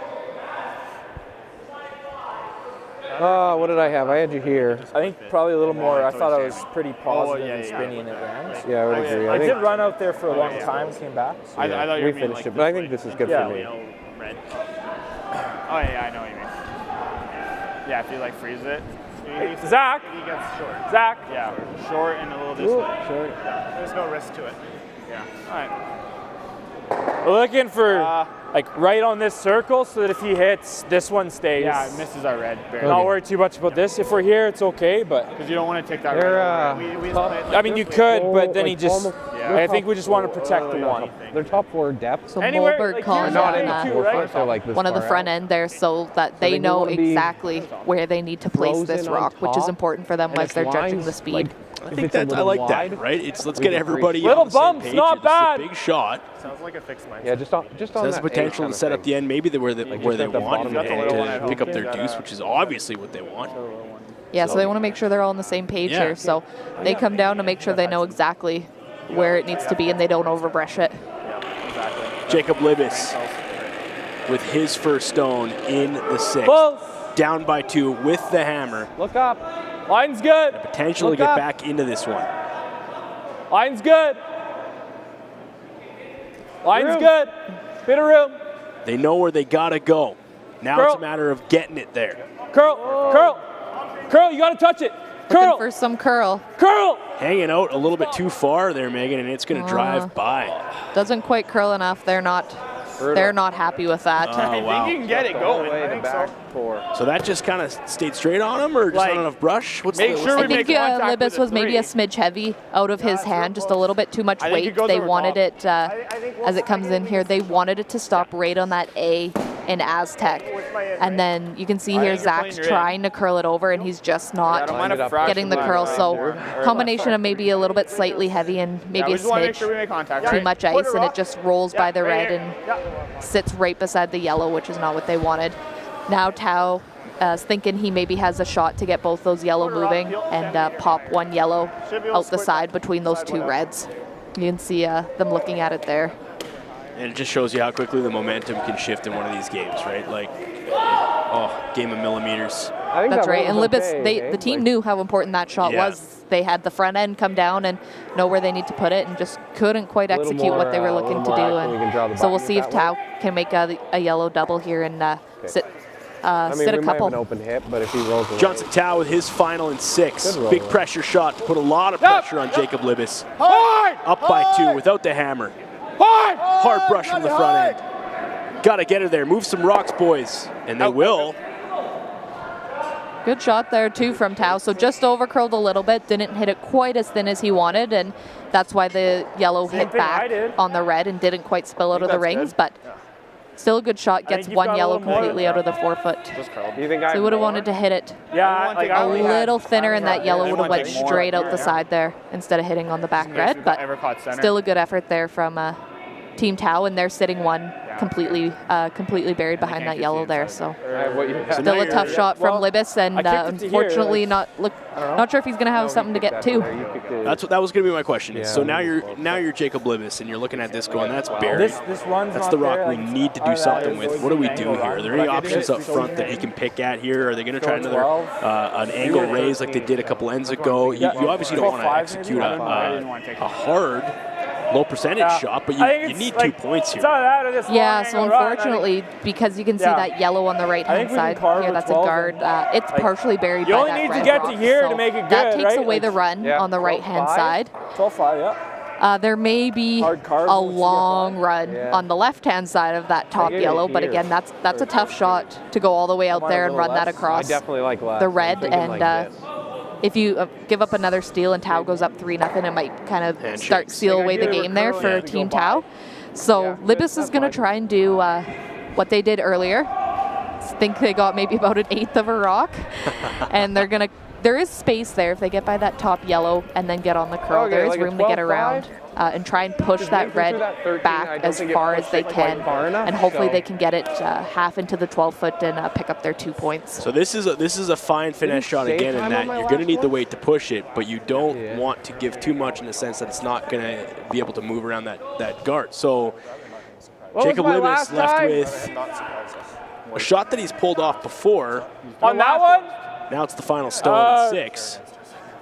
What did I have? I had you here. I think probably a little more. I thought I was pretty positive and spinny in advance. Yeah, I would agree. I did run out there for a long time and came back. So I thought you we were finished it, but I think this is good for me. Red. Oh yeah, I know what you mean. Yeah, if you like freeze it. Zach. He gets short. Zach. Yeah, short and a little this way. Short. Yeah, there's no risk to it. Yeah. All right. We're looking for like right on this circle so that if he hits, this one stays. Yeah, it misses our red. Barely. Not worry too much about this. If we're here, it's okay, but because you don't want to take that red. We I mean, you could, but then he just. I think we just want to protect the one. They're top 4 depth. So Molberg calling not on in the 4 foot, so like this one of the far front out. end there so that they know exactly where they need to place this frozen on rock, which is top, important for them and as it's they're judging lines, the speed. like, I think that I like that, right? It's let's get everybody little on the same bumps, page. not This is bad. a big shot. Sounds like a fixed mindset. Yeah, just on So that has the potential A to set up the end, maybe where they just want, at the bottom and of the to hole. pick up their deuce, which is obviously what they want. Yeah, so they want to make sure they're all on the same page Yeah. here. So they come down to make sure they know exactly where it needs to be and they don't overbrush it. Jacob Libbus with his first stone in the 6th. Down by 2 with the hammer. Look up. Line's good. Potential to Look get up. back into this one. Line's good. Line's good. Bit of room. They know where they got to go. Now Curl. it's a matter of getting it there. Curl. Curl. Curl. You got to touch it. Curl. Looking for some curl. Curl. Hanging out a little bit too far there, Megan, and it's going to drive by. Doesn't quite curl enough. They're not happy with that. Oh, wow. You can get it going. I think so. So that just kind of stayed straight on him, or just Like, not enough brush? make sure I we think make contact Libbus with was the maybe a 3. smidge heavy out of his hand, just a little bit too much I think it weight. goes They over wanted top. it, as it comes in here, they wanted it to stop right on that A in Astec. And then you can see here Zach's trying to curl it over, and he's just not getting the curl. So combination of maybe a little bit slightly heavy and maybe a smidge too much ice, and it just rolls by the red and sits right beside the yellow, which is not what they wanted. Now Tao is thinking he maybe has a shot to get both those yellow moving and pop one yellow out the side between those 2 reds. You can see them looking at it there. And it just shows you how quickly the momentum can shift in one of these games, right? Like, game of millimeters. That's right. And Libbus, the team knew how important that shot Yeah. was. They had the front end come down and know where they need to put it, and just couldn't quite execute what they were looking to do. And so we'll see if Tao can make a yellow double here and sit I mean, sit we a might have couple. an open hit, but if he rolls away. Johnson Tao with his final in 6. Good roll. Big pressure shot to put a lot of pressure on Jacob Libbus. Up by 2 without the hammer. Hard brush from the front end. Got to get her there. Move some rocks, boys. And they will. Good shot there too from Tao. So just overcurled a little bit, didn't hit it quite as thin as he wanted, and that's why the yellow hit back on the red and didn't quite spill out of the rings. But still a good shot, gets one yellow completely out of the 4 foot. Do you think So he would have wanted to hit it a little thinner, and that yellow would have went straight out the side there instead of hitting on the back red. But still a good effort there from Team Tao, and they're sitting one completely buried behind that yellow there. So still a tough shot from Libbus, and unfortunately not sure if he's going to have something to get to. That was going to be my question. So now you're Jacob Libbus, and you're looking at this going, that's buried. That's the rock we need to do something with. What do we do here? Are there any options up front that he can pick at here? Are they going to try another an angle raise like they did a couple ends ago? You obviously don't want to execute a hard low percentage shot, but you need 2 points here. Yeah, so unfortunately, because you can see that yellow on the right-hand side here, that's a guard. It's partially buried by that red. You only need to get to here to make it good, that takes away the run on the right-hand side. 12-5, there may be a long run on the left-hand side of that top yellow, but again, that's a tough shot to go all the way out there and run that across the red. And if you give up another steal and Tao goes up 3-0, it might kind of start seal away the game there for Team Tao. So Libbus is going to try and do what they did earlier. I think they got maybe about an 1/8 of a rock, and there is space there if they get by that top yellow and then get on the curl. There is room to get around and try and push that red back as far as they can, and hopefully they can get it half into the 12-foot and pick up their 2 points. So this is a fine finesse shot again, in that you're going to need the weight to push it, but you don't want to give too much in the sense that it's not going to be able to move around that guard. So Jacob Libbus left with a shot that he's pulled off before. On that one? Now it's the final stone at 6.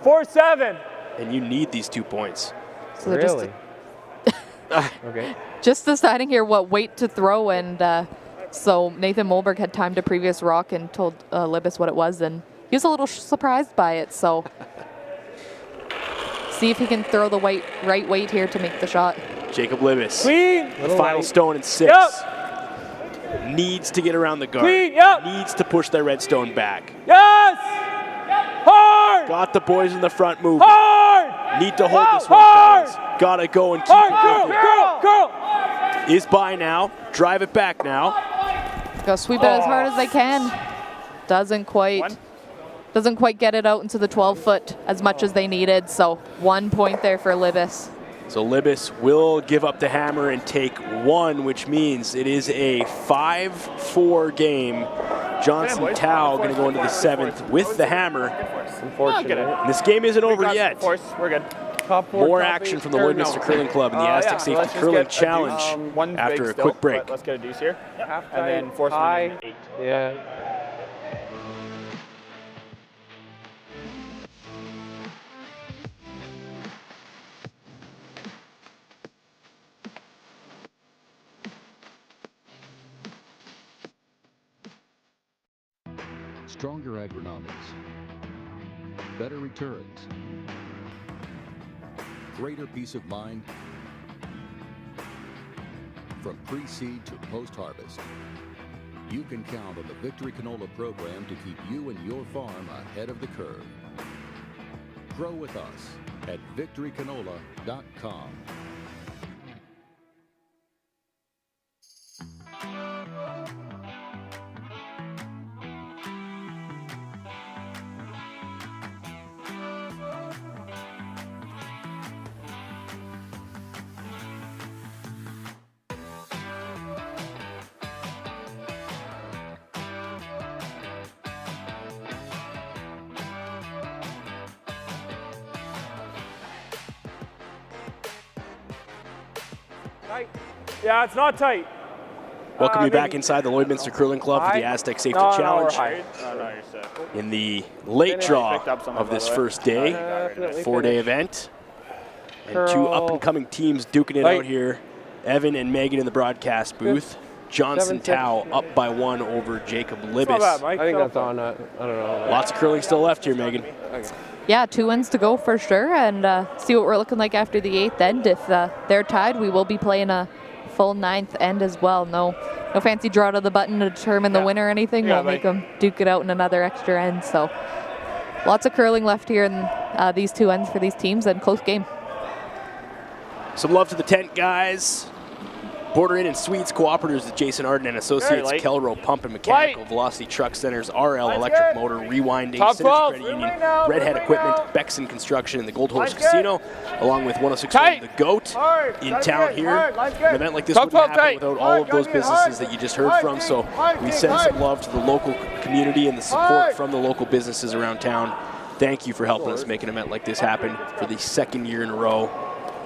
4-7. And you need these 2 points. So they're Really? Okay. just deciding here what weight to throw, and so Nathan Molberg had timed a previous rock and told Libbus what it was, and he was a little surprised by it. So see if he can throw the right weight here to make the shot. Jacob Libbus. Clean. Final stone in 6. Yep. Needs to get around the guard. Clean. Yep. Needs to push that red stone back. Yes. Hard. Got the boys in the front moving. Hard. Need to hold this one, Hard. fellas. Gotta go and keep Hard. it moving. Girl. Is by now. Drive it back now. Go sweep it as hard as they can. Doesn't quite get it out into the 12-foot as much as they needed. So 1 point there for Libbus. So Libbus will give up the hammer and take 1, which means it is a 5-4 game. Johnson Tao going to go into the 7th with the hammer. Unfortunate. This game isn't over yet. We're good. Top 4, More top action 8, from the or Lloydminster no. Curling Club in the Astec Safety Let's just Curling get a Challenge deuce, one after big a still, quick break. Let's get a deuce here. Half And then tight, force high. one 8. Yeah. Stronger agronomics, better returns, greater peace of mind from pre-seed to post-harvest. You can count on the Victory Canola program to keep you and your farm ahead of the curve. Grow with us at victorycanola.com. Tight. Yeah, it's not tight. Welcome you back inside the Lloydminster Curling Club for the Astec Safety Challenge. You're set. In the late draw of this first day, 4-day event. And 2 up-and-coming teams duking it out here. Evan and Megan in the broadcast booth. Johnson Tao up by 1 over Jacob Libbus. I think that's on, I don't know. Lots of curling still left here, Megan. Okay. Yeah, 2 wins to go for sure, and see what we're looking like after the 8th end. If they're tied, we will be playing a full 9th end as well. No fancy draw to the button to determine the winner or anything. We'll make them duke it out in another extra end. So lots of curling left here in these 2 ends for these teams, and close game. Some love to the tent guys. Border Inn and Suites Cooperatives with Jason Arden and Associates, Kelro Pump and Mechanical, Velocity Truck Centers, RL Electric Motor, Rewinding, Synergy Credit Union, Redhead Equipment, Bexon Construction, and the Gold Horse Casino, along with 106.1 The Goat in town here. An event like this wouldn't happen without all of those businesses that you just heard from, so we send some love to the local community and the support from the local businesses around town. Thank you for helping us make an event like this happen for the 2nd year in a row.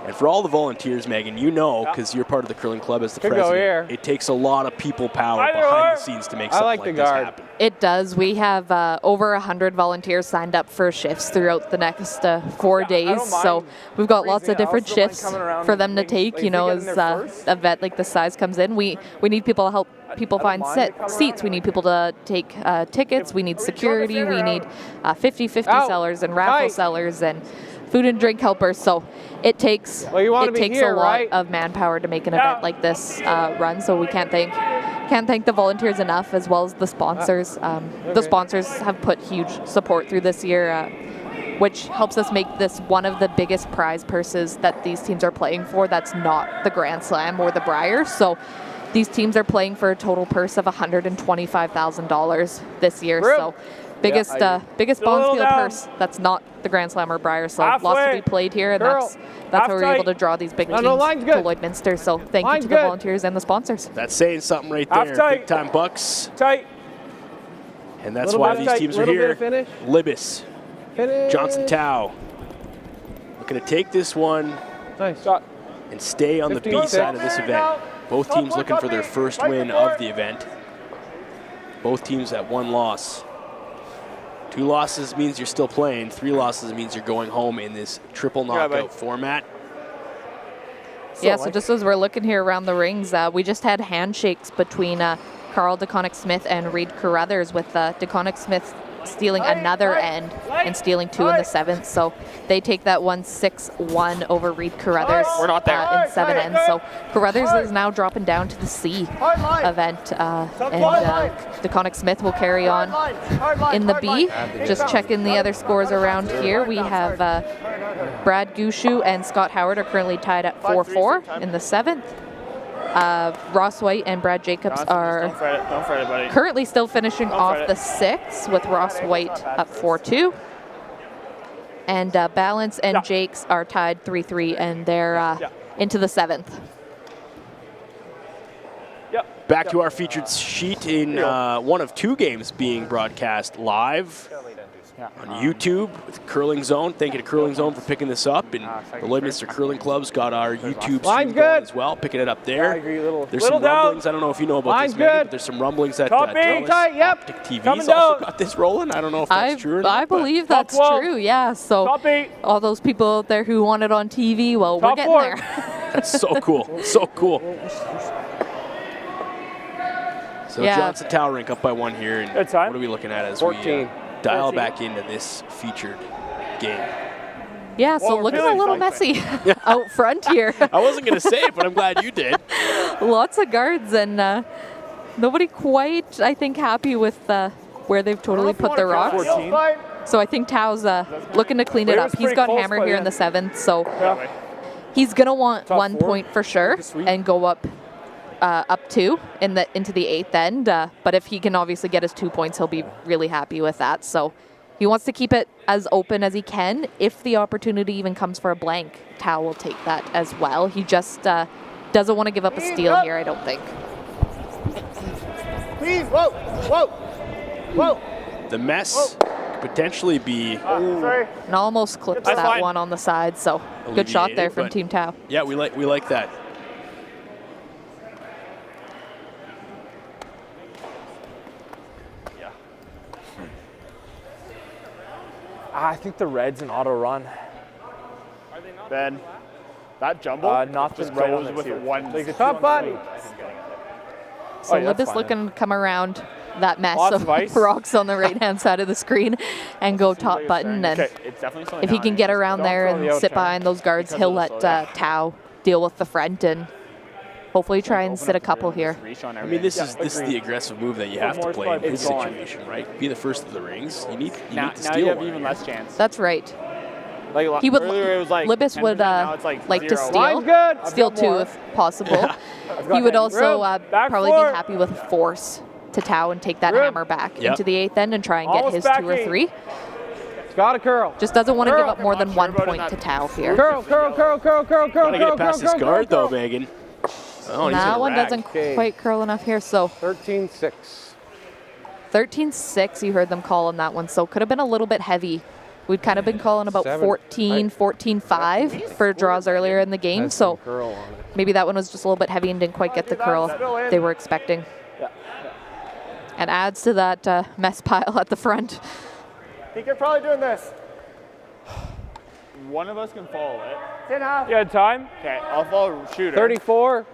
And for all the volunteers, Megan, you know, because you're part of the curling club as the president, it takes a lot of people power behind the scenes to make something like this happen. It does. We have over 100 volunteers signed up for shifts throughout the next 4 days. So we've got lots of different shifts for them to take, you know, as an event like this size comes in. We need people to help people find seats. We need people to take tickets. We need security. We need 50-50 sellers and raffle sellers and food and drink helpers. So it takes a lot of manpower to make an event like this run. So we can't thank the volunteers enough, as well as the sponsors. The sponsors have put huge support through this year, which helps us make this one of the biggest prize purses that these teams are playing for. That's not the Grand Slam or the Brier. So these teams are playing for a total purse of $125,000 this year. So biggest Bonspiel purse that's not the Grand Slam or Brier. So lots to be played here, and that's how we're able to draw these big teams to Lloydminster. So thank you to the volunteers and the sponsors. That's saying something right there. Big time bucks. And that's why these teams are here. Libbus, Johnson Tao, looking to take this one and stay on the B side of this event. Both teams looking for their first win of the event. Both teams at 1 loss. 2 losses means you're still playing. 3 losses means you're going home in this triple knockout format. Yeah, so just as we're looking here around the rings, we just had handshakes between Carl DeConnick-Smith and Reed Carruthers, with DeConnick-Smith stealing another end and stealing 2 in the 7th. So they take that 1-6-1 over Reed Carruthers in 7 ends. So Carruthers is now dropping down to the C event, and DeConnick-Smith will carry on in the B. Just checking the other scores around here. We have Brad Gushu and Scott Howard are currently tied at 4-4 in the 7th. Ross White and Brad Jacobs are currently still finishing off the 6th, with Ross White up 4-2. And Balance and Jakes are tied 3-3, and they're into the 7th. Back to our featured sheet in one of 2 games being broadcast live on YouTube with Curling Zone. Thank you to Curling Zone for picking this up. And the Lloydminster Curling Club's got our YouTube stream going as well, picking it up there. There's some rumblings. I don't know if you know about this, Megan, but there's some rumblings that Optic TV's also got this rolling. I don't know if that's true or not. I believe that's true, yeah. So all those people out there who want it on TV, well, we're getting there. That's so cool. So cool. So Johnson Tower Rink up by 1 here. And what are we looking at as 14. We dial back into this featured game? Yeah, so looking a little messy out front here. I wasn't going to say it, but I'm glad you did. Lots of guards, and nobody quite, I think, happy with where they've totally put the rocks. So I think Tao's looking to clean it up. He's got hammer here in the 7th, so he's going to want 1 point for sure and go up 2 into the 8th end. But if he can obviously get his 2 points, he'll be really happy with that. So he wants to keep it as open as he can. If the opportunity even comes for a blank, Tao will take that as well. He just doesn't want to give up a steal here, I don't think. Please, whoa, whoa, whoa. The mess could potentially be... And almost clips that one on the side, so good shot there from Team Tao. Yeah, we like that. I think the Reds an auto run. Ben, that jumbo not just right goes on with the one. Top button. So Libbus looking to come around that mess of rocks on the right-hand side of the screen and go top button. And if he can get around there and sit behind those guards, he'll let Tao deal with the front and hopefully try and sit a couple here. I mean, this is the aggressive move that you have to play in this situation, right? Be the first of the rings. You need to steal. Now you have even less chance. That's right. He would. Libbus would like to steal 2 if possible. He would also probably be happy with force to Tao and take that hammer back into the 8th end and try and get his 2 or 3. Got a curl. Just doesn't want to give up more than 1 point to Tao here. Curl. Gotta get it past this guard though, Megan. Oh, that one doesn't quite curl enough here, so 13-6. 13-6, you heard them call on that one, so could have been a little bit heavy. We'd kind of been calling about 14-5 for draws earlier in the game, so maybe that one was just a little bit heavy and didn't quite get the curl they were expecting. And adds to that mess pile at the front. I think you're probably doing this. One of us can follow it. 10.5. You had time? Okay, I'll follow shooter. 34.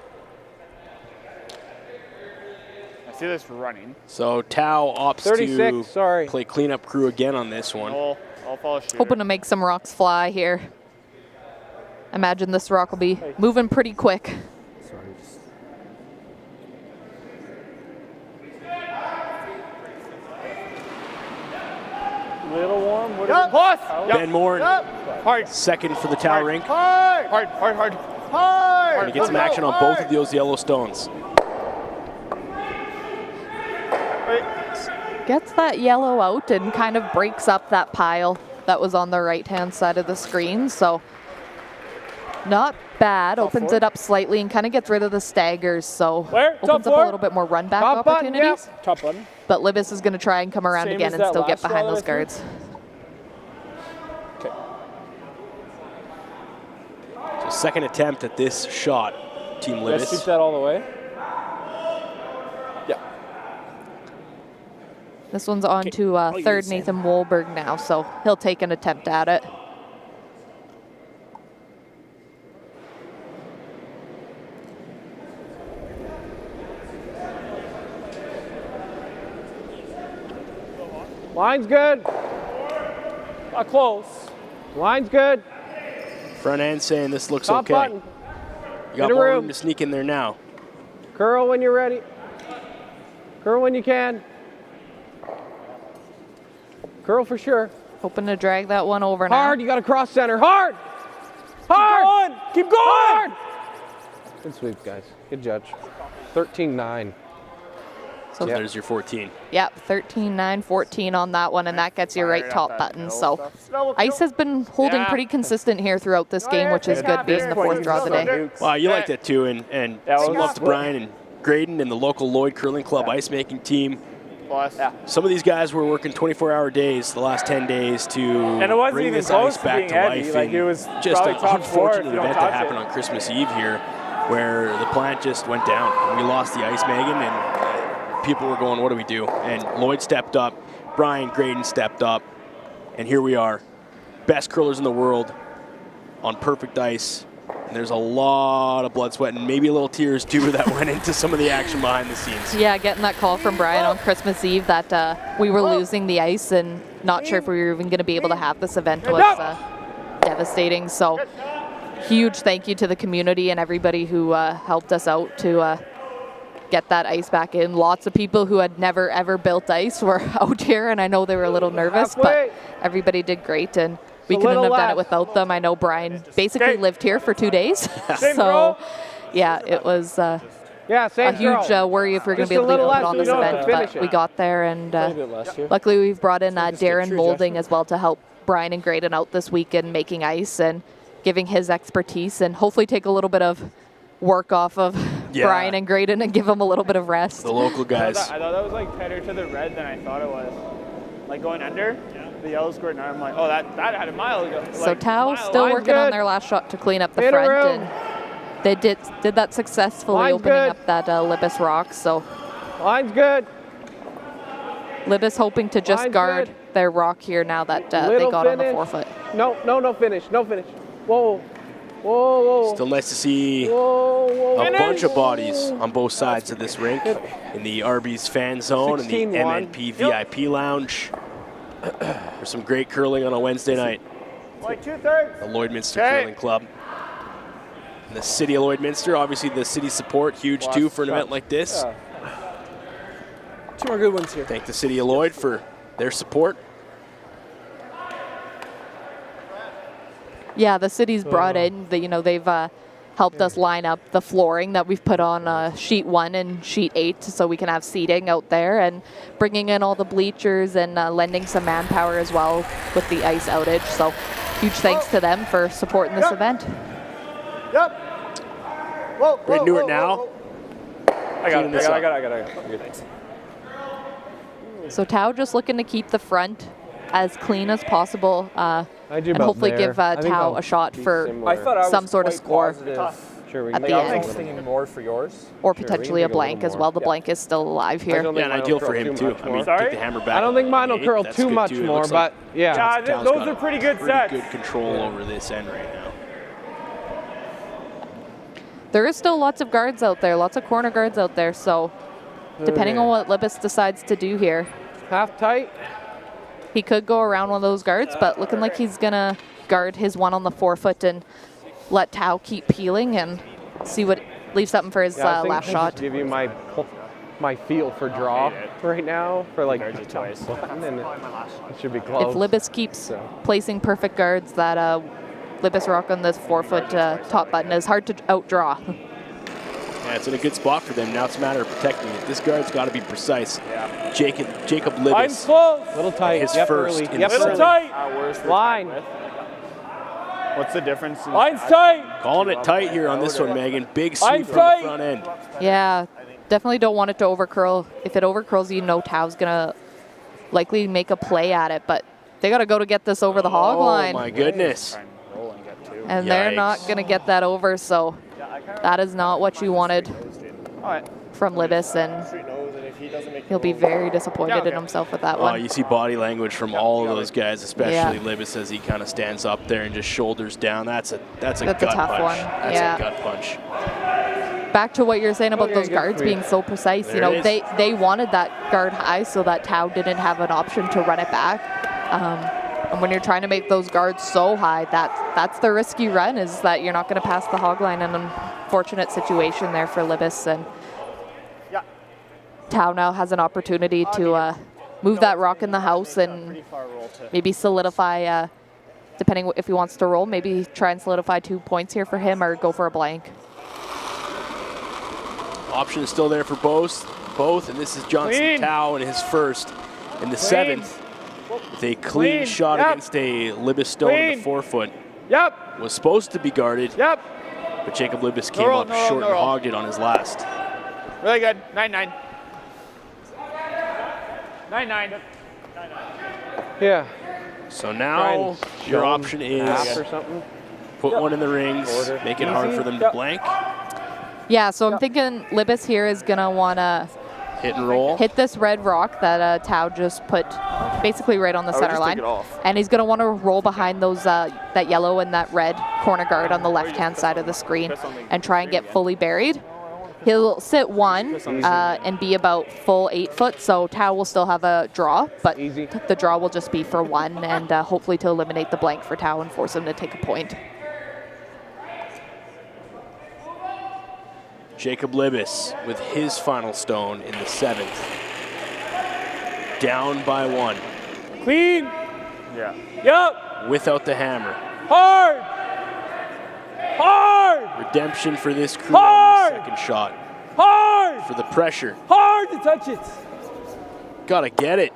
I see this running. So Tao opts 36, to play cleanup crew again on this one. I'll follow shooter. Hoping to make some rocks fly here. Imagine this rock will be moving pretty quick. Little warm. Ben Moore, hard. Second for the Tao rink. Hard. And he gets some action on both of those yellow stones. Gets that yellow out and kind of breaks up that pile that was on the right-hand side of the screen. So not bad. Opens it up slightly and kind of gets rid of the staggers. So opens up a little bit more run-back opportunities. Top button. But Libbus is going to try and come around again and still get behind those guards. Okay. So second attempt at this shot, Team Libbus. Shoot that all the way. Yeah. This one's on to third Nathan Wolberg now, so he'll take an attempt at it. Line's good. Close. Line's good. Front end saying this looks Top okay. button. You got more room to sneak in there now. Curl when you're ready. Curl when you can. Curl for sure. Hoping to drag that one over now. Hard, you got to cross center. Hard! Hard! Keep going! Hard! Good sweep, guys. Good judge. 13-9. So there's your 14. Yep, 13-9, 14 on that one, and that gets you right top button. So ice has been holding pretty consistent here throughout this game, which is good, being the fourth draw of the day. Wow, you like that too, and some love to Brian and Graydon and the local Lloyd Curling Club ice making team. Some of these guys were working 24-hour days the last 10 days to bring this ice back to life. Like it was just an unfortunate event event that happened on Christmas Eve here, where the plant just went down. We lost the ice, Megan, and people were going, what do we do? And Lloyd stepped up, Brian Graydon stepped up, and here we are. Best curlers in the world on perfect ice. And there's a lot of blood, sweat, and maybe a little tears too that went into some of the action behind the scenes. Yeah, getting that call from Brian on Christmas Eve that we were losing the ice and not sure if we were even going to be able to have this event was devastating. So huge thank you to the community and everybody who helped us out to get that ice back in. Lots of people who had never ever built ice were out here, and I know they were a little nervous, but everybody did great, and we couldn't have done it without them. I know Brian basically lived here for 2 days, so yeah, it was a huge worry if we we're going to be able to put on this event, but we got there, and luckily we've brought in Darren Molding as well to help Brian and Graydon out this weekend making ice and giving his expertise, and hopefully take a little bit of work off of Brian and Graydon and give them a little bit of rest. The local guys. I thought that was like tighter to the red than I thought it was. Like going under, the yellow scored, and I'm like, oh, that had a mile ago. So like, Tao still working on their last shot to clean up the front, and they did that successfully, opening up that Libbus rock. So line's good. Libbus hoping to just guard their rock here now that they got on the forefoot. No finish. Whoa. Still nice to see a bunch of bodies on both sides of this rink in the Arby's fan zone and the MNP VIP lounge. There's some great curling on a Wednesday night. Like 2/3. The Lloydminster Curling Club. And the city of Lloydminster, obviously the city support, huge too for an event like this. Two more good ones here. Thank the city of Lloyd for their support. Yeah, the city's brought in, they've helped us line up the flooring that we've put on sheet 1 and sheet 8 so we can have seating out there, and bringing in all the bleachers and lending some manpower as well with the ice outage. So huge thanks to them for supporting this event. Great do it now. I got it. So Tao just looking to keep the front as clean as possible and hopefully give Tao a shot for some sort of score at the end. I was thinking more for yours. Or potentially a blank as well. The blank is still alive here. Yeah, and ideal for him too. I mean, take the hammer back. I don't think mine will curl too much more, but yeah. Those are pretty good sets. Good control over this end right now. There is still lots of guards out there, lots of corner guards out there, so depending on what Libbus decides to do here. Half tight. He could go around one of those guards, but looking like he's going to guard his one on the forefoot and let Tao keep peeling and see what leaves something for his last shot. Give you my feel for draw right now for like and it should be close. If Libbus keeps placing perfect guards, that Libbus rock on this forefoot top button is hard to outdraw. Yeah, it's in a good spot for them. Now it's a matter of protecting it. This guard's got to be precise. Jacob Libbus. I'm close. Little tight. His first. Little tight. Line. What's the difference? Line's tight. Calling it tight here on this one, Megan. Big sweep from the front end. Yeah, definitely don't want it to overcurl. If it overcurls, you know Tao's going to likely make a play at it, but they got to go to get this over the hog line. Oh, my goodness. And they're not going to get that over, so that is not what you wanted from Libbus. And he'll be very disappointed in himself with that Oh, one. you see body language from all of those guys, especially Libbus, as he kind of stands up there and just shoulders down. That's a gut a tough punch. one. That's a gut punch. Back to what you're saying about those guards being so precise. There You know, it is. they wanted that guard high so that Tao didn't have an option to run it back. And when you're trying to make those guards so high, that's the risk you run, is that you're not going to pass the hog line. An unfortunate situation there for Libbus. And Tao now has an opportunity to move that rock in the house and maybe solidify, depending if he wants to roll, maybe try and solidify 2 points here for him or go for a blank. Option is still there for both, and this is Johnson Tao in his first in the 7th. With a clean shot against a Libbus stone in the 4-foot. Was supposed to be guarded. But Jacob Libbus came up short and hogged it on his last. Really good. 9-9. 9-9. Yeah. So now your option is put one in the rings, make it hard for them to blank. Yeah, so I'm thinking Libbus here is going to want to hit and roll. Hit this red rock that Tao just put basically right on the center line. And he's going to want to roll behind those that yellow and that red corner guard on the left-hand side of the screen and try and get fully buried. He'll sit one and be about full 8 foot, so Tao will still have a draw, but the draw will just be for one and hopefully to eliminate the blank for Tao and force him to take a point. Jacob Libbus with his final stone in the 7th. Down by 1. Clean. Yeah. Yep. Without the hammer. Hard. Hard. Redemption for this crew on the second shot. Hard. For the pressure. Hard to touch it. Gotta get it.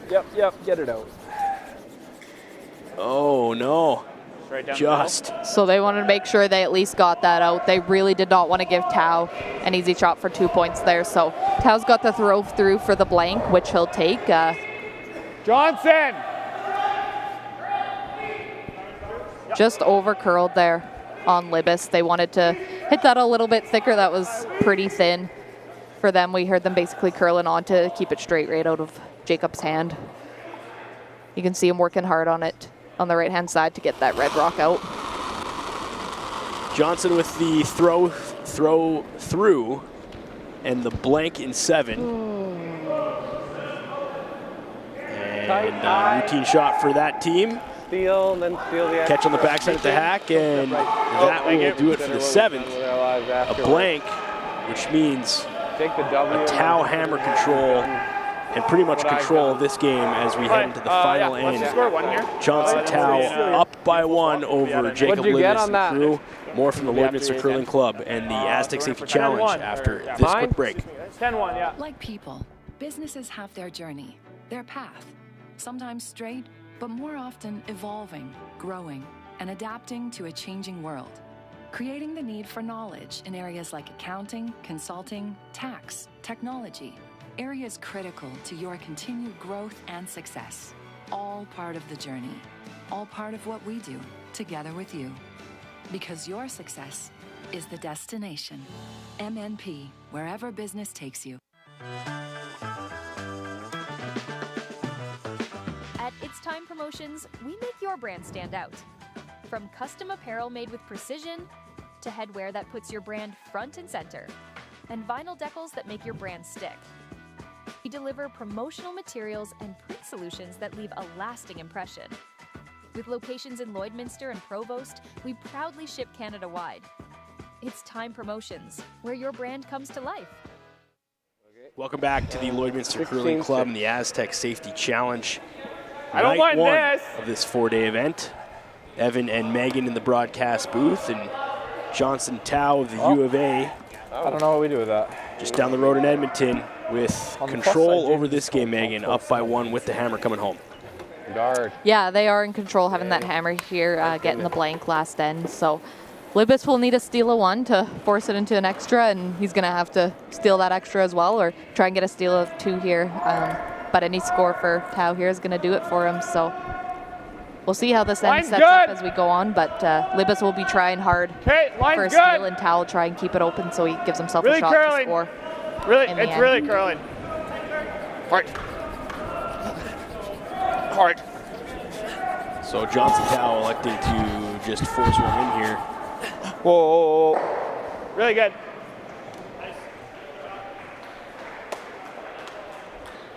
Yep, get it out. Oh no. Right down Just. So they wanted to make sure they at least got that out. They really did not want to give Tao an easy shot for 2 points there. So Tao's got the throw through for the blank, which he'll take. Johnson! Just over curled there on Libbus. They wanted to hit that a little bit thicker. That was pretty thin for them. We heard them basically curling on to keep it straight right out of Jacob's hand. You can see him working hard on it on the right-hand side to get that red rock out. Johnson with the throw through and the blank in 7. And routine shot for that team. Steal, and then steal the catch on the backside of the hack, and that will do it for the 7th. A blank, which means a Tao hammer control and pretty much control of this game as we head into the final end. Johnson Tao up by 1 over Jacob Libbus and crew. More from the Lloydminster Curling Club and the Astec Safety Challenge after this quick break. 10-1, yeah. Like people, businesses have their journey, their path, sometimes straight, but more often evolving, growing, and adapting to a changing world. Creating the need for knowledge in areas like accounting, consulting, tax, technology, areas critical to your continued growth and success. All part of the journey, all part of what we do together with you. Because your success is the destination. MNP, wherever business takes you. At It's Time Promotions, we make your brand stand out. From custom apparel made with precision, to headwear that puts your brand front and center, and vinyl decals that make your brand stick. We deliver promotional materials and print solutions that leave a lasting impression. With locations in Lloydminster and Provost, we proudly ship Canada-wide. It's Time Promotions, where your brand comes to life. Welcome back to the Lloydminster Curling Club and the Astec Safety Challenge. I don't Night mind one this. of this 4-day event. Evan and Megan in the broadcast booth, and Johnson Tao of the U of A. I don't know what we do with that. Just down the road in Edmonton with control over this game, Megan, up by 1 with the hammer coming home. Guard. Yeah, they are in control, having that hammer here, getting the blank last end. So Libbus will need to steal a 1 to force it into an extra, and he's going to have to steal that extra as well, or try and get a steal of 2 here. But any score for Tao here is going to do it for him. So we'll see how this end sets up as we go on, but Libbus will be trying hard for a steal, and Tao will try and keep it open so he gives himself a shot to score. Really, it's really curling. Hard. Hard. So Johnson Tao electing to just force one in here. Whoa. Really good. Nice.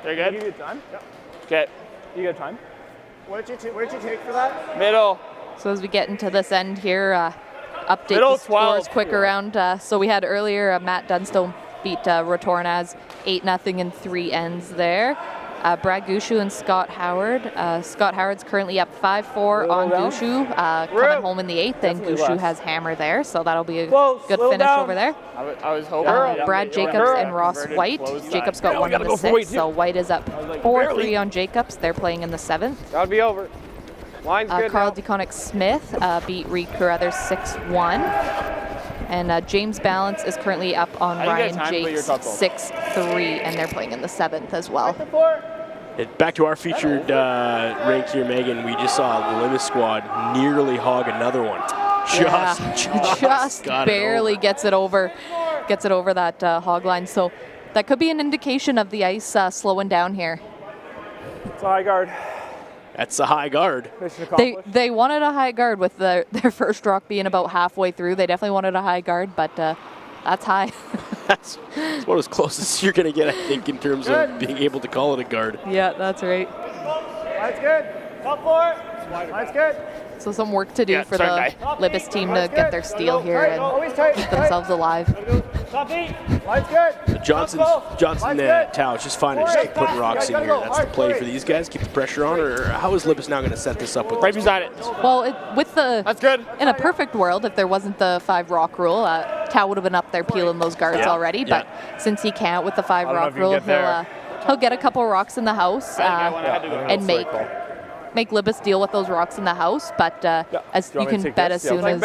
Very good. Did you get time? Yep. Okay. You got time? What did you take for that? Middle. So as we get into this end here, update Middle the scores 12. quick around. So we had earlier Matt Dunstone beat Rotornaz 8-0 in 3 ends there. Brad Gushu and Scott Howard. Scott Howard's currently up 5-4 on Gushu, coming home in the 8th, and Gushu has hammer there, so that'll be a good finish over there. I was hoping. Brad Jacobs and Ross White. Jacobs got one in the 6th, so White is up 4-3 on Jacobs. They're playing in the 7th. That'll be over. Line's good Carl now. DeConnick Smith beat Reed Carruthers 6-1. And James Balance is currently up on Ryan Jakes 6-3, and they're playing in the 7th as well. Back to our featured rank here, Megan. We just saw the Libbus squad nearly hog another one. Just barely gets it over that hog line. So that could be an indication of the ice slowing down here. It's a high guard. That's a high guard. They wanted a high guard with their first rock being about halfway through. They definitely wanted a high guard, but that's high. That's one as close as you're going to get, I think, in terms of being able to call it a guard. Yeah, that's right. That's good. Top 4. That's good. So some work to do for the Libbus team to get their steal here and keep themselves alive. That's good. Johnson and Tao just finding just keep putting rocks in here. That's the play for these guys. Keep the pressure on, or how is Libbus now going to set this up? With right beside it. Well, that's good. In a perfect world, if there wasn't the 5 rock rule, Tao would have been up there peeling those guards already. But since he can't with the 5 rock rule, he'll get a couple rocks in the house and make Libbus deal with those rocks in the house, but as you can bet, as soon as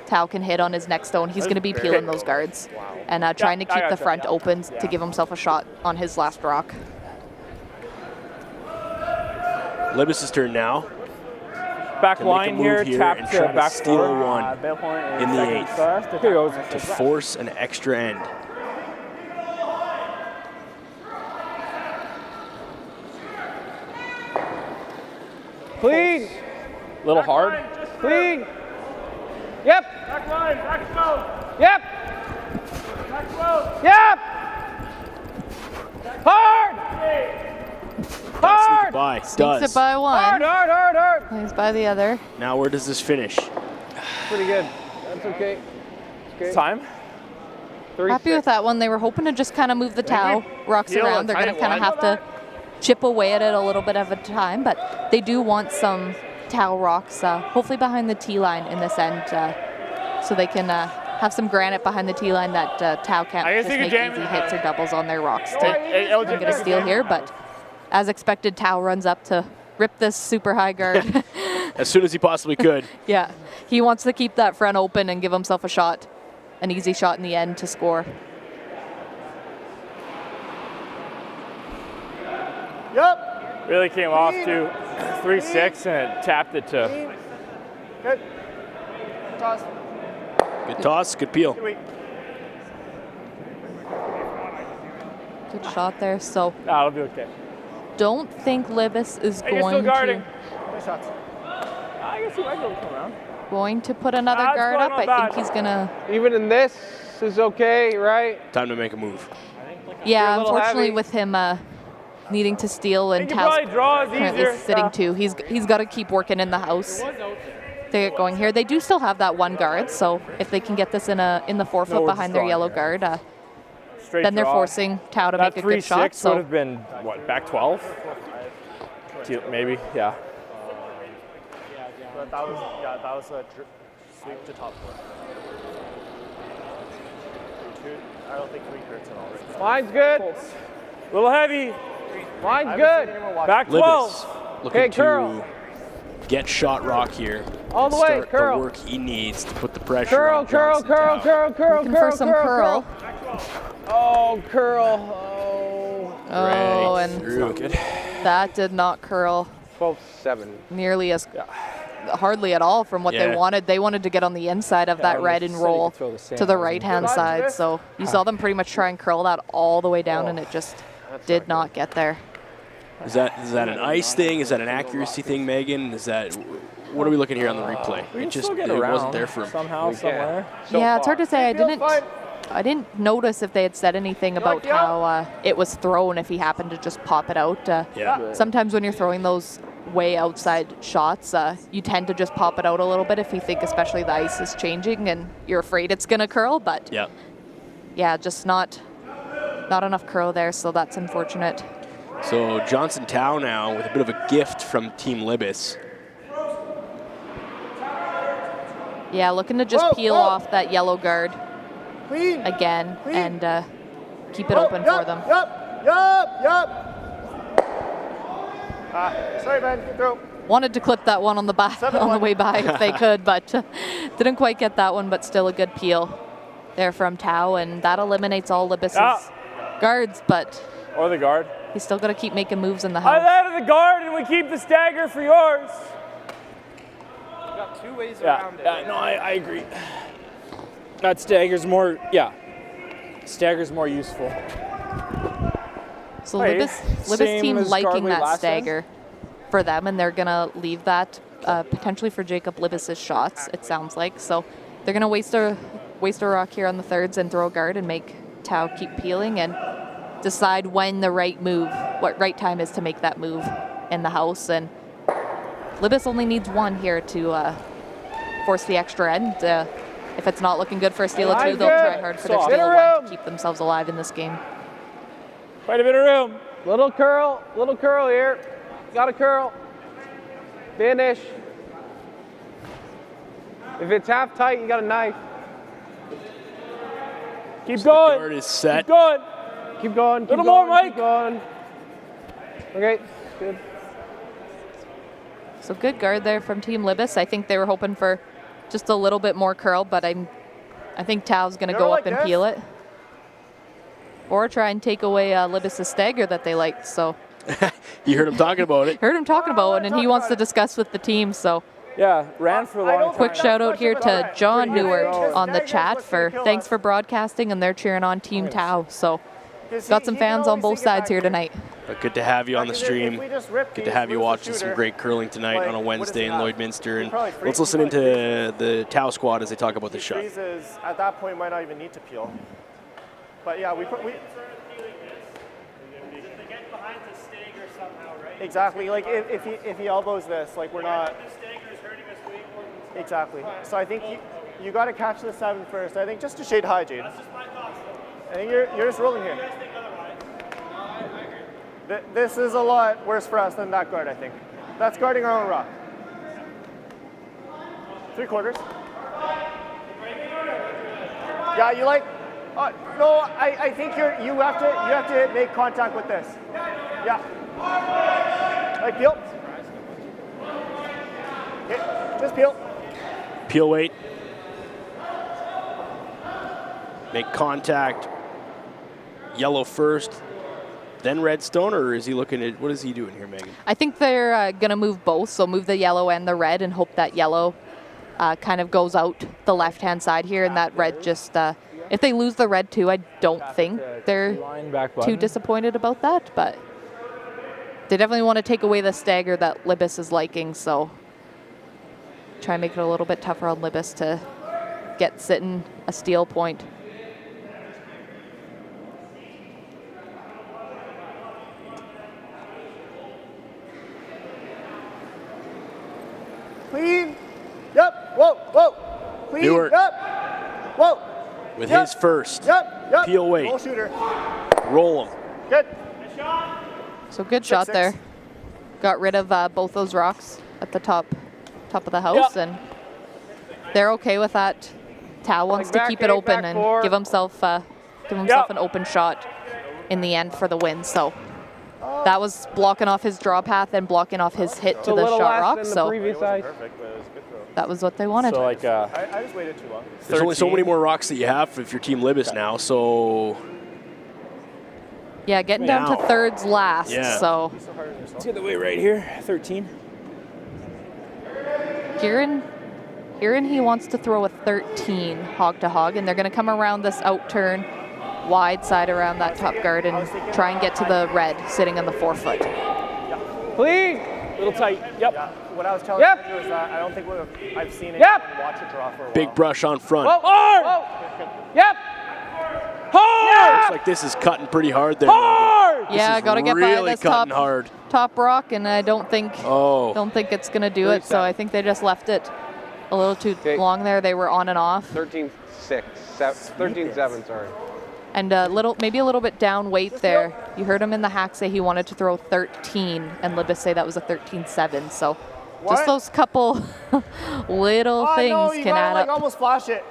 Tao can hit on his next stone, he's going to be peeling those guards and trying to keep the front open to give himself a shot on his last rock. Libbus' turn now. Back line here, tap and to try back to steal four. one in the 8th to force an extra end. Clean. Little hard. Clean. Yep. Back line. Back slow. Yep. Back slow. Yep. Hard. Hard. By. Sneaks it by one. Hard. Plays by the other. Now where does this finish? Pretty good. That's okay. Time. Happy with that one. They were hoping to just kind of move the Tao rocks around. They're going to kind of have to chip away at it a little bit of a time, but they do want some Tao rocks, hopefully behind the tee line in this end, so they can have some granite behind the tee line that Tao can't just make easy hits or doubles on their rocks to get a steal here. But as expected, Tao runs up to rip this super high guard. As soon as he possibly could. Yeah, he wants to keep that front open and give himself a shot, an easy shot in the end to score. Yep. Really came off to 3-6 and it tapped it to. Good. Toss. Good toss, good peel. Good shot there. So that'll be okay. Don't think Libbus is You're still guarding. Nice shots. I guess he might be able to come around. Going to put another guard up. I think he's gonna. Even in this is okay, right? Time to make a move. Yeah, unfortunately with him needing to steal and Tao's currently sitting too. He's got to keep working in the house to get going here. They do still have that one guard, so if they can get this in the forefoot behind their yellow guard, then they're forcing Tao to make a good shot. So would have been what, back 12? Maybe, yeah. But that was a sweep to top 4. I don't think 3 hurts at all. Line's good. A little heavy. Line's good. Back 12. Looking to get shot rock here. All the way, start curl. the work he needs to put the pressure on Curl. Looking for some curl. Oh, curl. Oh, and that did not curl. 12-7. Nearly as hardly at all from what they wanted. They wanted to get on the inside of that red and roll to the right-hand side. So you saw them pretty much try and curl that all the way down, and it just did not get there. Is that an ice thing? Is that an accuracy thing, Megan? Is that, what are we looking here on the replay? We It can just still get it around wasn't there for him. somehow, somewhere. Yeah, it's hard to say. I didn't notice if they had said anything about how it was thrown, if he happened to just pop it out. Yeah. Sometimes when you're throwing those way outside shots, you tend to just pop it out a little bit if you think especially the ice is changing and you're afraid it's going to curl. But yeah, just not enough curl there, so that's unfortunate. So Johnson Tao now with a bit of a gift from Team Libbus. Yeah, looking to just peel off that yellow guard again and keep it open for them. Sorry, man. Good throw. Wanted to clip that one on the back on the way by if they could, but didn't quite get that one. But still a good peel there from Tao, and that eliminates all Libbus's guards. But or the guard. He's still got to keep making moves in the I house. landed the guard, and we keep the stagger for yours. You got 2 ways around it. Yeah, no, I agree. That stagger's more, stagger's more useful. So Libbus team liking that stagger for them, and they're going to leave that potentially for Jacob Libbus's shots, it sounds like. So they're going to waste a rock here on the thirds and throw a guard and make Tao keep peeling and decide when the right time is to make that move in the house. And Libbus only needs one here to force the extra end. If it's not looking good for a steal of 2, they'll try hard for their steal of 1 to keep themselves alive in this game. Quite a bit of room. Little curl here. Got a curl. Finish. If it's half tight, you got a knife. Keep going. The guard is set. Keep going. Keep going. Keep Little going, more, Mike. Keep going. Okay, good. So good guard there from Team Libbus. I think they were hoping for just a little bit more curl, but I think Tao's going to go up and peel it. Or try and take away Libbus's stagger that they liked. So you heard him talking about it. Heard him talking about it, and he wants to discuss with the team. So yeah, ran for a long time. Quick shout out here to John Newart on the chat thanks for broadcasting, and they're cheering on Team Tao. So got some fans on both sides here tonight. But good to have you on the stream. Good to have you watching some great curling tonight on a Wednesday in Lloydminster. And let's listen into the Tao squad as they talk about the shot. Freezes, at that point, might not even need to peel. But yeah, we exactly. Like if he elbows this, like we're not. Exactly. So I think you got to catch the 7 first. I think just to shade high, Jade. I think you're just rolling here. This is a lot worse for us than that guard, I think. That's guarding our own rock. 3/4. Yeah, you like. No, I think you have to make contact with this. Yeah. Like peel. Okay, just peel. Peel weight. Make contact. Yellow first, then redstone, or is he looking at, what is he doing here, Megan? I think they're going to move both, so move the yellow and the red and hope that yellow kind of goes out the left-hand side here, and that red just, if they lose the red too, I don't think they're too disappointed about that, but they definitely want to take away the stagger that Libbus is liking, so try and make it a little bit tougher on Libbus to get sitting a steal point. Clean. Yep. Whoa. Clean. Newart. Yep. Whoa. With his first. Yep. Peel weight. Goal shooter. Roll him. Good. So good shot there. Got rid of both those rocks at the top of the house, and they're okay with that. Tao wants to keep it open and give himself an open shot in the end for the win. So that was blocking off his draw path and blocking off his hit to the shot rock. So that was what they wanted. So like, I just waited too long. There's only so many more rocks that you have if you're Team Libbus now, so. Yeah, getting down to thirds last, so. It's the other way right here, 13. Kieran, he wants to throw a 13 hog to hog, and they're going to come around this out turn wide side around that top guard and try and get to the red sitting on the forefoot. Clean. Little tight. Yep. Yeah. What I was telling you is that I don't think I've seen it watch it draw for a while. Big brush on front. Whoa. Hard. Whoa. Yep. Hard. Looks like this is cutting pretty hard there. Hard. Yeah, got to get really by this hard. top rock, and I don't think it's going to do it. So I think they just left it a little too long there. They were on and off. 13-6, 13-7, sorry. And maybe a little bit down weight there. You heard him in the hack say he wanted to throw 13, and Libbus say that was a 13-7. So just those couple little things can add up. Almost flash it.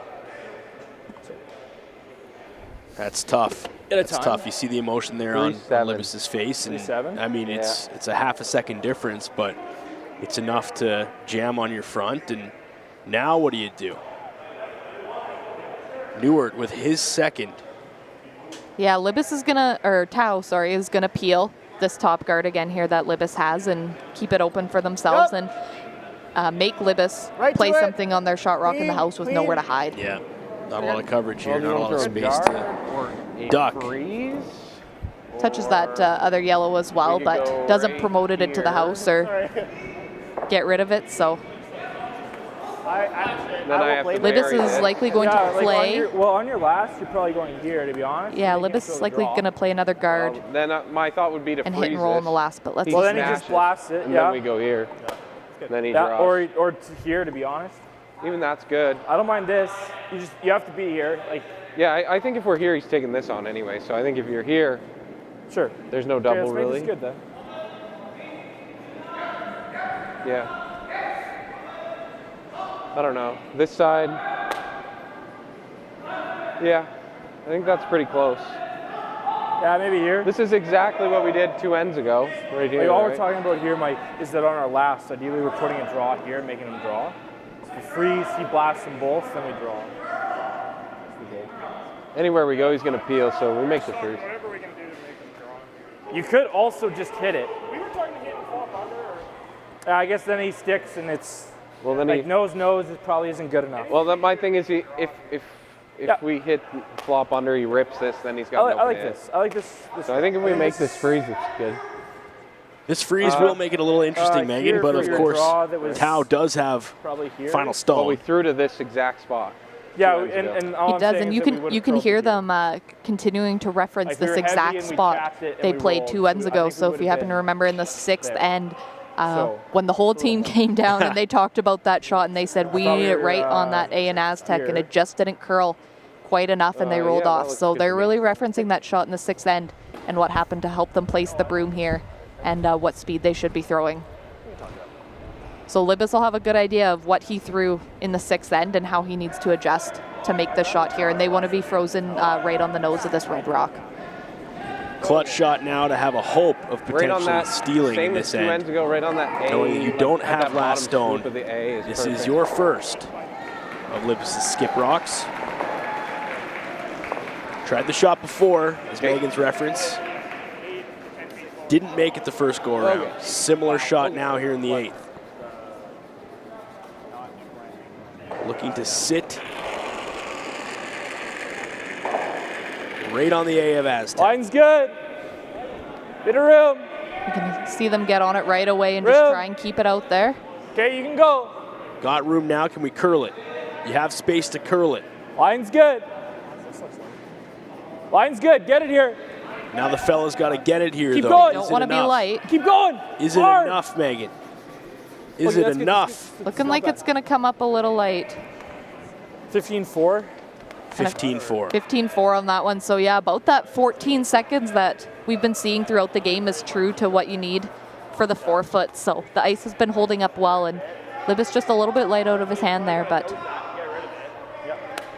That's tough. That's tough. You see the emotion there on Libbus's face, and 3-7. I mean it's a half a second difference, but it's enough to jam on your front. And now what do you do? Newart with his second. Yeah, Libbus is Tau is gonna peel this top guard again here that Libbus has and keep it open for themselves and make Libbus play something on their shot rock in the house with nowhere to hide. Yeah, not a lot of coverage here, not a lot of space to duck. Touches that other yellow as well, but doesn't promote it into the house or get rid of it, so. Libbus is likely going to play. On your last, you're probably going here, to be honest. Yeah, Libbus is likely going to play another guard. Then my thought would be to and freeze hit and roll in the last, but let's. Well, then he just blasts it. And then we go here. Then he draws. Or to here, to be honest. Even that's good. I don't mind this. You have to be here. Yeah, I think if we're here, he's taking this on anyway. So I think if you're here, sure. There's no double really. That's good then. Yeah. I don't know. This side. Yeah, I think that's pretty close. Yeah, maybe here. This is exactly what we did 2 ends ago, right here. All we're talking about here, Mike, is that on our last, ideally we're putting a draw here and making him draw. So if we freeze, he blasts them both, then we draw. Anywhere we go, he's going to peel, so we make the freeze. Whatever we can do to make him draw. You could also just hit it. We were talking to hit and flop under, or? I guess then he sticks and it's. Well, then nose, it probably isn't good enough. Well, my thing is, if we hit flop under, he rips this, then he's got no I like this. I like this. So I think if we make this freeze, it's good. This freeze will make it a little interesting, Megan, but of course, Tau does have final stone. Well, we threw to this exact spot. Yeah, and he does, and you can hear them continuing to reference this exact spot they played 2 ends ago. So if you happen to remember in the 6th end, when the whole team came down and they talked about that shot and they said, we need it right on that A in Astec, and it just didn't curl quite enough and they rolled off. So they're really referencing that shot in the 6th end and what happened to help them place the broom here and what speed they should be throwing. So Libbus will have a good idea of what he threw in the 6th end and how he needs to adjust to make the shot here, and they want to be frozen right on the nose of this red rock. Clutch shot now to have a hope of potentially stealing in this end. Ends ago, right on that A. Knowing you don't have last stone, this is your first of Libbus' skip rocks. Tried the shot before, as Megan's reference. Didn't make it the first go around. Similar shot now here in the 8th. Looking to sit right on the A of Astec. Line's good. Bit of room. You can see them get on it right away and just try and keep it out there. Okay, you can go. Got room now. Can we curl it? You have space to curl it. Line's good. Line's good. Get it here. Now the fella's got to get it here, Keep though. going. Don't want to be light. Keep going. Is it enough, Megan? Is it enough? Looking like it's going to come up a little light. 15-4. 15-4. 15-4 on that one. So yeah, about that 14 seconds that we've been seeing throughout the game is true to what you need for the 4-foot. So the ice has been holding up well, and Libbus just a little bit light out of his hand there, but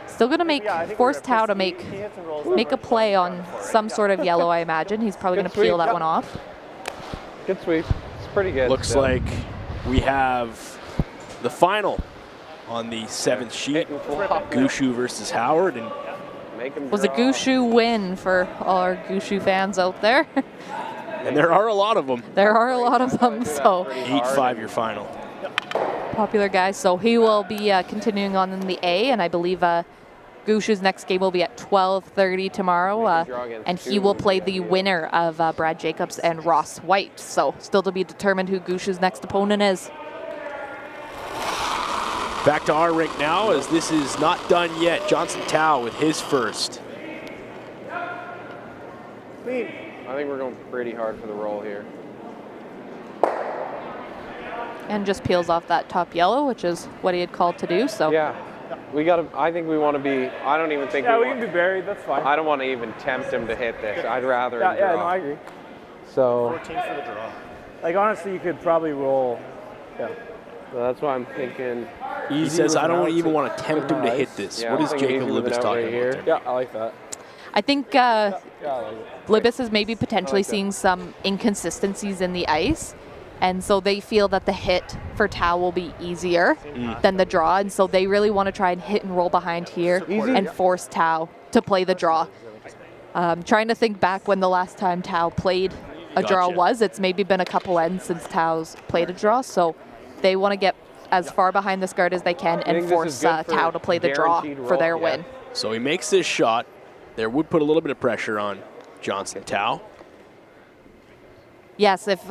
still going to force Tau to make a play on some sort of yellow, I imagine. He's probably going to peel that one off. Good sweep. It's pretty good. Looks like we have the final on the 7th sheet. Gushu versus Howard. And it was a Gushu win for all our Gushu fans out there. And there are a lot of them. There are a lot of them. So 8-5 your final. Popular guy. So he will be continuing on in the A, and I believe Gush's next game will be at 12:30 tomorrow, and he will play the winner of Brad Jacobs and Ross White. So still to be determined who Gush's next opponent is. Back to our rink now, as this is not done yet. Johnson Tao with his first. Clean. I think we're going pretty hard for the roll here. And just peels off that top yellow, which is what he had called to do. So yeah, we got to. I think we want to be. I don't even think. Yeah, we can be buried. That's fine. I don't want to even tempt him to hit this. I'd rather. Yeah, him draw. no, I agree. So 14 for the draw. Like honestly, you could probably roll. Yeah. So that's why I'm thinking. He says, I don't even want to tempt him to hit this. Yeah, what is Jacob Libbus talking here? about? Yeah, I like that. I think Libbus is maybe potentially seeing some inconsistencies in the ice. And so they feel that the hit for Tao will be easier than the draw. And so they really want to try and hit and roll behind here and force Tao to play the draw. Trying to think back when the last time Tao played a draw was. It's maybe been a couple ends since Tao's played a draw. So they want to get as far behind this guard as they can and force Tao to play the draw for their win. So he makes this shot. There would put a little bit of pressure on Johnson Tao. Yes, if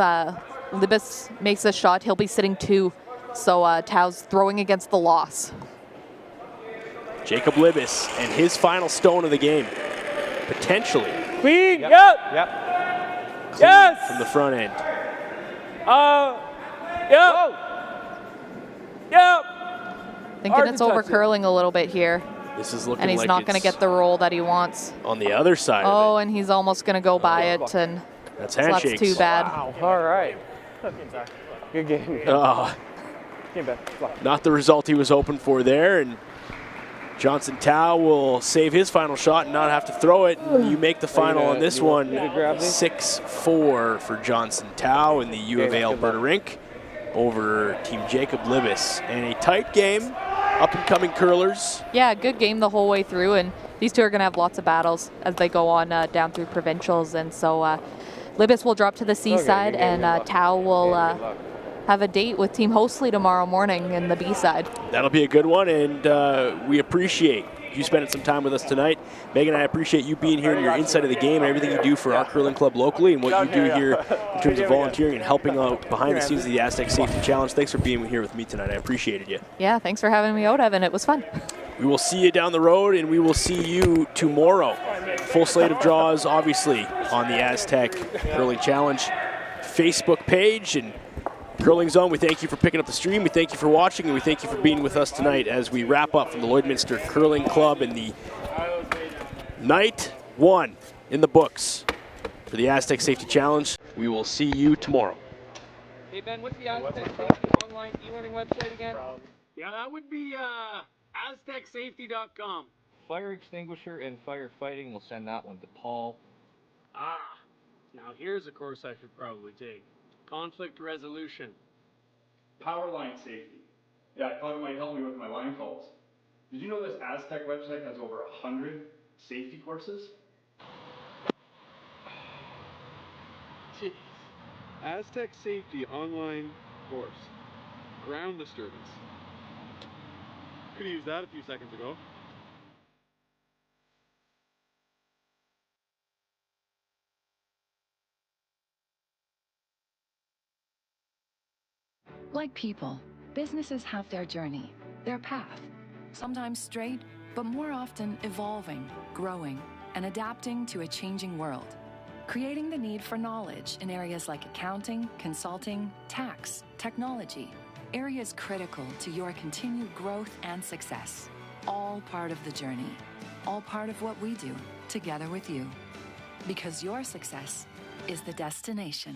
Libbus makes a shot, he'll be sitting 2. So Tao's throwing against the loss. Jacob Libbus and his final stone of the game. Potentially. Clean, yep. Yep. Yes! From the front end. Yep. Yep. Thinking it's over curling a little bit here. This is looking and he's like not going to get the roll that he wants. On the other side of it. And he's almost going to go by it. And that's so handshakes. that's too bad. Wow. All right. Good game. Not the result he was hoping for there. And Johnson Tao will save his final shot and not have to throw it. And you make the final on this one 6-4 for Johnson Tao in the U of A Alberta rink over Team Jacob Libbus. And a tight game, up-and-coming curlers. Yeah, good game the whole way through. And these two are going to have lots of battles as they go on down through provincials. And so Libbus will drop to the C side, and Tao will have a date with Team Hostley tomorrow morning in the B side. That'll be a good one, and we appreciate you spending some time with us tonight. Megan, I appreciate you being here and your insight of the game and everything you do for our curling club locally and what you do here in terms of volunteering and helping out behind the scenes of the Astec Safety Challenge. Thanks for being here with me tonight. I appreciated you. Yeah, thanks for having me out, Evan. It was fun. We will see you down the road, and we will see you tomorrow. Full slate of draws, obviously, on the Astec Curling Challenge Facebook page. And Curling Zone, we thank you for picking up the stream. We thank you for watching, and we thank you for being with us tonight as we wrap up from the Lloydminster Curling Club in the night 1 in the books for the Astec Safety Challenge. We will see you tomorrow. Hey Ben, what's the Astec Safety online e-learning website again? Yeah, that would be AstecSafety.com. Fire extinguisher and firefighting, we'll send that one to Paul. Now here's a course I should probably take. Conflict resolution. Power line safety. Yeah, I thought it might help me with my line calls. Did you know this Astec website has over 100 safety courses? Jeez. Astec Safety online course. Ground disturbance. Could have used that a few seconds ago. Like people, businesses have their journey, their path, sometimes straight, but more often evolving, growing, and adapting to a changing world, creating the need for knowledge in areas like accounting, consulting, tax, technology, areas critical to your continued growth and success. All part of the journey, all part of what we do together with you. Because your success is the destination.